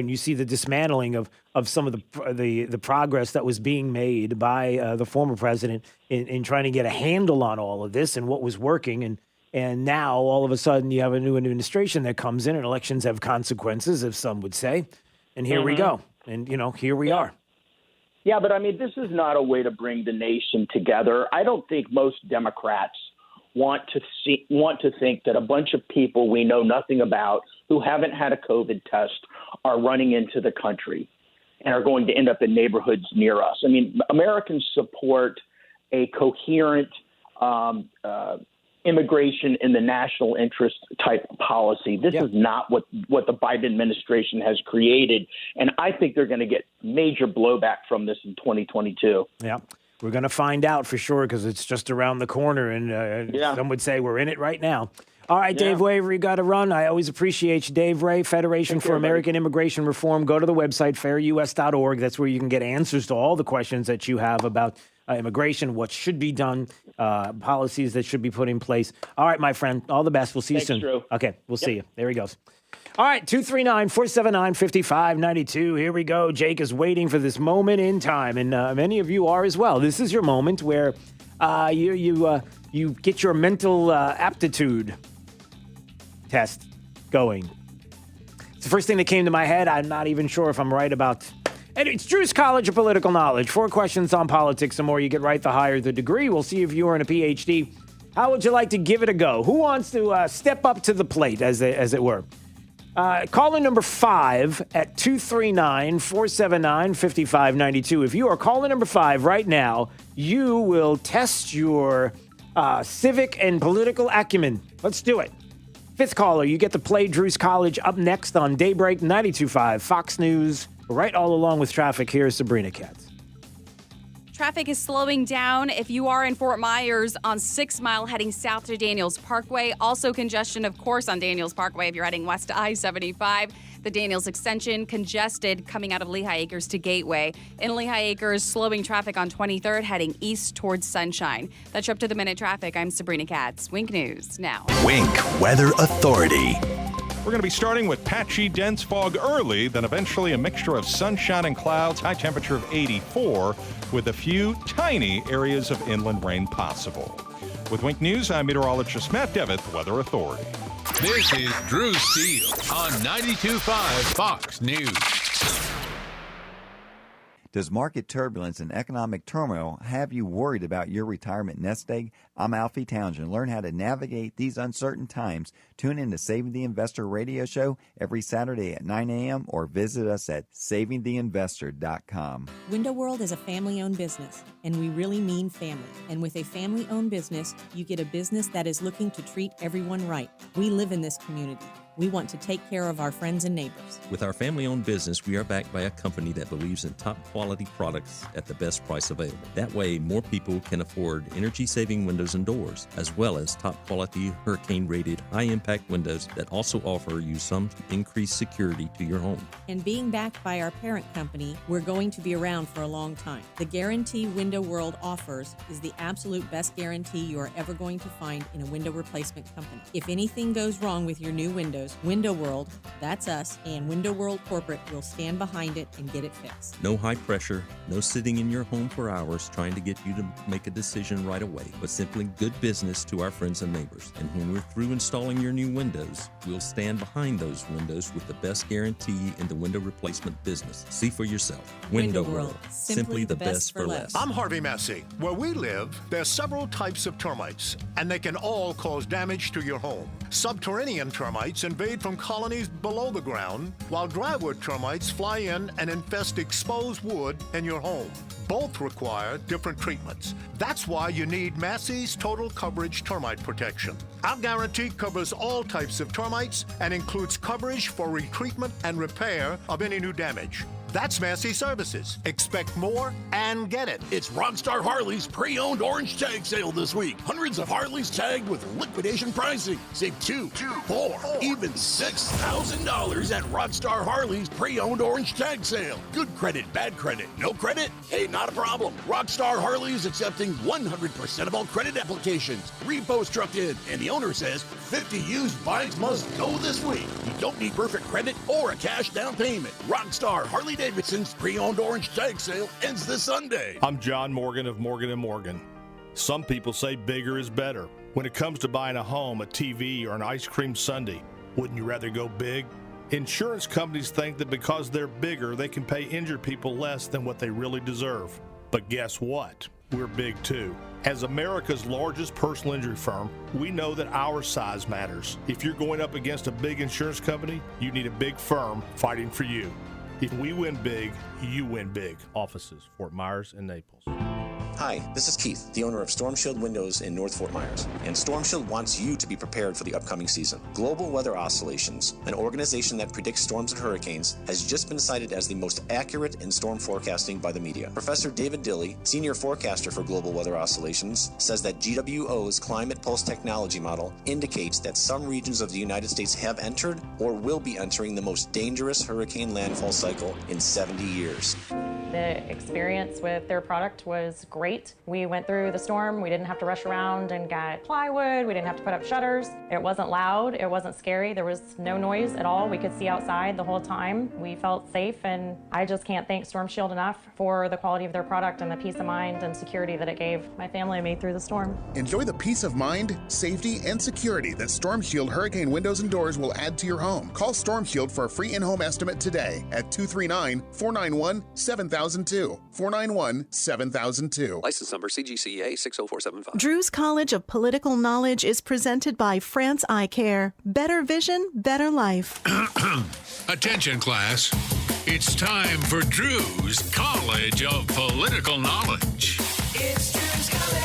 you see the dismantling of some of the progress that was being made by the former president in trying to get a handle on all of this and what was working. And now all of a sudden you have a new administration that comes in, and elections have consequences, as some would say. And here we go. And, here we are. Yeah, but I mean, this is not a way to bring the nation together. I don't think most Democrats want to think that a bunch of people we know nothing about who haven't had a COVID test are running into the country and are going to end up in neighborhoods near us. I mean, Americans support a coherent immigration in the national interest type policy. This is not what the Biden administration has created. And I think they're going to get major blowback from this in 2022. Yeah. We're going to find out for sure, because it's just around the corner, and some would say we're in it right now. All right, Dave Waver, you got to run. I always appreciate you, Dave Ray, Federation for American Immigration Reform. Go to the website, fairus.org. That's where you can get answers to all the questions that you have about immigration, what should be done, policies that should be put in place. All right, my friend, all the best. We'll see you soon. Drew. Okay, we'll see you. There he goes. All right, 239-479-5592. Here we go. Jake is waiting for this moment in time, and many of you are as well. This is your moment where you get your mental aptitude test going. It's the first thing that came to my head. I'm not even sure if I'm right about. And it's Drew's College of Political Knowledge. 4 questions on politics. The more you get right, the higher the degree. We'll see if you earn a PhD. How would you like to give it a go? Who wants to step up to the plate, as it were? Caller number 5 at 239-479-5592. If you are caller number 5 right now, you will test your civic and political acumen. Let's do it. 5th caller, you get to play Drew's College up next on Daybreak 92.5 Fox News. Right all along with traffic, here's Sabrina Katz. Traffic is slowing down if you are in Fort Myers on 6 Mile heading south to Daniels Parkway. Also congestion, of course, on Daniels Parkway if you're heading west to I-75. The Daniels extension congested coming out of Lehigh Acres to Gateway. In Lehigh Acres, slowing traffic on 23rd heading east towards Sunshine. That's your up to the minute traffic. I'm Sabrina Katz. Wink News now. Wink Weather Authority. We're going to be starting with patchy, dense fog early, then eventually a mixture of sunshine and clouds, high temperature of 84, with a few tiny areas of inland rain possible. With Wink News, I'm meteorologist Matt Devitt, Weather Authority. This is Drew Steele on 92.5 Fox News. Does market turbulence and economic turmoil have you worried about your retirement nest egg? I'm Alfie Townsend. Learn how to navigate these uncertain times. Tune in to Saving the Investor radio show every Saturday at 9 a.m. or visit us at savingtheinvestor.com. Window World is a family-owned business, and we really mean family. And with a family-owned business, you get a business that is looking to treat everyone right. We live in this community. We want to take care of our friends and neighbors. With our family-owned business, we are backed by a company that believes in top-quality products at the best price available. That way, more people can afford energy-saving windows and doors, as well as top-quality hurricane-rated high-impact windows that also offer you some increased security to your home. And being backed by our parent company, we're going to be around for a long time. The guarantee Window World offers is the absolute best guarantee you are ever going to find in a window replacement company. If anything goes wrong with your new windows, Window World, that's us, and Window World Corporate will stand behind it and get it fixed. No high pressure, no sitting in your home for hours trying to get you to make a decision right away, but simply good business to our friends and neighbors. And when we're through installing your new windows, we'll stand behind those windows with the best guarantee in the window replacement business. See for yourself. Window World, simply the best for less. I'm Harvey Massey. Where we live, there are several types of termites, and they can all cause damage to your home. Subterranean termites invade from colonies below the ground, while drywood termites fly in and infest exposed wood in your home. Both require different treatments. That's why you need Massey's Total Coverage Termite Protection. Our guarantee covers all types of termites and includes coverage for retreatment and repair of any new damage. That's Massey Services. Expect more and get it. It's Rockstar Harley's pre-owned orange tag sale this week. Hundreds of Harleys tagged with liquidation pricing. Save $2, $4, even $6,000 at Rockstar Harley's pre-owned orange tag sale. Good credit, bad credit, no credit? Hey, not a problem. Rockstar Harley is accepting 100% of all credit applications. Repo's trucked in, and the owner says 50 used bikes must go this week. You don't need perfect credit or a cash down payment. Rockstar Harley Davidson's pre-owned orange tag sale ends this Sunday. I'm John Morgan of Morgan & Morgan. Some people say bigger is better. When it comes to buying a home, a TV, or an ice cream sundae, wouldn't you rather go big? Insurance companies think that because they're bigger, they can pay injured people less than what they really deserve. But guess what? We're big too. As America's largest personal injury firm, we know that our size matters. If you're going up against a big insurance company, you need a big firm fighting for you. If we win big, you win big. Offices, Fort Myers and Naples. Hi, this is Keith, the owner of Storm Shield Windows in North Fort Myers, and Storm Shield wants you to be prepared for the upcoming season. Global Weather Oscillations, an organization that predicts storms and hurricanes, has just been cited as the most accurate in storm forecasting by the media. Professor David Dilley, senior forecaster for Global Weather Oscillations, says that GWO's Climate Pulse technology model indicates that some regions of the United States have entered or will be entering the most dangerous hurricane landfall cycle in 70 years. The experience with their product was great. We went through the storm. We didn't have to rush around and get plywood. We didn't have to put up shutters. It wasn't loud. It wasn't scary. There was no noise at all. We could see outside the whole time. We felt safe, and I just can't thank Storm Shield enough for the quality of their product and the peace of mind and security that it gave my family and me through the storm. Enjoy the peace of mind, safety, and security that Storm Shield hurricane windows and doors will add to your home. Call Storm Shield for a free in-home estimate today at 239-491-7000. 491-7002. License number CGCEA 60475. Drew's College of Political Knowledge is presented by France Eye Care. Better vision, better life. Attention, class. It's time for Drew's College of Political Knowledge. It's Drew's College.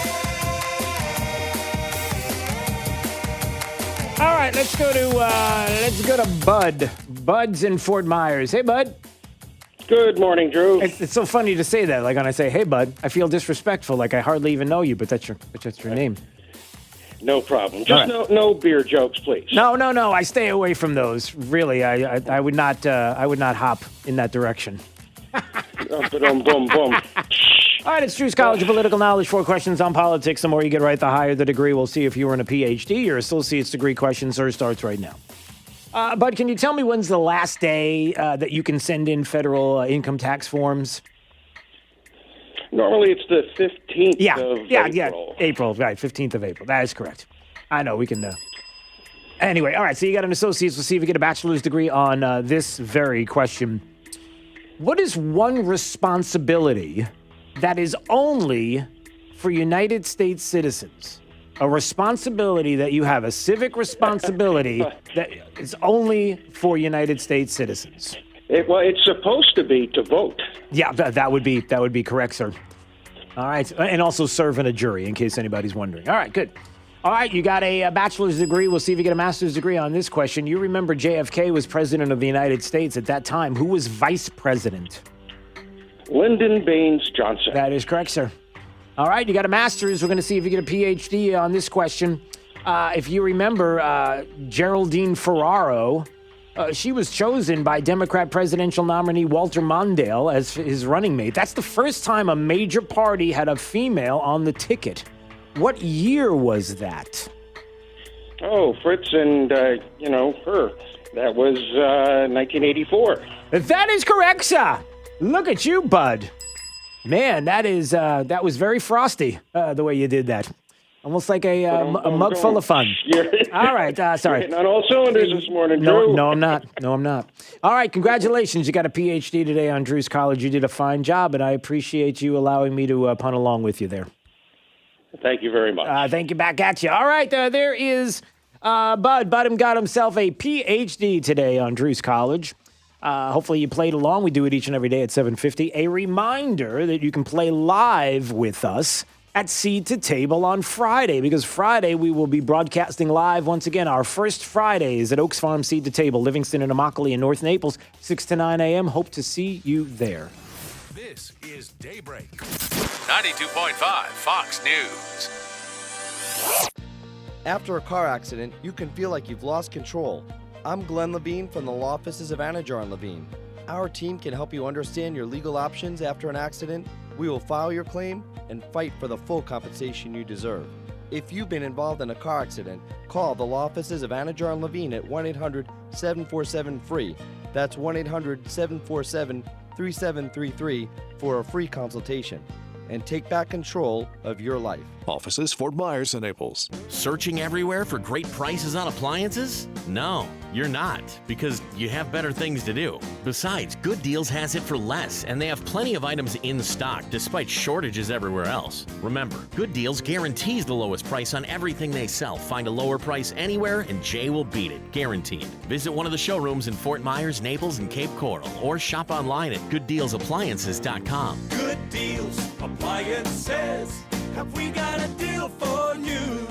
All right, let's go to Bud. Bud's in Fort Myers. Hey, Bud. Good morning, Drew. It's so funny to say that. Like when I say, "Hey, Bud," I feel disrespectful. Like I hardly even know you, but that's your name. No problem. Just no beer jokes, please. No. I stay away from those. Really, I would not hop in that direction. Boom, boom, boom. All right, it's Drew's College of Political Knowledge. 4 questions on politics. The more you get right, the higher the degree. We'll see if you earn a PhD. Your associate's degree question, sir, starts right now. Bud, can you tell me when's the last day that you can send in federal income tax Normally it's the 15th of April. Yeah, April, right, 15th of April. That is correct. I know, we can... Anyway, all right, so you got an associate's. We'll see if you get a bachelor's degree on this very question. What is one responsibility that is only for United States citizens? A responsibility that you have, a civic responsibility that is only for United States citizens. It's supposed to be to vote. Yeah, that would be correct, sir. All right, and also serve in a jury, in case anybody's wondering. All right, good. All right, you got a bachelor's degree. We'll see if you get a master's degree on this question. You remember JFK was president of the United States at that time. Who was vice president? Lyndon Baines Johnson. That is correct, sir. All right, you got a master's. We're going to see if you get a PhD on this question. If you remember, Geraldine Ferraro, she was chosen by Democrat presidential nominee Walter Mondale as his running mate. That's the first time a major party had a female on the ticket. What year was that? Oh, Fritz and, her. That was 1984. That is correct, sir. Look at you, Bud. Man, that was very frosty, the way you did that. Almost like a mug full of fun. All right, sorry. Hitting on all cylinders this morning, Drew. No, I'm not. All right, congratulations. You got a PhD today on Drew's College. You did a fine job, and I appreciate you allowing me to punt along with you there. Thank you very much. Thank you back at you. All right, there is Bud. Bud got himself a PhD today on Drew's College. Hopefully you played along. We do it each and every day at 7:50. A reminder that you can play live with us at Seed to Table on Friday, because Friday we will be broadcasting live once again. Our first Fridays at Oaks Farm Seed to Table, Livingston and Immokalee in North Naples, 6 to 9 a.m. Hope to see you there. This is Daybreak. 92.5 Fox News. After a car accident, you can feel like you've lost control. I'm Glenn Levine from the law offices of Anna Ruch and Levine. Our team can help you understand your legal options after an accident. We will file your claim and fight for the full compensation you deserve. If you've been involved in a car accident, call the law offices of Anna Ruch and Levine at 1-800-747-FREE. That's 1-800-747-3733 for a free consultation. And take back control of your life. Offices Fort Myers and Naples. Searching everywhere for great prices on appliances? No, you're not, because you have better things to do. Besides, Good Deals has it for less, and they have plenty of items in stock despite shortages everywhere else. Remember, Good Deals guarantees the lowest price on everything they sell. Find a lower price anywhere, and Jay will beat it, guaranteed. Visit one of the showrooms in Fort Myers, Naples, and Cape Coral, or shop online at gooddealsappliances.com. Good Deals Appliances. Have we got a deal for you?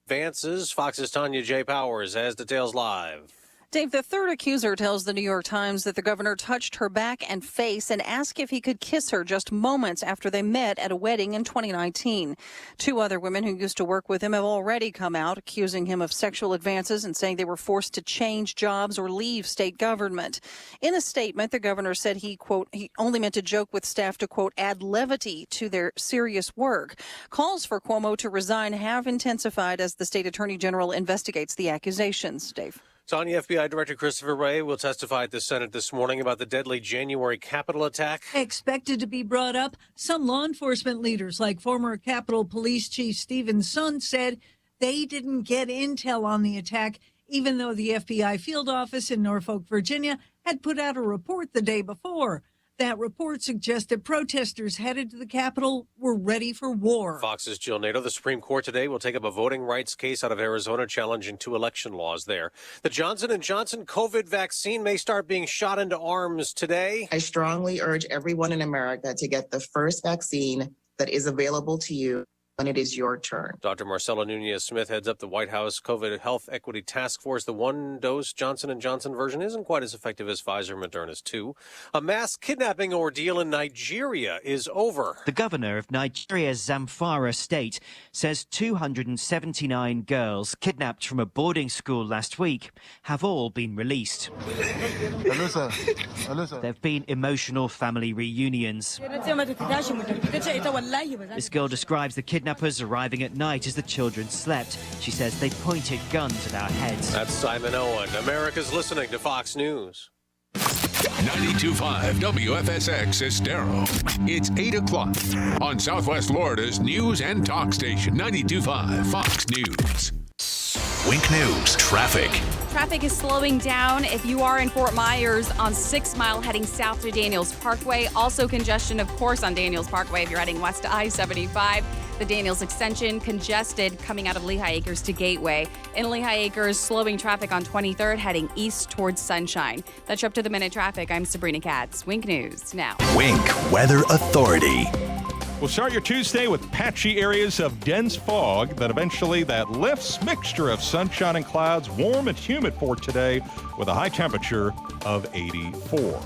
Advances. Fox's Tanya J. Powers has details live. Dave, the third accuser tells the New York Times that the governor touched her back and face and asked if he could kiss her just moments after they met at a wedding in 2019. Two other women who used to work with him have already come out accusing him of sexual advances and saying they were forced to change jobs or leave state government. In a statement, the governor said he, quote, he only meant to joke with staff to, quote, add levity to their serious work. Calls for Cuomo to resign have intensified as the state attorney general investigates the accusations. Dave. Tanya, FBI Director Christopher Wray will testify at the Senate this morning about the deadly January Capitol attack. Expected to be brought up, some law enforcement leaders like former Capitol Police Chief Stephen Sund said they didn't get intel on the attack, even though the FBI field office in Norfolk, Virginia, had put out a report the day before. That report suggested protesters headed to the Capitol were ready for war. Fox's Jill Nato. The Supreme Court today will take up a voting rights case out of Arizona challenging two election laws there. The Johnson & Johnson COVID vaccine may start being shot into arms today. I strongly urge everyone in America to get the first vaccine that is available to you when it is your turn. Dr. Marcela Nunez-Smith heads up the White House COVID Health Equity Task Force. The one-dose Johnson & Johnson version isn't quite as effective as Pfizer and Moderna's too. A mass kidnapping ordeal in Nigeria is over. The governor of Nigeria's Zamfara state says 279 girls kidnapped from a boarding school last week have all been released. Hello, sir. Hello, sir. There have been emotional family reunions. This girl describes the kidnappers arriving at night as the children slept. She says they pointed guns at our heads. That's Simon Owen. America's listening to Fox News. 92.5 WFSX Estero. It's 8 o'clock on Southwest Florida's news and talk station, 92.5 Fox News. Wink News traffic. Traffic is slowing down if you are in Fort Myers on 6 Mile heading south to Daniels Parkway. Also congestion, of course, on Daniels Parkway if you're heading west to I-75. The Daniels extension congested coming out of Lehigh Acres to Gateway. In Lehigh Acres, slowing traffic on 23rd heading east towards Sunshine. That's your up to the minute traffic. I'm Sabrina Katz. Wink News now. Wink Weather Authority. We'll start your Tuesday with patchy areas of dense fog that eventually lifts. Mixture of sunshine and clouds, warm and humid for today with a high temperature of 84.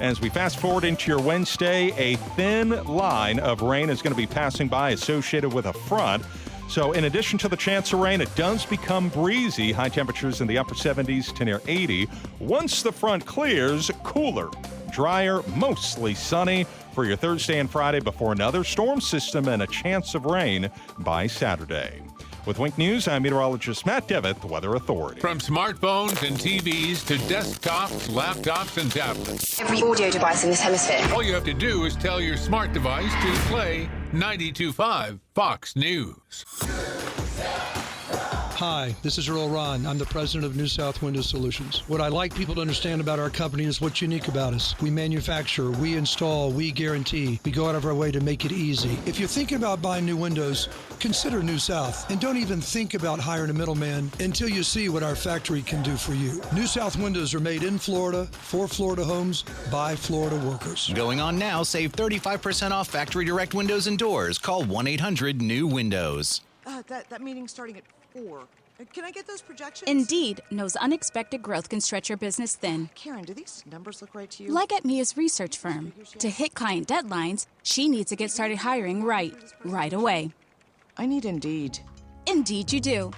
As we fast forward into your Wednesday, a thin line of rain is going to be passing by associated with a front. So in addition to the chance of rain, it does become breezy. High temperatures in the upper 70s to near 80. Once the front clears, cooler, drier, mostly sunny for your Thursday and Friday before another storm system and a chance of rain by Saturday. With Wink News, I'm meteorologist Matt Devitt, the Weather Authority. From smartphones and TVs to desktops, laptops, and tablets. Every audio device in this hemisphere. All you have to do is tell your smart device to play 92.5 Fox News. Hi, this is Earl Ron. I'm the president of New South Window Solutions. What I'd like people to understand about our company is what's unique about us. We manufacture, we install, we guarantee. We go out of our way to make it easy. If you're thinking about buying new windows, consider New South. And don't even think about hiring a middleman until you see what our factory can do for you. New South windows are made in Florida, for Florida homes, by Florida workers. Going on now, save 35% off factory direct windows and doors. Call 1-800-NEW-WINDOWS. That meeting's starting at 4. Can I get those projections? Indeed knows unexpected growth can stretch your business thin. Karen, do these numbers look right to you? Like at Mia's research firm. To hit client deadlines, she needs to get started hiring right away. I need Indeed. Indeed you do.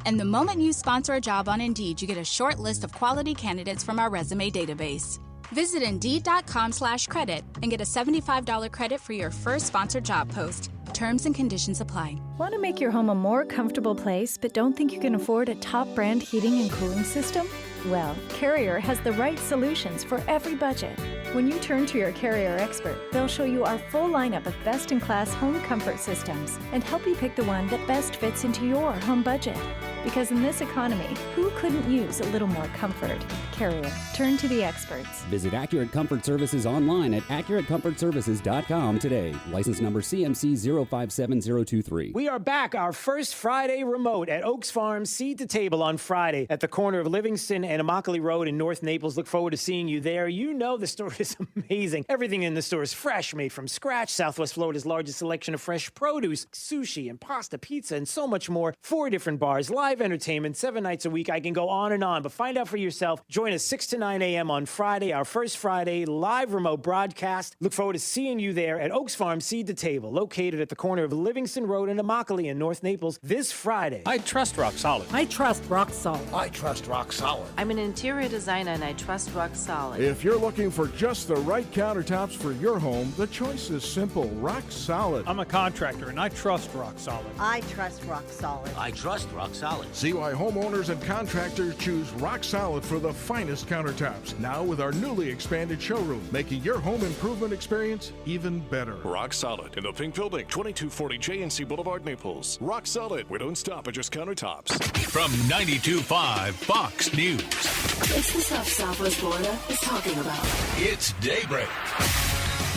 And the moment you sponsor a job on Indeed, you get a short list of quality candidates from our resume database. Visit Indeed.com/credit and get a $75 credit for your first sponsored job post. Terms and conditions apply. Want to make your home a more comfortable place, but don't think you can afford a top brand heating and cooling system? Well, Carrier has the right solutions for every budget. When you turn to your Carrier expert, they'll show you our full lineup of best-in-class home comfort systems and help you pick the one that best fits into your home budget. Because in this economy, who couldn't use a little more comfort? Carrier. Turn to the experts. Visit Accurate Comfort Services online at AccurateComfortServices.com today. License number CMC 057023. We are back, our first Friday remote at Oaks Farm Seed to Table on Friday at the corner of Livingston and Immokalee Road in North Naples. Look forward to seeing you there. You know the store is amazing. Everything in the store is fresh, made from scratch. Southwest Florida's largest selection of fresh produce, sushi and pasta, pizza, and so much more. 4 different bars, live live entertainment 7 nights a week. I can go on and on, but find out for yourself. Join us 6 to 9 a.m. on Friday, our first Friday live remote broadcast. Look forward to seeing you there at Oaks Farm Seed to Table, located at the corner of Livingston Road and Immokalee in North Naples this Friday. I trust Rock Solid. I trust Rock Solid. I trust Rock Solid. I'm an interior designer and I trust Rock Solid. If you're looking for just the right countertops for your home, the choice is simple. Rock Solid. I'm a contractor and I trust Rock Solid. I trust Rock Solid. I trust Rock Solid. See why homeowners and contractors choose Rock Solid for the finest countertops. Now with our newly expanded showroom, making your home improvement experience even better. Rock Solid in the Pink Building, 2240 J&C Boulevard, Naples. Rock Solid. We don't stop at just countertops. From 92.5 Fox News. It's the stuff Southwest Florida is talking about. It's Daybreak.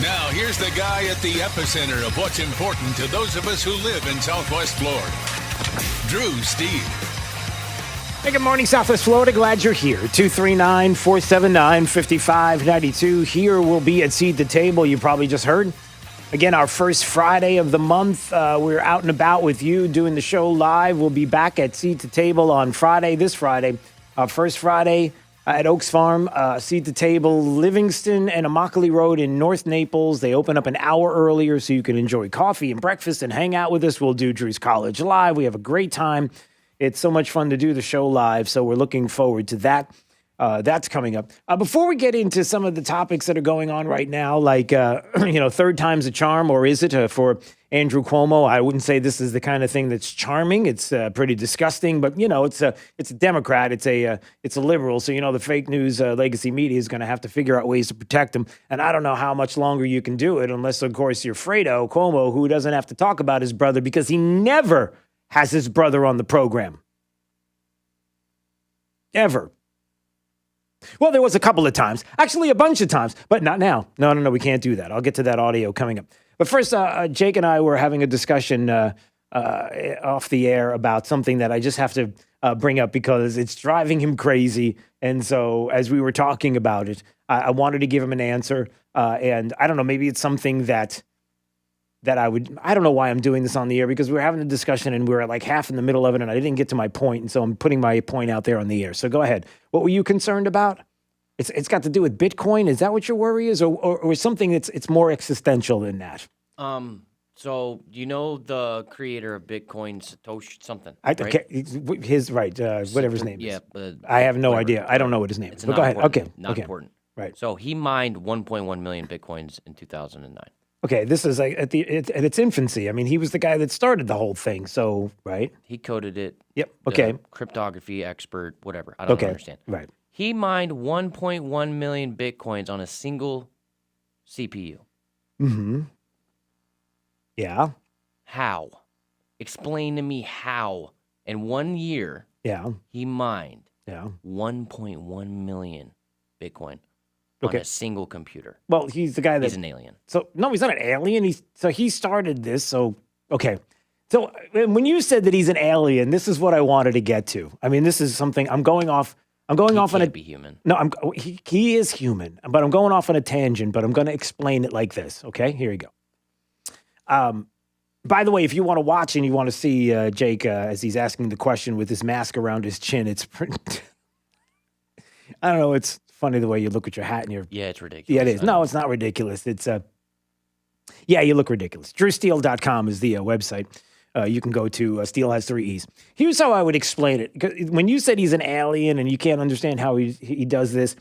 Now, here's the guy at the epicenter of what's important to those of us who live in Southwest Florida. Drew Steve. Hey, good morning, Southwest Florida. Glad you're here. 239-479-5592. Here we'll be at Seed the Table. You probably just heard. Again, our first Friday of the month. We're out and about with you doing the show live. We'll be back at Seed to Table on Friday, this Friday. Our first Friday at Oaks Farm, Seed to Table, Livingston and Immokalee Road in North Naples. They open up an hour earlier so you can enjoy coffee and breakfast and hang out with us. We'll do Drew's College Live. We have a great time. It's so much fun to do the show live, so we're looking forward to that. That's coming up. Before we get into some of the topics that are going on right now, like, third time's a charm, or is it for Andrew Cuomo? I wouldn't say this is the kind of thing that's charming. It's pretty disgusting, but, it's a Democrat. It's a liberal. So, the fake news legacy media is going to have to figure out ways to protect them. And I don't know how much longer you can do it unless, of course, you're Fredo Cuomo, who doesn't have to talk about his brother because he never has his brother on the program. Ever. Well, there was a couple of times. Actually, a bunch of times, but not now. No, we can't do that. I'll get to that audio coming up. But first, Jake and I were having a discussion off the air about something that I just have to bring up because it's driving him crazy. And so as we were talking about it, I wanted to give him an answer. And I don't know, maybe it's something that I don't know why I'm doing this on the air because we were having a discussion and we were like half in the middle of it and I didn't get to my point. And so I'm putting my point out there on the air. So go ahead. What were you concerned about? It's got to do with Bitcoin. Is that what your worry is? Or something it's more existential than that? So you know the creator of Bitcoin, Satoshi something, right? Whatever his name is. Yeah, I have no idea. I don't know what his name is. But go ahead. Okay. Not important. Right. So he mined 1.1 million Bitcoins in 2009. Okay, this is like at its infancy. I mean, he was the guy that started the whole thing. So, right? He coded it. Yep. Okay. Cryptography expert, whatever. I don't understand. Right. He mined 1.1 million Bitcoins on a single CPU. Mm-hmm. Yeah. How? Explain to me how. In 1 year, he mined 1.1 million Bitcoin. On a single computer. Well, he's the guy that... He's an alien. So, no, he's not an alien. He started this, so... Okay. So, when you said that he's an alien, this is what I wanted to get to. I mean, this is something... I'm going off on a... He can't be human. No, he is human, but I'm going off on a tangent, but I'm going to explain it like this, okay? Here you go. By the way, if you want to watch and you want to see Jake as he's asking the question with his mask around his chin, it's pretty... I don't know, it's... funny the way you look at your hat and your... Yeah, it's ridiculous. Yeah, it is. No, it's not ridiculous. It's... you look ridiculous. DrewSteele.com is the website. You can go to. Steele has 3 E's. Here's how I would explain it. When you said he's an alien and you can't understand how he does this,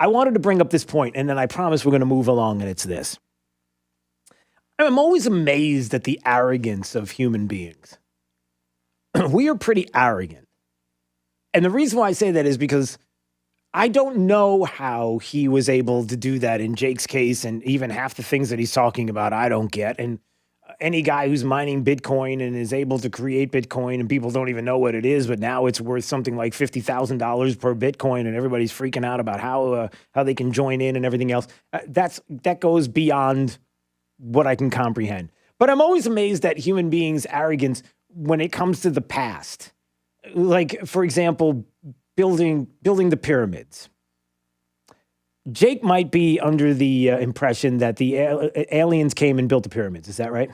I wanted to bring up this point, and then I promise we're going to move along, and it's this. I'm always amazed at the arrogance of human beings. We are pretty arrogant. And the reason why I say that is because I don't know how he was able to do that in Jake's case, and even half the things that he's talking about, I don't get. And any guy who's mining Bitcoin and is able to create Bitcoin and people don't even know what it is, but now it's worth something like $50,000 per Bitcoin and everybody's freaking out about how they can join in and everything else. That goes beyond what I can comprehend. But I'm always amazed at human beings' arrogance when it comes to the past. Like, for example, building the pyramids. Jake might be under the impression that the aliens came and built the pyramids. Is that right?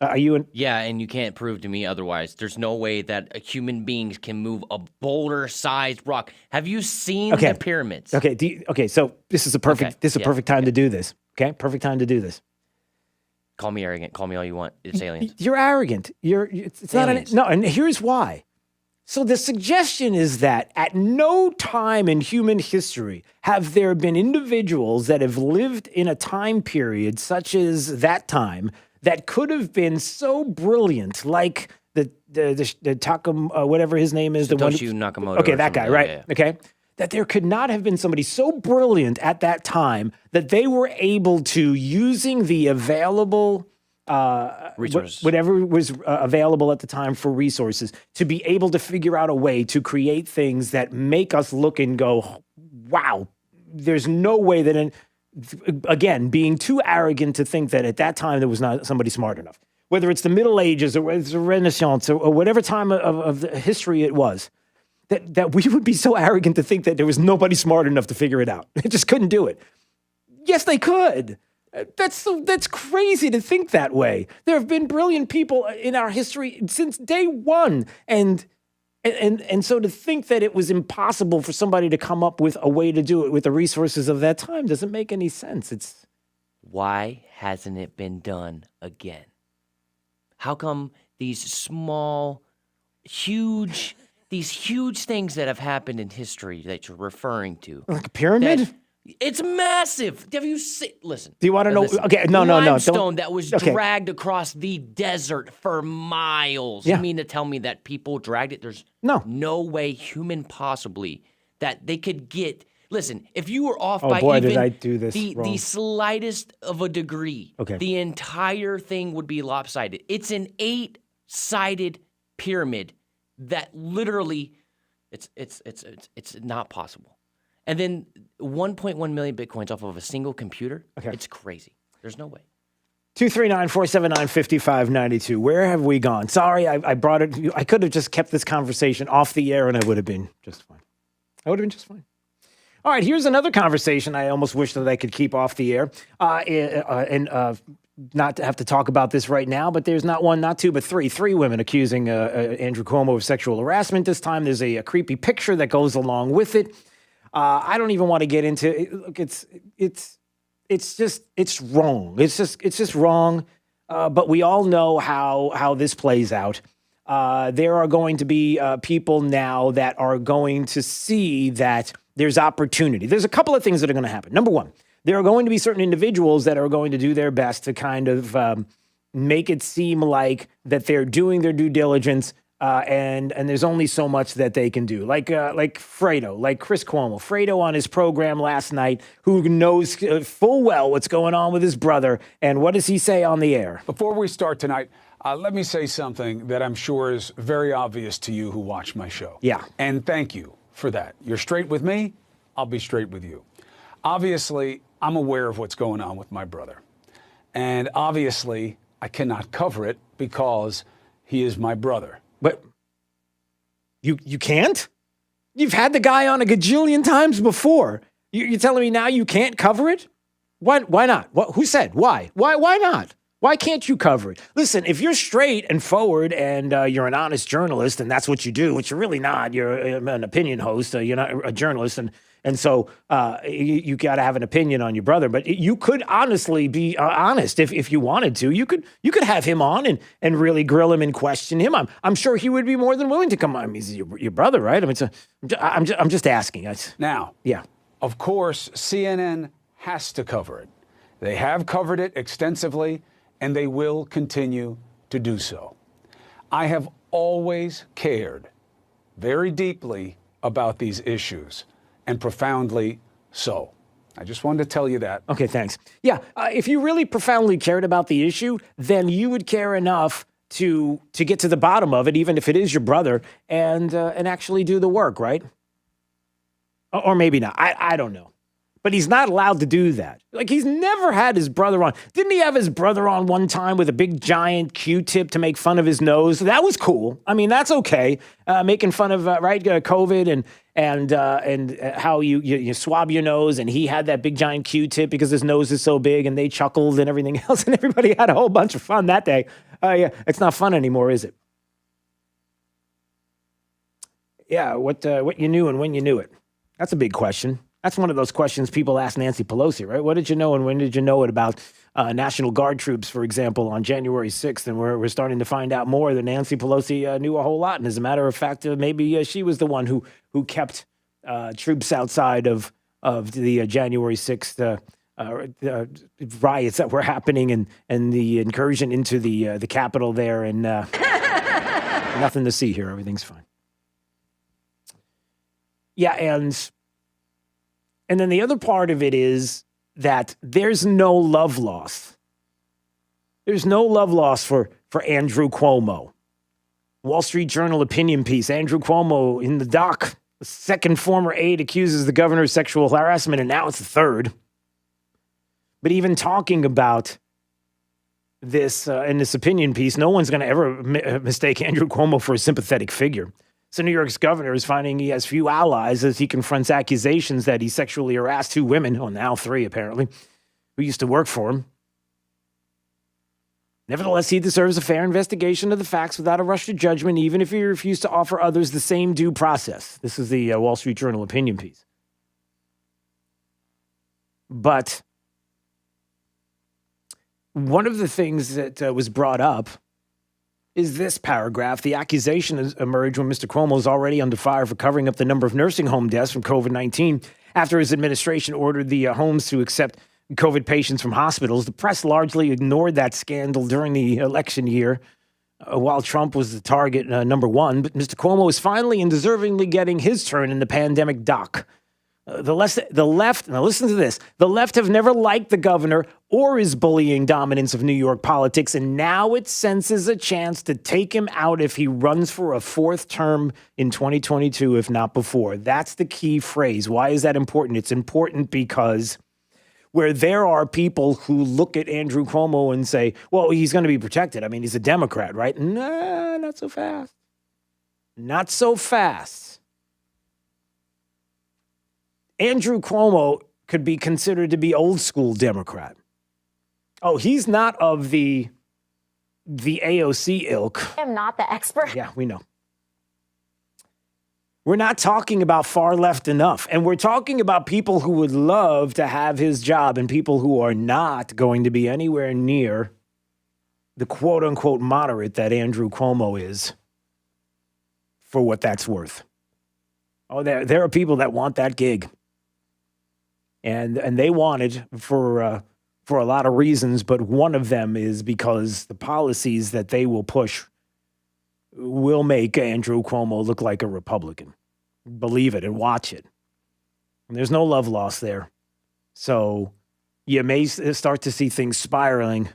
Are you in? Yeah, and you can't prove to me otherwise. There's no way that human beings can move a boulder-sized rock. Have you seen the pyramids? Okay. So this is a perfect. This is a perfect time to do this. Okay, perfect time to do this. Call me arrogant. Call me all you want. It's aliens. You're arrogant. It's not no. And here's why. So the suggestion is that at no time in human history have there been individuals that have lived in a time period such as that time that could have been so brilliant, like the Takam, whatever his name is, Satoshi Nakamoto. Okay, that guy, right? Yeah. Okay, that there could not have been somebody so brilliant at that time that they were able to, using the available resources, whatever was available at the time for resources, to be able to figure out a way to create things that make us look and go, wow, there's no way that, again, being too arrogant to think that at that time there was not somebody smart enough, whether it's the Middle Ages or whether it's the Renaissance or whatever time of the history it was, that we would be so arrogant to think that there was nobody smart enough to figure it out. They just couldn't do it. Yes, they could. That's crazy to think that way. There have been brilliant people in our history since day one, and so to think that it was impossible for somebody to come up with a way to do it with the resources of that time doesn't make any sense. Why hasn't it been done again? How come these small, huge things that have happened in history that you're referring to, like a pyramid? It's massive. Have you seen? Listen. Do you want to know? Okay, no. Limestone that was dragged across the desert for miles. Yeah. You mean to tell me that people dragged it? There's no way human possibly that they could get. Listen, if you were off by even did I do this the slightest of a degree, okay, the entire thing would be lopsided. It's an 8-sided pyramid that literally, it's not possible. And then 1.1 million Bitcoins off of a single computer. Okay. It's crazy. There's no way. 239-479-5592. Where have we gone? Sorry, I brought it. I could have just kept this conversation off the air and I would have been just fine. All right, here's another conversation I almost wish that I could keep off the air and not to have to talk about this right now, but there's not one, not two, but three women accusing Andrew Cuomo of sexual harassment. This time there's a creepy picture that goes along with it. I don't even want to get into it. Look, it's wrong. It's just wrong. But we all know how this plays out. There are going to be people now that are going to see that there's opportunity. There's a couple of things that are going to happen. Number one, there are going to be certain individuals that are going to do their best to kind of make it seem like that they're doing their due diligence. And there's only so much that they can do. Like Fredo, like Chris Cuomo. Fredo on his program last night, who knows full well what's going on with his brother. And what does he say on the air? Before we start tonight, let me say something that I'm sure is very obvious to you who watch my show. Yeah. And thank you for that. You're straight with me, I'll be straight with you. Obviously, I'm aware of what's going on with my brother. And obviously, I cannot cover it because he is my brother. But you can't? You've had the guy on a gajillion times before. You're telling me now you can't cover it? Why not? Who said? Why? Why not? Why can't you cover it? Listen, if you're straight and forward and you're an honest journalist and that's what you do, which you're really not. You're an opinion host. You're not a journalist. And so you got to have an opinion on your brother. But you could honestly be honest if you wanted to. You could have him on and really grill him and question him. I'm sure he would be more than willing to come on. I mean, he's your brother, right? I mean, I'm just asking. Now, yeah, of course, CNN has to cover it. They have covered it extensively, and they will continue to do so. I have always cared very deeply about these issues. And profoundly so. I just wanted to tell you that. Okay, thanks. Yeah, if you really profoundly cared about the issue, then you would care enough to get to the bottom of it, even if it is your brother, and actually do the work, right? Or maybe not. I don't know. But he's not allowed to do that. Like, he's never had his brother on. Didn't he have his brother on one time with a big giant Q-tip to make fun of his nose? That was cool. I mean, that's okay. Making fun of COVID and how you swab your nose, and he had that big giant Q-tip because his nose is so big, and they chuckled and everything else, and everybody had a whole bunch of fun that day. Yeah, it's not fun anymore, is it? Yeah, what you knew and when you knew it. That's a big question. That's one of those questions people ask Nancy Pelosi, right? What did you know and when did you know it about National Guard troops, for example, on January 6th? And we're starting to find out more that Nancy Pelosi knew a whole lot. And as a matter of fact, maybe she was the one who kept troops outside of the January 6th riots that were happening and the incursion into the Capitol there. And nothing to see here. Everything's fine. Yeah, and then the other part of it is that there's no love loss. There's no love loss for Andrew Cuomo. Wall Street Journal opinion piece, Andrew Cuomo in the dock. The second former aide accuses the governor of sexual harassment, and now it's the third. But even talking about this in this opinion piece, no one's going to ever mistake Andrew Cuomo for a sympathetic figure. So New York's governor is finding he has few allies as he confronts accusations that he sexually harassed two women, now three apparently, who used to work for him. Nevertheless, he deserves a fair investigation of the facts without a rush to judgment, even if he refused to offer others the same due process. This is the Wall Street Journal opinion piece. But one of the things that was brought up is this paragraph. The accusation has emerged when Mr. Cuomo is already under fire for covering up the number of nursing home deaths from COVID-19 after his administration ordered the homes to accept COVID patients from hospitals. The press largely ignored that scandal during the election year while Trump was the target number one. But Mr. Cuomo is finally and deservingly getting his turn in the pandemic dock. The left, now listen to this, the left have never liked the governor or his bullying dominance of New York politics, and now it senses a chance to take him out if he runs for a fourth term in 2022, if not before. That's the key phrase. Why is that important? It's important because where there are people who look at Andrew Cuomo and say, well, he's going to be protected. I mean, he's a Democrat, right? Nah, not so fast. Not so fast. Andrew Cuomo could be considered to be old school Democrat. Oh, he's not of the AOC ilk. I am not the expert. Yeah, we know. We're not talking about far left enough. And we're talking about people who would love to have his job and people who are not going to be anywhere near the quote unquote moderate that Andrew Cuomo is, for what that's worth. Oh, there are people that want that gig. And they want it for a lot of reasons, but one of them is because the policies that they will push will make Andrew Cuomo look like a Republican. Believe it and watch it. And there's no love lost there. So you may start to see things spiraling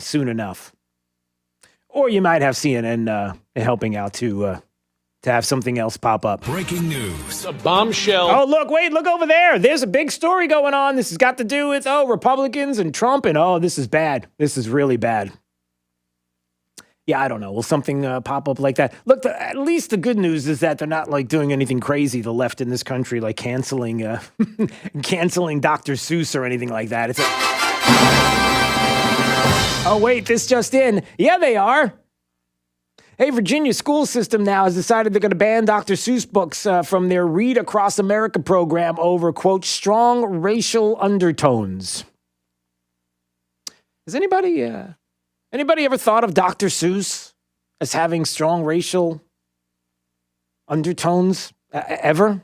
soon enough. Or you might have CNN helping out to have something else pop up. Breaking news. A bombshell. Oh, look over there. There's a big story going on. This has got to do with, Republicans and Trump, and this is bad. This is really bad. Yeah, I don't know. Will something pop up like that? Look, at least the good news is that they're not doing anything crazy, the left in this country, like canceling Dr. Seuss or anything like that. Oh, wait, this just in. Yeah, they are. Hey, Virginia school system now has decided they're going to ban Dr. Seuss books from their Read Across America program over, quote, strong racial undertones. Has anybody ever thought of Dr. Seuss as having strong racial undertones ever?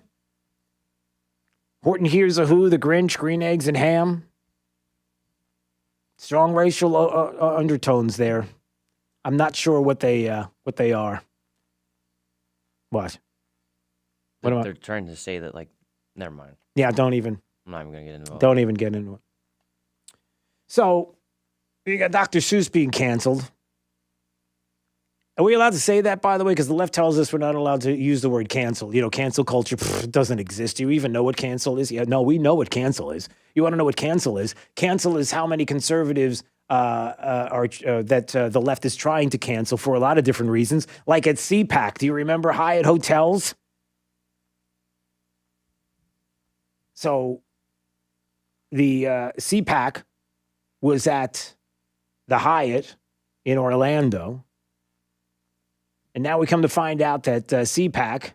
Horton Hears a Who, The Grinch, Green Eggs and Ham. Strong racial undertones there. I'm not sure what they are. What? They're trying to say that, never mind. Yeah, don't even. I'm not even going to get into it. Don't even get into it. So, you got Dr. Seuss being canceled. Are we allowed to say that, by the way? Because the left tells us we're not allowed to use the word cancel. Cancel culture doesn't exist. Do you even know what cancel is? Yeah, no, we know what cancel is. You want to know what cancel is? Cancel is how many conservatives the left is trying to cancel for a lot of different reasons. Like at CPAC, do you remember Hyatt Hotels? So the CPAC was at the Hyatt in Orlando. And now we come to find out that CPAC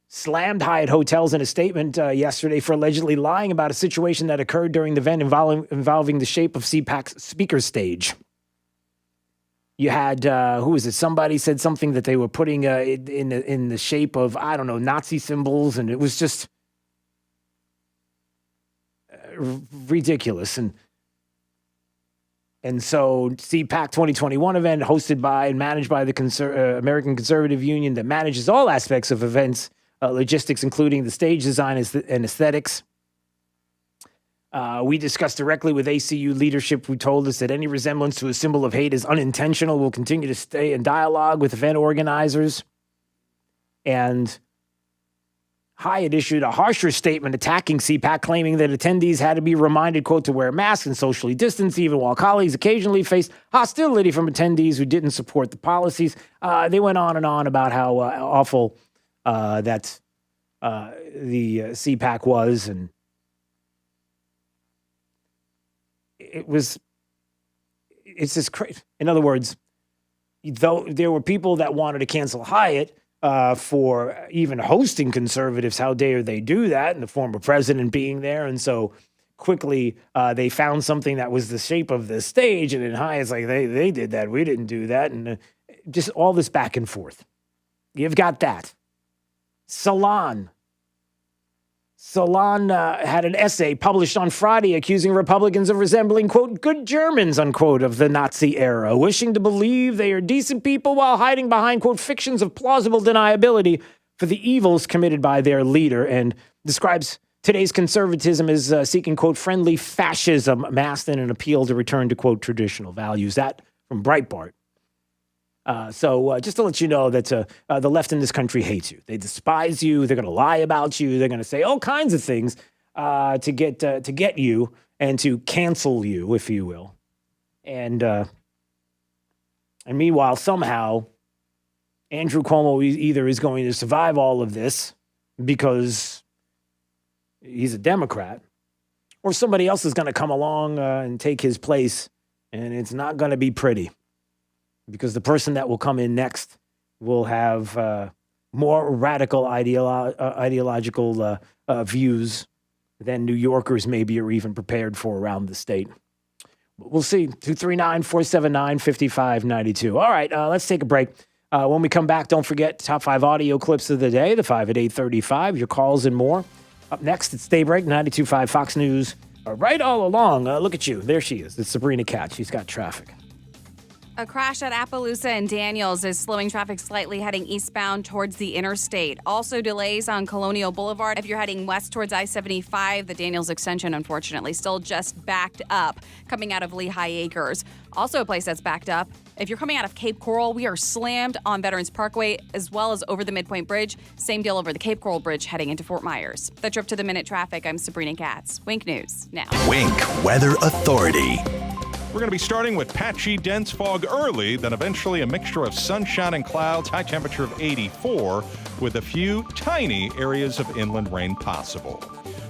slammed Hyatt Hotels in a statement yesterday for allegedly lying about a situation that occurred during the event involving the shape of CPAC's speaker stage. You had, who was it? Somebody said something that they were putting in the shape of, I don't know, Nazi symbols, and it was just ridiculous. And so CPAC 2021 event hosted by and managed by the American Conservative Union that manages all aspects of events, logistics, including the stage design and aesthetics. We discussed directly with ACU leadership who told us that any resemblance to a symbol of hate is unintentional. We'll continue to stay in dialogue with event organizers. And Hyatt issued a harsher statement attacking CPAC, claiming that attendees had to be reminded, quote, to wear masks and socially distance, even while colleagues occasionally faced hostility from attendees who didn't support the policies. They went on and on about how awful that the CPAC was, and it's just crazy. In other words, though there were people that wanted to cancel Hyatt for even hosting conservatives, how dare they do that, and the former president being there, and so quickly they found something that was the shape of the stage, and in Hyatt's like, they did that, we didn't do that, and just all this back and forth. You've got that. Salon had an essay published on Friday accusing Republicans of resembling, quote, good Germans, unquote, of the Nazi era, wishing to believe they are decent people while hiding behind, quote, fictions of plausible deniability for the evils committed by their leader, and describes today's conservatism as seeking, quote, friendly fascism masked in an appeal to return to, quote, traditional values. That from Breitbart. So just to let you know that the left in this country hates you. They despise you. They're going to lie about you. They're going to say all kinds of things to get you and to cancel you, if you will. And meanwhile, somehow, Andrew Cuomo either is going to survive all of this because he's a Democrat, or somebody else is going to come along and take his place, and it's not going to be pretty. Because the person that will come in next will have more radical ideological views than New Yorkers maybe are even prepared for around the state. We'll see. 239-479-5592. All right, let's take a break. When we come back, don't forget top 5 audio clips of the day, the 5 at 8:35, your calls and more. Up next, it's Daybreak, 92.5 Fox News. Right all along, look at you. There she is. It's Sabrina Katz. She's got traffic. A crash at Appaloosa and Daniels is slowing traffic slightly heading eastbound towards the interstate. Also delays on Colonial Boulevard. If you're heading west towards I-75, the Daniels extension, unfortunately, still just backed up coming out of Lehigh Acres. Also a place that's backed up. If you're coming out of Cape Coral, we are slammed on Veterans Parkway as well as over the Midpoint Bridge. Same deal over the Cape Coral Bridge heading into Fort Myers. The Trip to the Minute traffic, I'm Sabrina Katz. Wink News now. Wink Weather Authority. We're going to be starting with patchy, dense fog early, then eventually a mixture of sunshine and clouds, high temperature of 84, with a few tiny areas of inland rain possible.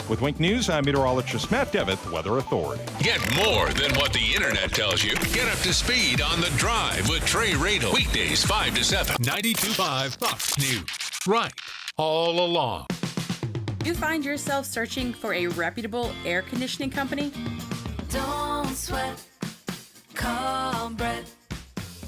With Wink News, I'm meteorologist Matt Devitt, Weather Authority. Get more than what the internet tells you. Get up to speed on The Drive with Trey Radel. Weekdays 5 to 7. 92.5 Fox News. Right all along. You find yourself searching for a reputable air conditioning company? Don't sweat. Call Brett.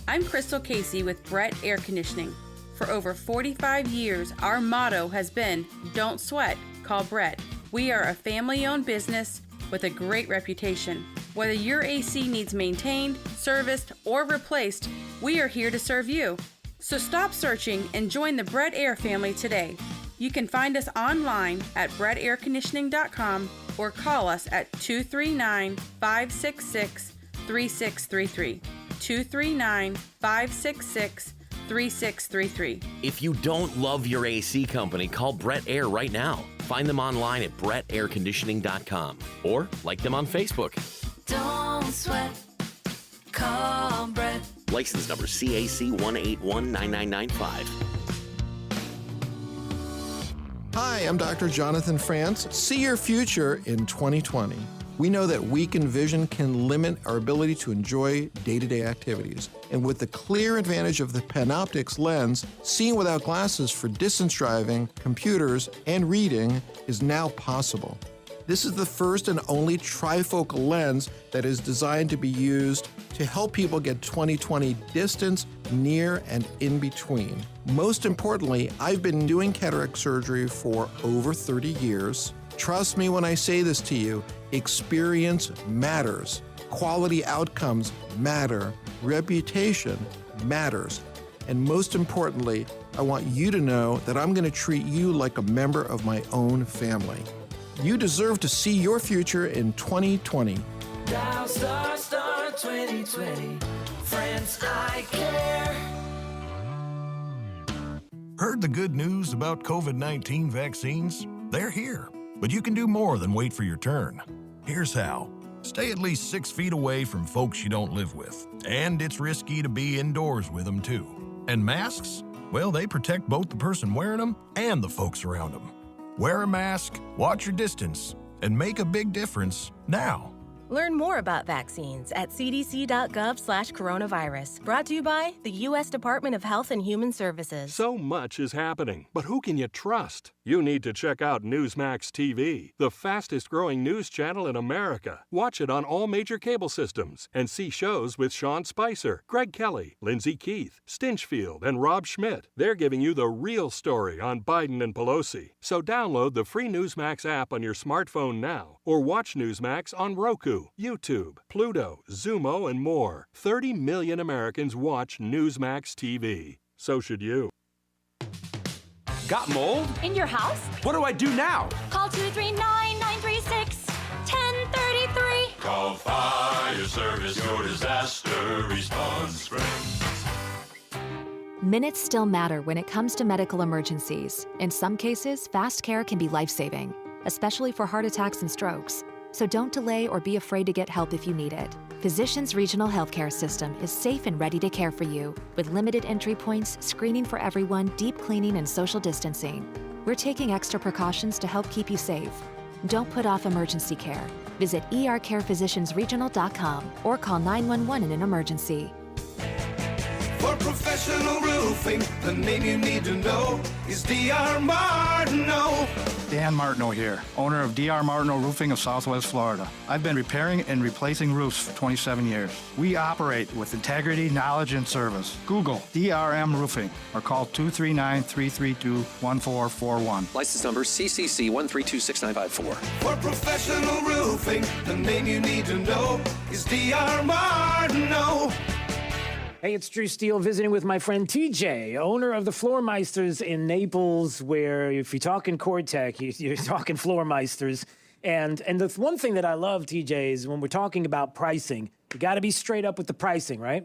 I'm Crystal Casey with Brett Air Conditioning. For over 45 years, our motto has been, don't sweat, call Brett. We are a family-owned business with a great reputation. Whether your AC needs maintained, serviced, or replaced, we are here to serve you. So stop searching and join the Brett Air family today. You can find us online at brettairconditioning.com or call us at 239-566-3633. 239-566-3633. If you don't love your AC company, call Brett Air right now. Find them online at brettairconditioning.com or like them on Facebook. Don't sweat. Call Brett. License number CAC 1819995. Hi, I'm Dr. Jonathan France. See your future in 2020. We know that weakened vision can limit our ability to enjoy day-to-day activities. And with the clear advantage of the Panoptix lens, seeing without glasses for distance driving, computers, and reading is now possible. This is the first and only trifocal lens that is designed to be used to help people get 20/20 distance, near, and in between. Most importantly, I've been doing cataract surgery for over 30 years. Trust me when I say this to you, experience matters. Quality outcomes matter. Reputation matters. And most importantly, I want you to know that I'm going to treat you like a member of my own family. You deserve to see your future in 2020. Dial star 2020. Friends, I care. Heard the good news about COVID-19 vaccines? They're here, but you can do more than wait for your turn. Here's how. Stay at least 6 feet away from folks you don't live with, and it's risky to be indoors with them too. And masks? Well, they protect both the person wearing them and the folks around them. Wear a mask, watch your distance, and make a big difference now. Learn more about vaccines at cdc.gov/coronavirus. Brought to you by the U.S. Department of Health and Human Services. So much is happening, but who can you trust? You need to check out Newsmax TV, the fastest growing news channel in America. Watch it on all major cable systems and see shows with Sean Spicer, Greg Kelly, Lindsey Keith, Stinchfield, and Rob Schmidt. They're giving you the real story on Biden and Pelosi. So download the free Newsmax app on your smartphone now or watch Newsmax on Roku, YouTube, Pluto, Zumo, and more. 30 million Americans watch Newsmax TV. So should you. Got mold? In your house? What do I do now? Call 239-936-1033. Call Fire Service, your disaster response friends. Minutes still matter when it comes to medical emergencies. In some cases, fast care can be life-saving, especially for heart attacks and strokes. So don't delay or be afraid to get help if you need it. Physicians Regional Healthcare System is safe and ready to care for you with limited entry points, screening for everyone, deep cleaning, and social distancing. We're taking extra precautions to help keep you safe. Don't put off emergency care. Visit ercarephysiciansregional.com or call 911 in an emergency. For professional roofing, the name you need to know is D.R. Martineau. Dan Martineau here, owner of D.R. Martineau Roofing of Southwest Florida. I've been repairing and replacing roofs for 27 years. We operate with integrity, knowledge, and service. Google DRM Roofing or call 239-332-1441. License number CCC 1326954. For professional roofing, the name you need to know is D.R. Martineau. Hey, it's Drew Steele visiting with my friend TJ, owner of the Floormeisters in Naples, where if you're talking Cord-Tech, you're talking Floormeisters. And the one thing that I love, TJ, is when we're talking about pricing, you got to be straight up with the pricing, right?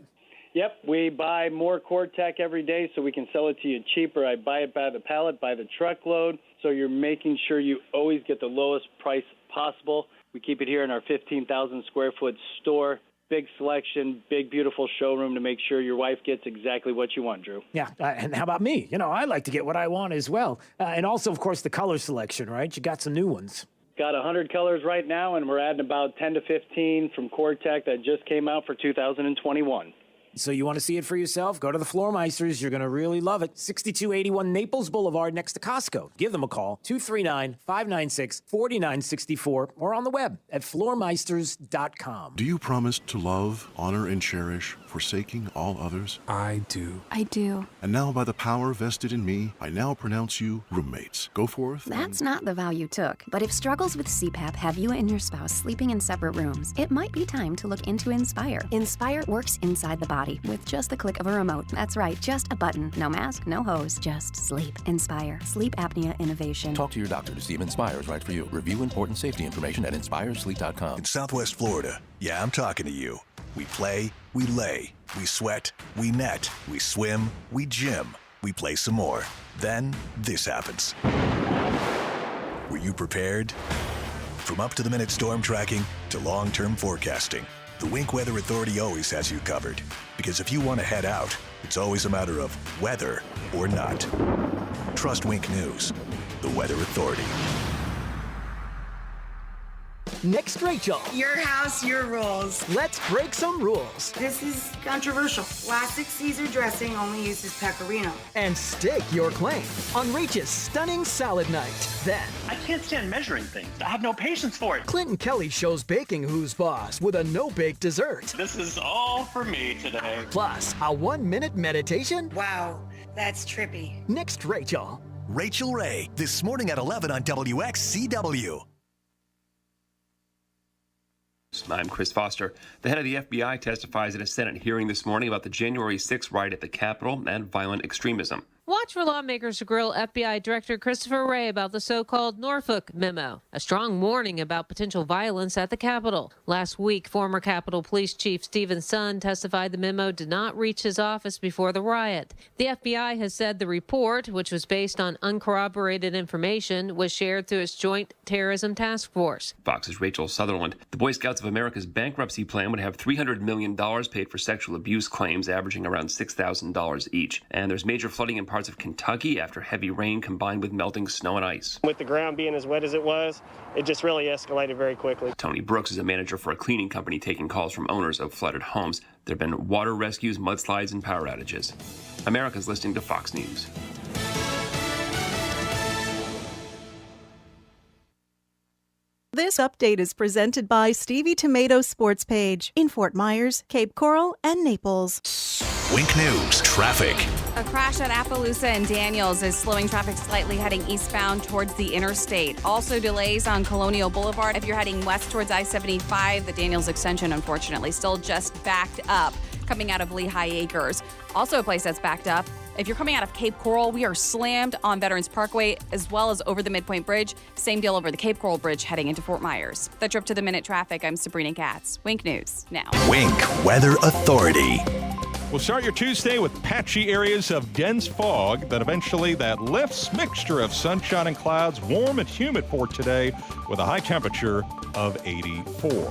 Yep, we buy more Cord-Tech every day so we can sell it to you cheaper. I buy it by the pallet, by the truckload, so you're making sure you always get the lowest price possible. We keep it here in our 15,000 square foot store. Big selection, big, beautiful showroom to make sure your wife gets exactly what you want, Drew. Yeah, and how about me? You know, I like to get what I want as well. And also, of course, the color selection, right? You got some new ones. Got 100 colors right now, and we're adding about 10 to 15 from Cord-Tech that just came out for 2021. So you want to see it for yourself? Go to the Floormeisters. You're going to really love it. 6281 Naples Boulevard next to Costco. Give them a call, 239-596-4964, or on the web at floormeisters.com. Do you promise to love, honor, and cherish, forsaking all others? I do. I do. And now, by the power vested in me, I now pronounce you roommates. Go forth. That's not the vow you took. But if struggles with CPAP have you and your spouse sleeping in separate rooms, it might be time to look into Inspire. Inspire works inside the body with just the click of a remote. That's right, just a button. No mask, no hose, just sleep. Inspire. Sleep apnea innovation. Talk to your doctor to see if Inspire is right for you. Review important safety information at inspiresleep.com. In Southwest Florida, yeah, I'm talking to you. We play, we lay, we sweat, we net, we swim, we gym, we play some more. Then this happens. Were you prepared? From up-to-the-minute storm tracking to long-term forecasting, the Wink Weather Authority always has you covered. Because if you want to head out, it's always a matter of whether or not. Trust Wink News, the Weather Authority. Next, Rachel. Your house, your rules. Let's break some rules. This is controversial. Classic Caesar dressing only uses pecorino. And stake your claim on Rach's stunning salad night. Then, I can't stand measuring things. I have no patience for it. Clinton Kelly shows baking who's boss with a no-bake dessert. This is all for me today. Plus, a 1-minute meditation. Wow, that's trippy. Next, Rachel. Rachel Ray, this morning at 11 on WXCW. I'm Chris Foster. The head of the FBI testifies at a Senate hearing this morning about the January 6th riot at the Capitol and violent extremism. Watch for lawmakers to grill FBI Director Christopher Wray about the so-called Norfolk memo, a strong warning about potential violence at the Capitol. Last week, former Capitol Police Chief Stephen Sund testified the memo did not reach his office before the riot. The FBI has said the report, which was based on uncorroborated information, was shared through its Joint Terrorism Task Force. Fox's Rachel Sutherland. The Boy Scouts of America's bankruptcy plan would have $300 million paid for sexual abuse claims, averaging around $6,000 each. And there's major flooding in parts of Kentucky after heavy rain combined with melting snow and ice. With the ground being as wet as it was, it just really escalated very quickly. Tony Brooks is a manager for a cleaning company taking calls from owners of flooded homes. There have been water rescues, mudslides, and power outages. America's listening to Fox News. This update is presented by Stevie Tomato Sports Page in Fort Myers, Cape Coral, and Naples. Wink News traffic. A crash at Appaloosa and Daniels is slowing traffic slightly heading eastbound towards the interstate. Also delays on Colonial Boulevard. If you're heading west towards I-75, the Daniels extension, unfortunately, still just backed up coming out of Lehigh Acres. Also a place that's backed up. If you're coming out of Cape Coral, we are slammed on Veterans Parkway as well as over the Midpoint Bridge. Same deal over the Cape Coral Bridge heading into Fort Myers. That's your up to the minute traffic. I'm Sabrina Katz. Wink News now. Wink Weather Authority. We'll start your Tuesday with patchy areas of dense fog that eventually lifts. Mixture of sunshine and clouds, warm and humid for today with a high temperature of 84.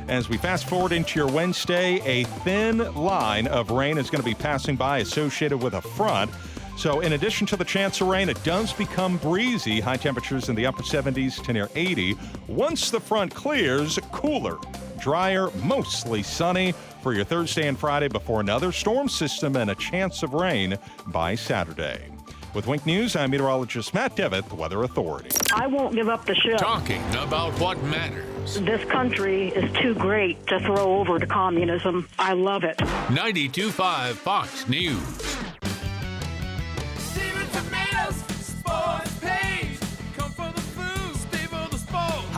As we fast forward into your Wednesday, a thin line of rain is going to be passing by associated with a front. So in addition to the chance of rain, it does become breezy. High temperatures in the upper 70s to near 80. Once the front clears, cooler, drier, mostly sunny for your Thursday and Friday before another storm system and a chance of rain by Saturday. With Wink News, I'm meteorologist Matt Devitt, the Weather Authority. I won't give up the ship. Talking about what matters. This country is too great to throw over to communism. I love it. 92.5 Fox News.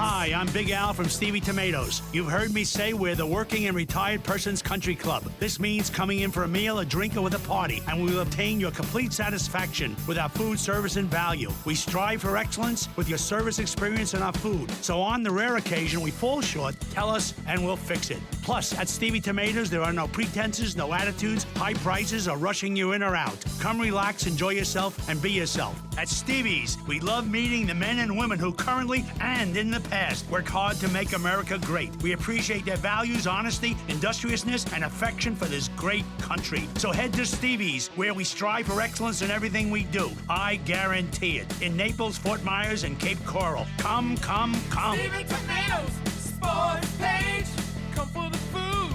Hi, I'm Big Al from Stevie Tomatoes. You've heard me say we're the working and retired person's country club. This means coming in for a meal, a drink, or with a party, and we will obtain your complete satisfaction with our food, service, and value. We strive for excellence with your service experience and our food. So on the rare occasion we fall short, tell us and we'll fix it. Plus, at Stevie Tomatoes, there are no pretenses, no attitudes, high prices, or rushing you in or out. Come relax, enjoy yourself, and be yourself. At Stevie's, we love meeting the men and women who currently and in the past work hard to make America great. We appreciate their values, honesty, industriousness, and affection for this great country. So head to Stevie's, where we strive for excellence in everything we do. I guarantee it. In Naples, Fort Myers, and Cape Coral. Come, come, come. Stevie Tomatoes, Sports Page. Come for the food.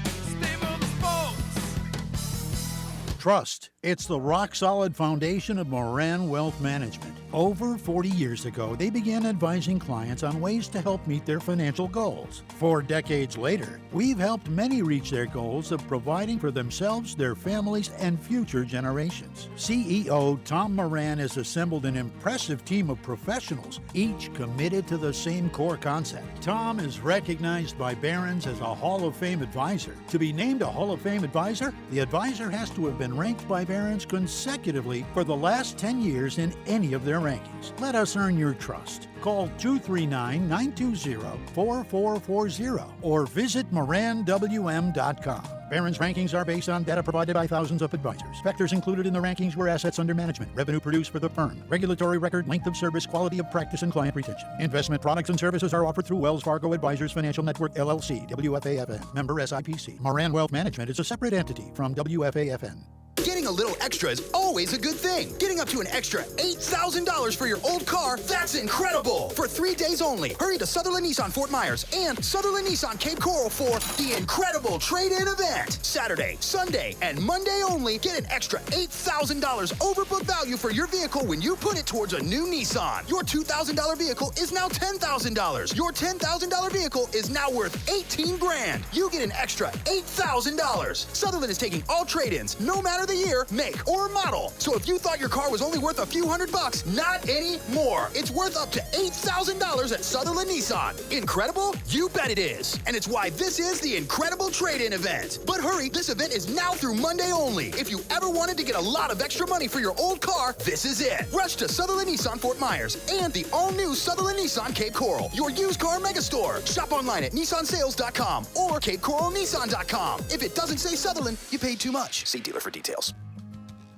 Stay for the sports. Trust. It's the rock-solid foundation of Moran Wealth Management. Over 40 years ago, they began advising clients on ways to help meet their financial goals. 4 decades later, we've helped many reach their goals of providing for themselves, their families, and future generations. CEO Tom Moran has assembled an impressive team of professionals, each committed to the same core concept. Tom is recognized by Barron's as a Hall of Fame advisor. To be named a Hall of Fame advisor, the advisor has to have been ranked by Barron's consecutively for the last 10 years in any of their rankings. Let us earn your trust. Call 239-920-4440 or visit moranwm.com. Barron's rankings are based on data provided by thousands of advisors. Factors included in the rankings were assets under management, revenue produced for the firm, regulatory record, length of service, quality of practice, and client retention. Investment products and services are offered through Wells Fargo Advisors Financial Network, LLC, WFAFN, member SIPC. Moran Wealth Management is a separate entity from WFAFN. Getting a little extra is always a good thing. Getting up to an extra $8,000 for your old car, that's incredible. For 3 days only, hurry to Sutherland Nissan Fort Myers and Sutherland Nissan Cape Coral for the incredible trade-in event. Saturday, Sunday, and Monday only, get an extra $8,000 overbook value for your vehicle when you put it towards a new Nissan. Your $2,000 vehicle is now $10,000. Your $10,000 vehicle is now worth $18,000. You get an extra $8,000. Sutherland is taking all trade-ins, no matter the year, make, or model. So if you thought your car was only worth a few $100, not anymore. It's worth up to $8,000 at Sutherland Nissan. Incredible? You bet it is. And it's why this is the incredible trade-in event. But hurry, this event is now through Monday only. If you ever wanted to get a lot of extra money for your old car, this is it. Rush to Sutherland Nissan Fort Myers and the all-new Sutherland Nissan Cape Coral, your used car megastore. Shop online at nissansales.com or capecoralnissan.com. If it doesn't say Sutherland, you paid too much. See dealer for details.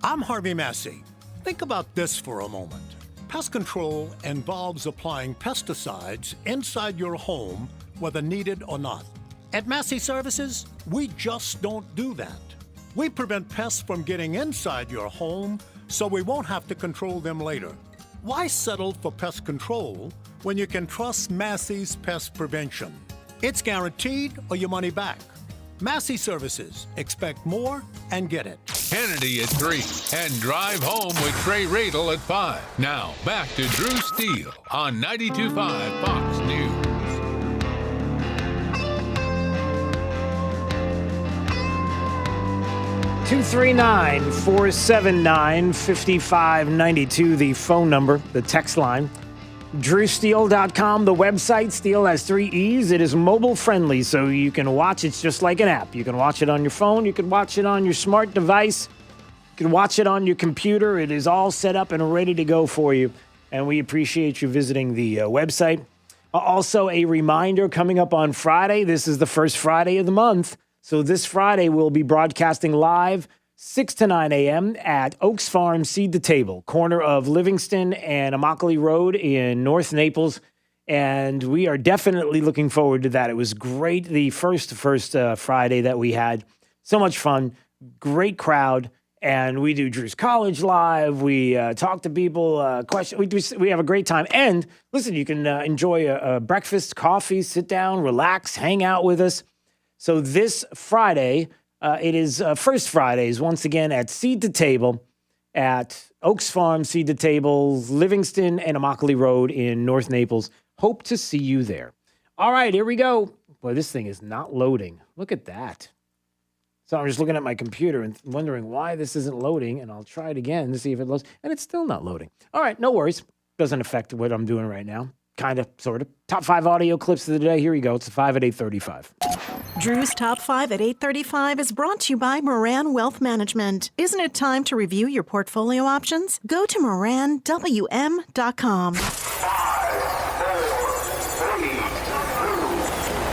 I'm Harvey Massey. Think about this for a moment. Pest control involves applying pesticides inside your home, whether needed or not. At Massey Services, we just don't do that. We prevent pests from getting inside your home, so we won't have to control them later. Why settle for pest control when you can trust Massey's pest prevention? It's guaranteed or your money back. Massey Services. Expect more and get it. Hannity at 3 and Drive Home with Trey Radel at 5. Now, back to Drew Steele on 92.5 Fox News. 239-479-5592, the phone number, the text line. DrewSteele.com, the website. Steele has 3 E's. It is mobile friendly, so you can watch. It's just like an app. You can watch it on your phone. You can watch it on your smart device. You can watch it on your computer. It is all set up and ready to go for you, and we appreciate you visiting the website. Also, a reminder coming up on Friday. This is the first Friday of the month, so this Friday we'll be broadcasting live 6 to 9 a.m. at Oaks Farm Seed to Table, corner of Livingston and Immokalee Road in North Naples. And we are definitely looking forward to that. It was great, the first Friday that we had. So much fun, great crowd. And we do Drew's College Live. We talk to people, we have a great time. And listen, you can enjoy a breakfast, coffee, sit down, relax, hang out with us. So this Friday, it is First Fridays, once again, at Seed to Table at Oaks Farm, Seed to Table, Livingston and Immokalee Road in North Naples. Hope to see you there. All right, here we go. Boy, this thing is not loading. Look at that. So I'm just looking at my computer and wondering why this isn't loading, and I'll try it again to see if it loads, and it's still not loading. All right, no worries. Doesn't affect what I'm doing right now. Kind of, sort of. Top 5 audio clips of the day. Here we go. It's 5 at 8:35. Drew's Top 5 at 8:35 is brought to you by Moran Wealth Management. Isn't it time to review your portfolio options? Go to moranwm.com. 5, 4, 3, 2,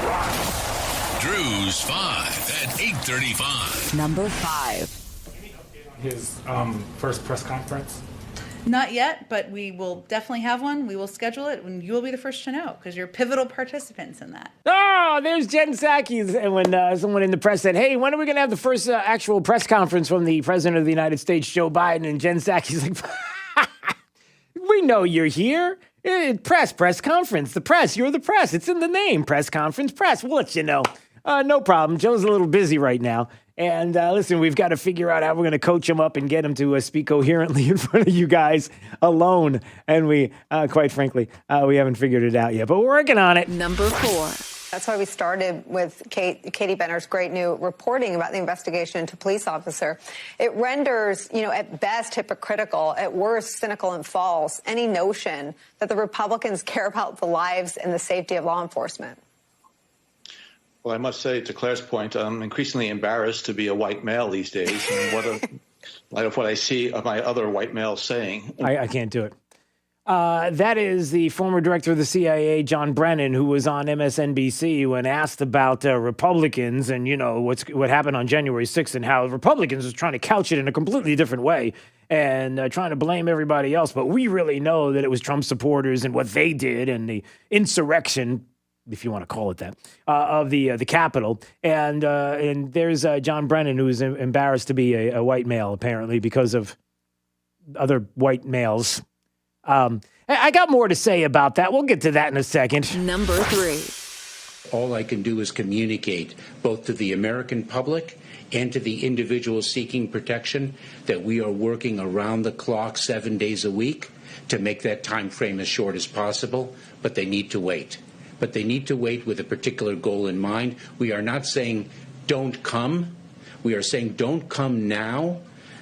1. Drew's 5 at 8:35. Number 5. His first press conference. Not yet, but we will definitely have one. We will schedule it, and you will be the first to know because you're pivotal participants in that. Oh, there's Jen Psaki. And when someone in the press said, hey, when are we going to have the first actual press conference from the President of the United States, Joe Biden? And Jen Psaki's like, we know you're here. Press conference. The press. You're the press. It's in the name. Press conference, press. We'll let you know. No problem. Joe's a little busy right now. And listen, we've got to figure out how we're going to coach him up and get him to speak coherently in front of you guys alone. And we, quite frankly, we haven't figured it out yet, but we're working on it. Number 4. That's why we started with Katie Benner's great new reporting about the investigation into police officer. It renders, at best hypocritical, at worst cynical and false, any notion that the Republicans care about the lives and the safety of law enforcement. Well, I must say, to Claire's point, I'm increasingly embarrassed to be a white male these days. And light of what I see of my other white males saying. I can't do it. That is the former director of the CIA, John Brennan, who was on MSNBC when asked about Republicans and, what happened on January 6th and how Republicans was trying to couch it in a completely different way and trying to blame everybody else. But we really know that it was Trump supporters and what they did and the insurrection if you want to call it that, of the Capitol. And there's John Brennan, who's embarrassed to be a white male, apparently, because of other white males. I got more to say about that. We'll get to that in a second. Number 3. All I can do is communicate both to the American public and to the individuals seeking protection that we are working around the clock 7 days a week to make that time frame as short as possible, but they need to wait. But they need to wait with a particular goal in mind. We are not saying don't come. We are saying don't come now,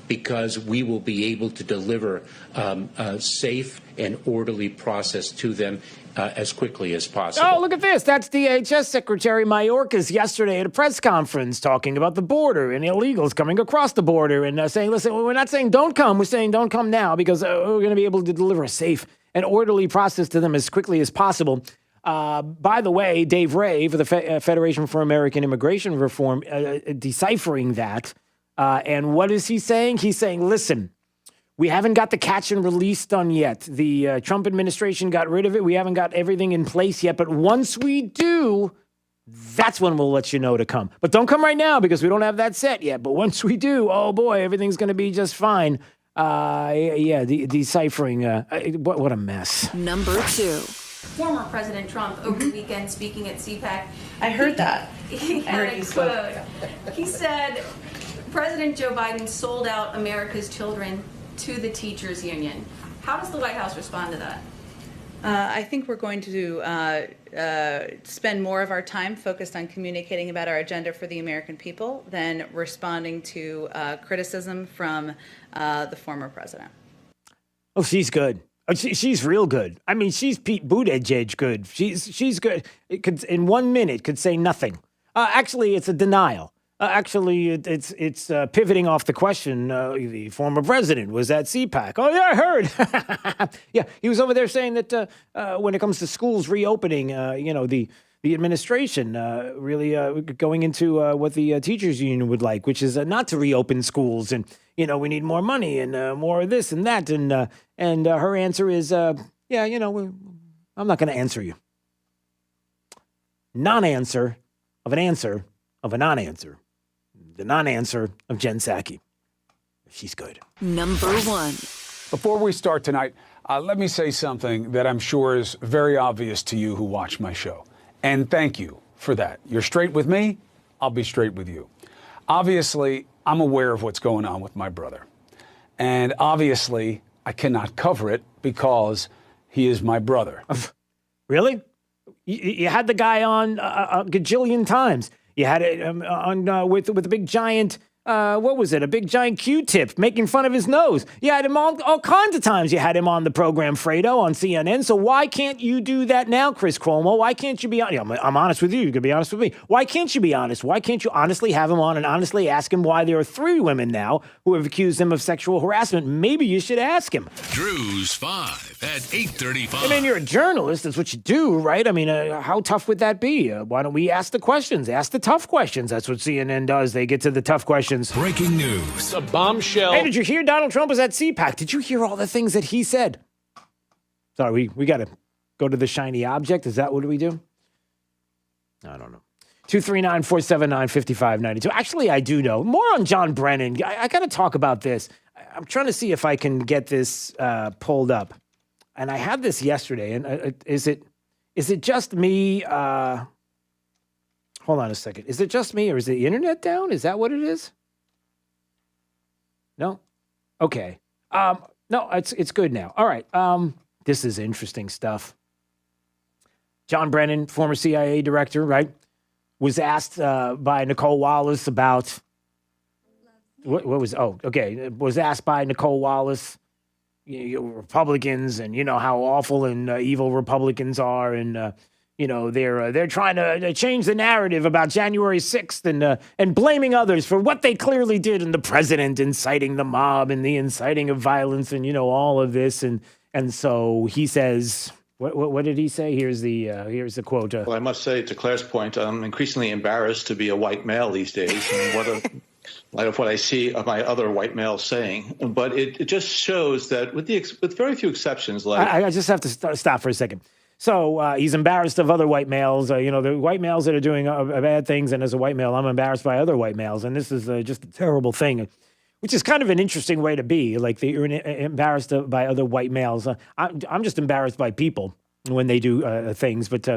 because we will be able to deliver a safe and orderly process to them as quickly as possible. Oh, look at this. That's DHS Secretary Mayorkas yesterday at a press conference talking about the border and illegals coming across the border and saying, listen, we're not saying don't come. We're saying don't come now because we're going to be able to deliver a safe and orderly process to them as quickly as possible. By the way, Dave Ray for the Federation for American Immigration Reform deciphering that. And what is he saying? He's saying, listen, we haven't got the catch and release done yet. The Trump administration got rid of it. We haven't got everything in place yet. But once we do, that's when we'll let you know to come. But don't come right now because we don't have that set yet. But once we do, oh boy, everything's going to be just fine. Deciphering. What a mess. Number 2. Former President Trump over the weekend speaking at CPAC. I heard that. He had a quote. He said, President Joe Biden sold out America's children to the teachers union. How does the White House respond to that? I think we're going to spend more of our time focused on communicating about our agenda for the American people than responding to criticism from the former president. Oh, she's good. She's real good. I mean, she's Pete Buttigieg good. She's good. It could, in 1 minute, could say nothing. Actually, it's a denial. It's pivoting off the question. The former president was at CPAC. Oh, yeah, I heard. Yeah, he was over there saying that when it comes to schools reopening, the administration really going into what the teachers union would like, which is not to reopen schools. And, we need more money and more of this and that. And her answer is, I'm not going to answer you. Non-answer of an answer of a non-answer. The non-answer of Jen Psaki. She's good. Number 1. Before we start tonight, let me say something that I'm sure is very obvious to you who watch my show. And thank you for that. You're straight with me, I'll be straight with you. Obviously, I'm aware of what's going on with my brother. And obviously, I cannot cover it because he is my brother. Really? You had the guy on a gajillion times. You had it on with a big giant, what was it? A big giant Q-tip making fun of his nose. You had him all kinds of times. You had him on the program Fredo on CNN. So why can't you do that now, Chris Cuomo? Why can't you be honest? I'm honest with you. You can be honest with me. Why can't you be honest? Why can't you honestly have him on and honestly ask him why there are 3 women now who have accused him of sexual harassment? Maybe you should ask him. Drew's 5 at 8:35. I mean, you're a journalist. That's what you do, right? I mean, how tough would that be? Why don't we ask the questions? Ask the tough questions. That's what CNN does. They get to the tough questions. Breaking news. A bombshell. Hey, did you hear Donald Trump was at CPAC? Did you hear all the things that he said? Sorry, we got to go to the shiny object. Is that what we do? I don't know. 239-479-5592. Actually, I do know. More on John Brennan. I got to talk about this. I'm trying to see if I can get this pulled up. And I had this yesterday. And is it just me? Hold on a second. Is it just me or is the internet down? Is that what it is? No? Okay. No, it's good now. All right. This is interesting stuff. John Brennan, former CIA director, right, was asked by Nicole Wallace about was asked by Nicole Wallace, Republicans and how awful and evil Republicans are, and they're trying to change the narrative about January 6th and blaming others for what they clearly did, and the president inciting the mob and the inciting of violence and all of this, and so he says, what did he say? Here's the quote. Well, I must say, to Claire's point, I'm increasingly embarrassed to be a white male these days, and light of what I see of my other white males saying. But it just shows that with very few exceptions, like I just have to stop for a second. So he's embarrassed of other white males. The white males that are doing bad things, and as a white male, I'm embarrassed by other white males, and this is just a terrible thing, which is kind of an interesting way to be. Like you're embarrassed by other white males. I'm just embarrassed by people when they do things, but.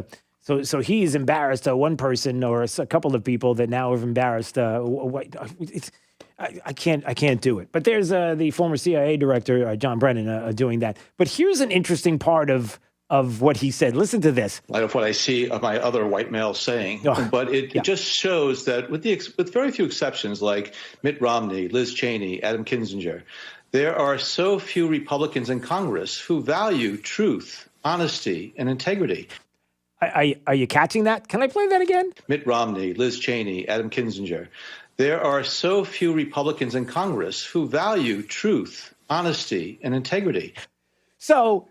So he's embarrassed one person or a couple of people that now have embarrassed. I can't do it. But there's the former CIA director John Brennan doing that. But here's an interesting part of what he said. Listen to this. Light of what I see of my other white males saying, but it just shows that with very few exceptions, like Mitt Romney, Liz Cheney, Adam Kinzinger, there are so few Republicans in Congress who value truth, honesty, and integrity. Are you catching that? Can I play that again? Mitt Romney, Liz Cheney, Adam Kinzinger. There are so few Republicans in Congress who value truth, honesty, and integrity. So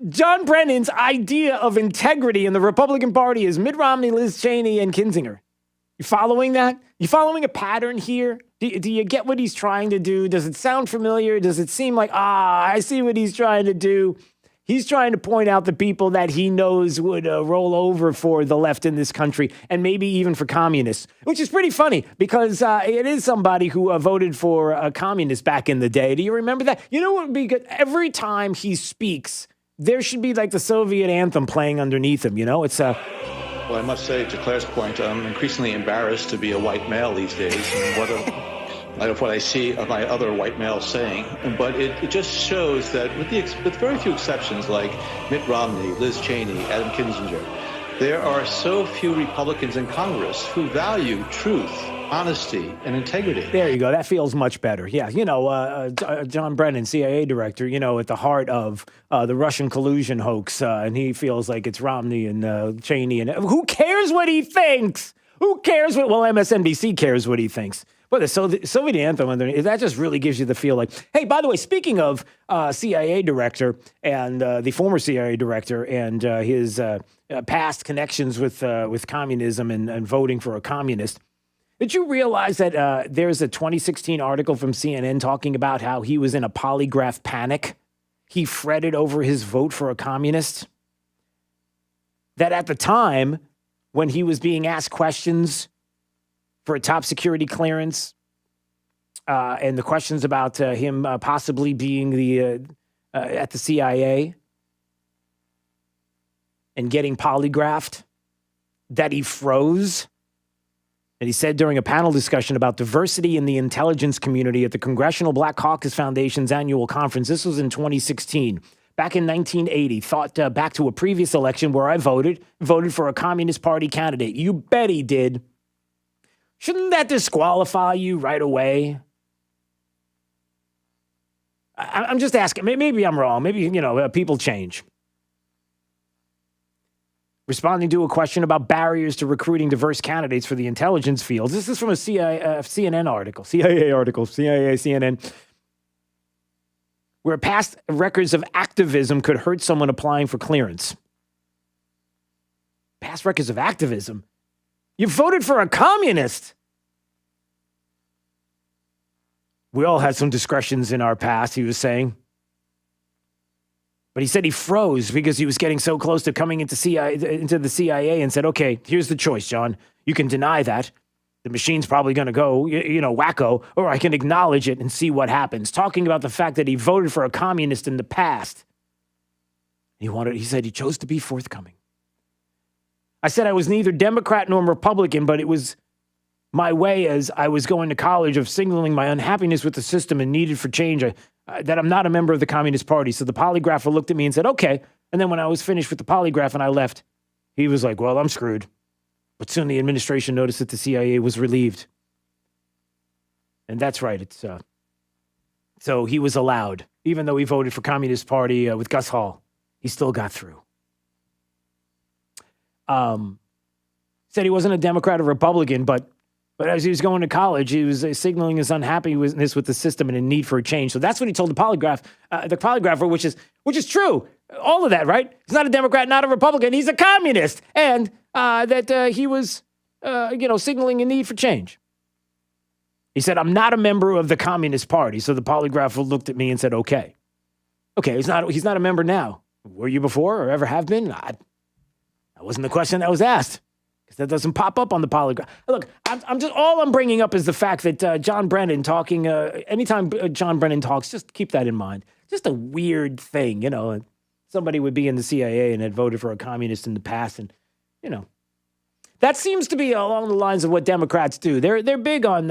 John Brennan's idea of integrity in the Republican Party is Mitt Romney, Liz Cheney, and Kinzinger. You following that? You following a pattern here? Do you get what he's trying to do? Does it sound familiar? Does it seem like, I see what he's trying to do? He's trying to point out the people that he knows would roll over for the left in this country and maybe even for communists, which is pretty funny because it is somebody who voted for a communist back in the day. Do you remember that? You know what would be good? Every time he speaks, there should be like the Soviet anthem playing underneath him. It's Well, I must say, to Claire's point, I'm increasingly embarrassed to be a white male these days. Of what I see of my other white males saying, but it just shows that with very few exceptions, like Mitt Romney, Liz Cheney, Adam Kinzinger, there are so few Republicans in Congress who value truth, honesty, and integrity. There you go. That feels much better. Yeah, John Brennan, CIA director, at the heart of the Russian collusion hoax, and he feels like it's Romney and Cheney, and who cares what he thinks? Who cares what? Well, MSNBC cares what he thinks. But the Soviet anthem, that just really gives you the feel like, hey, by the way, speaking of CIA director and the former CIA director and his past connections with communism and voting for a communist, did you realize that there's a 2016 article from CNN talking about how he was in a polygraph panic? He fretted over his vote for a communist. That at the time, when he was being asked questions for a top security clearance, and the questions about him possibly being at the CIA and getting polygraphed, that he froze. And he said during a panel discussion about diversity in the intelligence community at the Congressional Black Caucus Foundation's annual conference, this was in 2016, back in 1980, thought back to a previous election where I voted for a Communist Party candidate. You bet he did. Shouldn't that disqualify you right away? I'm just asking. Maybe I'm wrong. Maybe, people change. Responding to a question about barriers to recruiting diverse candidates for the intelligence fields. This is from a CNN article, CNN, where past records of activism could hurt someone applying for clearance. Past records of activism? You voted for a communist. We all had some discretions in our past, he was saying. But he said he froze because he was getting so close to coming into the CIA and said, okay, here's the choice, John. You can deny that. The machine's probably going to go, wacko, or I can acknowledge it and see what happens. Talking about the fact that he voted for a communist in the past. He said he chose to be forthcoming. I said I was neither Democrat nor Republican, but it was my way as I was going to college of signaling my unhappiness with the system and needed for change, that I'm not a member of the Communist Party. So the polygrapher looked at me and said, okay. And then when I was finished with the polygraph and I left, he was like, well, I'm screwed. But soon the administration noticed that the CIA was relieved. And that's right. So he was allowed, even though he voted for Communist Party with Gus Hall, he still got through. Said he wasn't a Democrat or Republican, but as he was going to college, he was signaling his unhappiness with the system and a need for a change. So that's what he told the polygrapher, which is true. All of that, right? He's not a Democrat, not a Republican. He's a communist, and that he was, signaling a need for change. He said, "I'm not a member of the Communist Party." So the polygrapher looked at me and said, "Okay, he's not a member now. Were you before or ever have been?" That wasn't the question that was asked. Because that doesn't pop up on the polygraph. Look, all I'm bringing up is the fact that John Brennan talking, anytime John Brennan talks, just keep that in mind. Just a weird thing, Somebody would be in the CIA and had voted for a communist in the past, and, that seems to be along the lines of what Democrats do. They're big on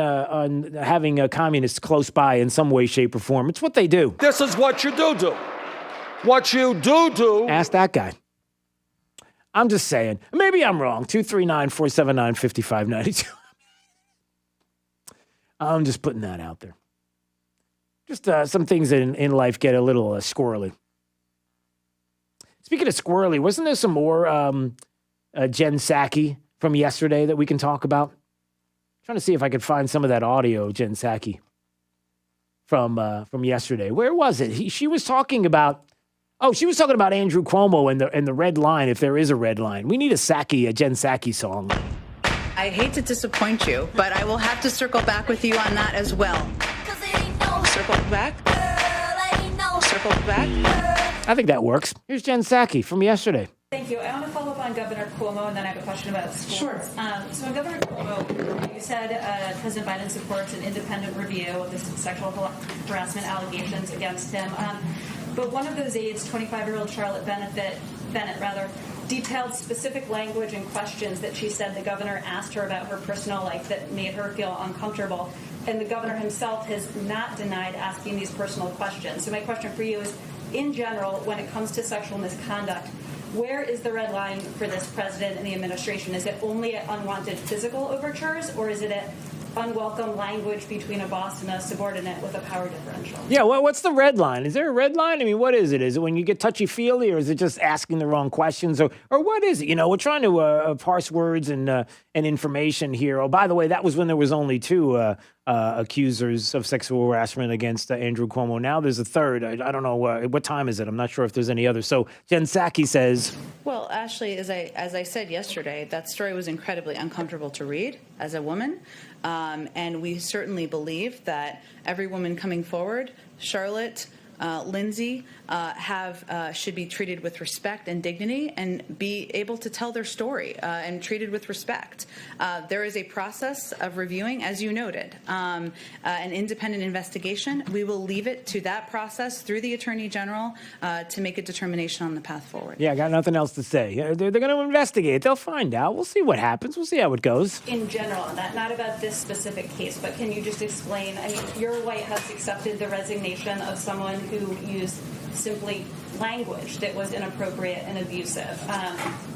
having communists close by in some way, shape, or form. It's what they do. This is what you do. What you do. Ask that guy. I'm just saying. Maybe I'm wrong. 239-479-5592. I'm just putting that out there. Just some things in life get a little squirrely. Speaking of squirrely, wasn't there some more Jen Psaki from yesterday that we can talk about? I'm trying to see if I could find some of that audio, Jen Psaki, from yesterday. Where was it? She was talking about Andrew Cuomo and the red line, if there is a red line. We need a Jen Psaki song. I hate to disappoint you, but I will have to circle back with you on that as well. Circle back? Circle back? I think that works. Here's Jen Psaki from yesterday. Thank you. I want to follow up on Governor Cuomo, and then I have a question about schools. Sure. So on Governor Cuomo, you said President Biden supports an independent review of the sexual harassment allegations against him. But one of those aides, 25-year-old Charlotte Bennett, detailed specific language and questions that she said the governor asked her about her personal life that made her feel uncomfortable. And the governor himself has not denied asking these personal questions. So my question for you is, in general, when it comes to sexual misconduct, where is the red line for this president and the administration? Is it only at unwanted physical overtures, or is it at unwelcome language between a boss and a subordinate with a power differential? Yeah, well, what's the red line? Is there a red line? I mean, what is it? Is it when you get touchy-feely, or is it just asking the wrong questions? Or what is it? We're trying to parse words and information here. Oh, by the way, that was when there was only two accusers of sexual harassment against Andrew Cuomo. Now there's a third. I don't know. What time is it? I'm not sure if there's any other. So Jen Psaki says... Well, Ashley, as I said yesterday, that story was incredibly uncomfortable to read as a woman. And we certainly believe that every woman coming forward, Charlotte, Lindsay, should be treated with respect and dignity and be able to tell their story and treated with respect. There is a process of reviewing, as you noted, an independent investigation. We will leave it to that process through the Attorney General to make a determination on the path forward. Yeah, I got nothing else to say. They're going to investigate. They'll find out. We'll see what happens. We'll see how it goes. In general, not about this specific case, but can you just explain, your White House accepted the resignation of someone who used simply language that was inappropriate and abusive.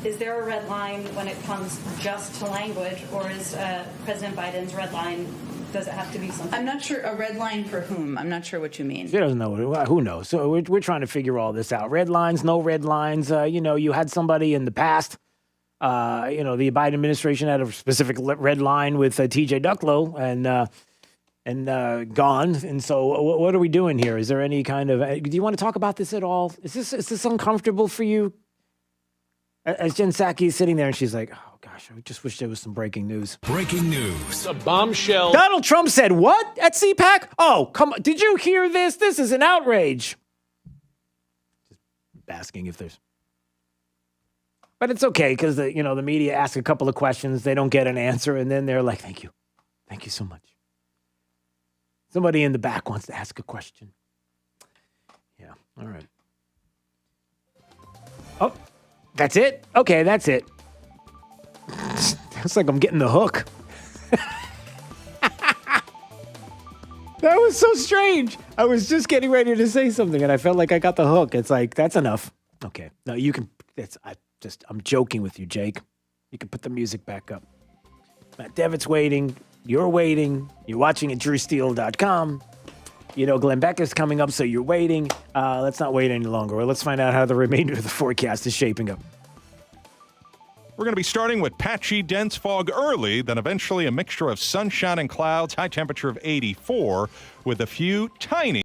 Is there a red line when it comes just to language, or is President Biden's red line, does it have to be something? I'm not sure. A red line for whom? I'm not sure what you mean. She doesn't know. Who knows? So we're trying to figure all this out. Red lines, no red lines. You had somebody in the past. The Biden administration had a specific red line with T.J. Ducklo, and gone. And so what are we doing here? Is there any kind of... do you want to talk about this at all? Is this uncomfortable for you? As Jen Psaki is sitting there and she's like, oh, gosh, I just wish there was some breaking news. Breaking news. A bombshell. Donald Trump said what at CPAC? Oh, come on. Did you hear this? This is an outrage. Just asking if there's... But it's okay because the media asks a couple of questions. They don't get an answer. And then they're like, thank you. Thank you so much. Somebody in the back wants to ask a question. Yeah, all right. Oh, that's it? Okay, that's it. It's like I'm getting the hook. That was so strange. I was just getting ready to say something, and I felt like I got the hook. It's like, that's enough. Okay, no, you can... I'm joking with you, Jake. You can put the music back up. Matt Devitt's waiting. You're waiting. You're watching at drewsteele.com. Glenn Beck is coming up, so you're waiting. Let's not wait any longer. Let's find out how the remainder of the forecast is shaping up. We're going to be starting with patchy, dense fog early, then eventually a mixture of sunshine and clouds, high temperature of 84, with a few tiny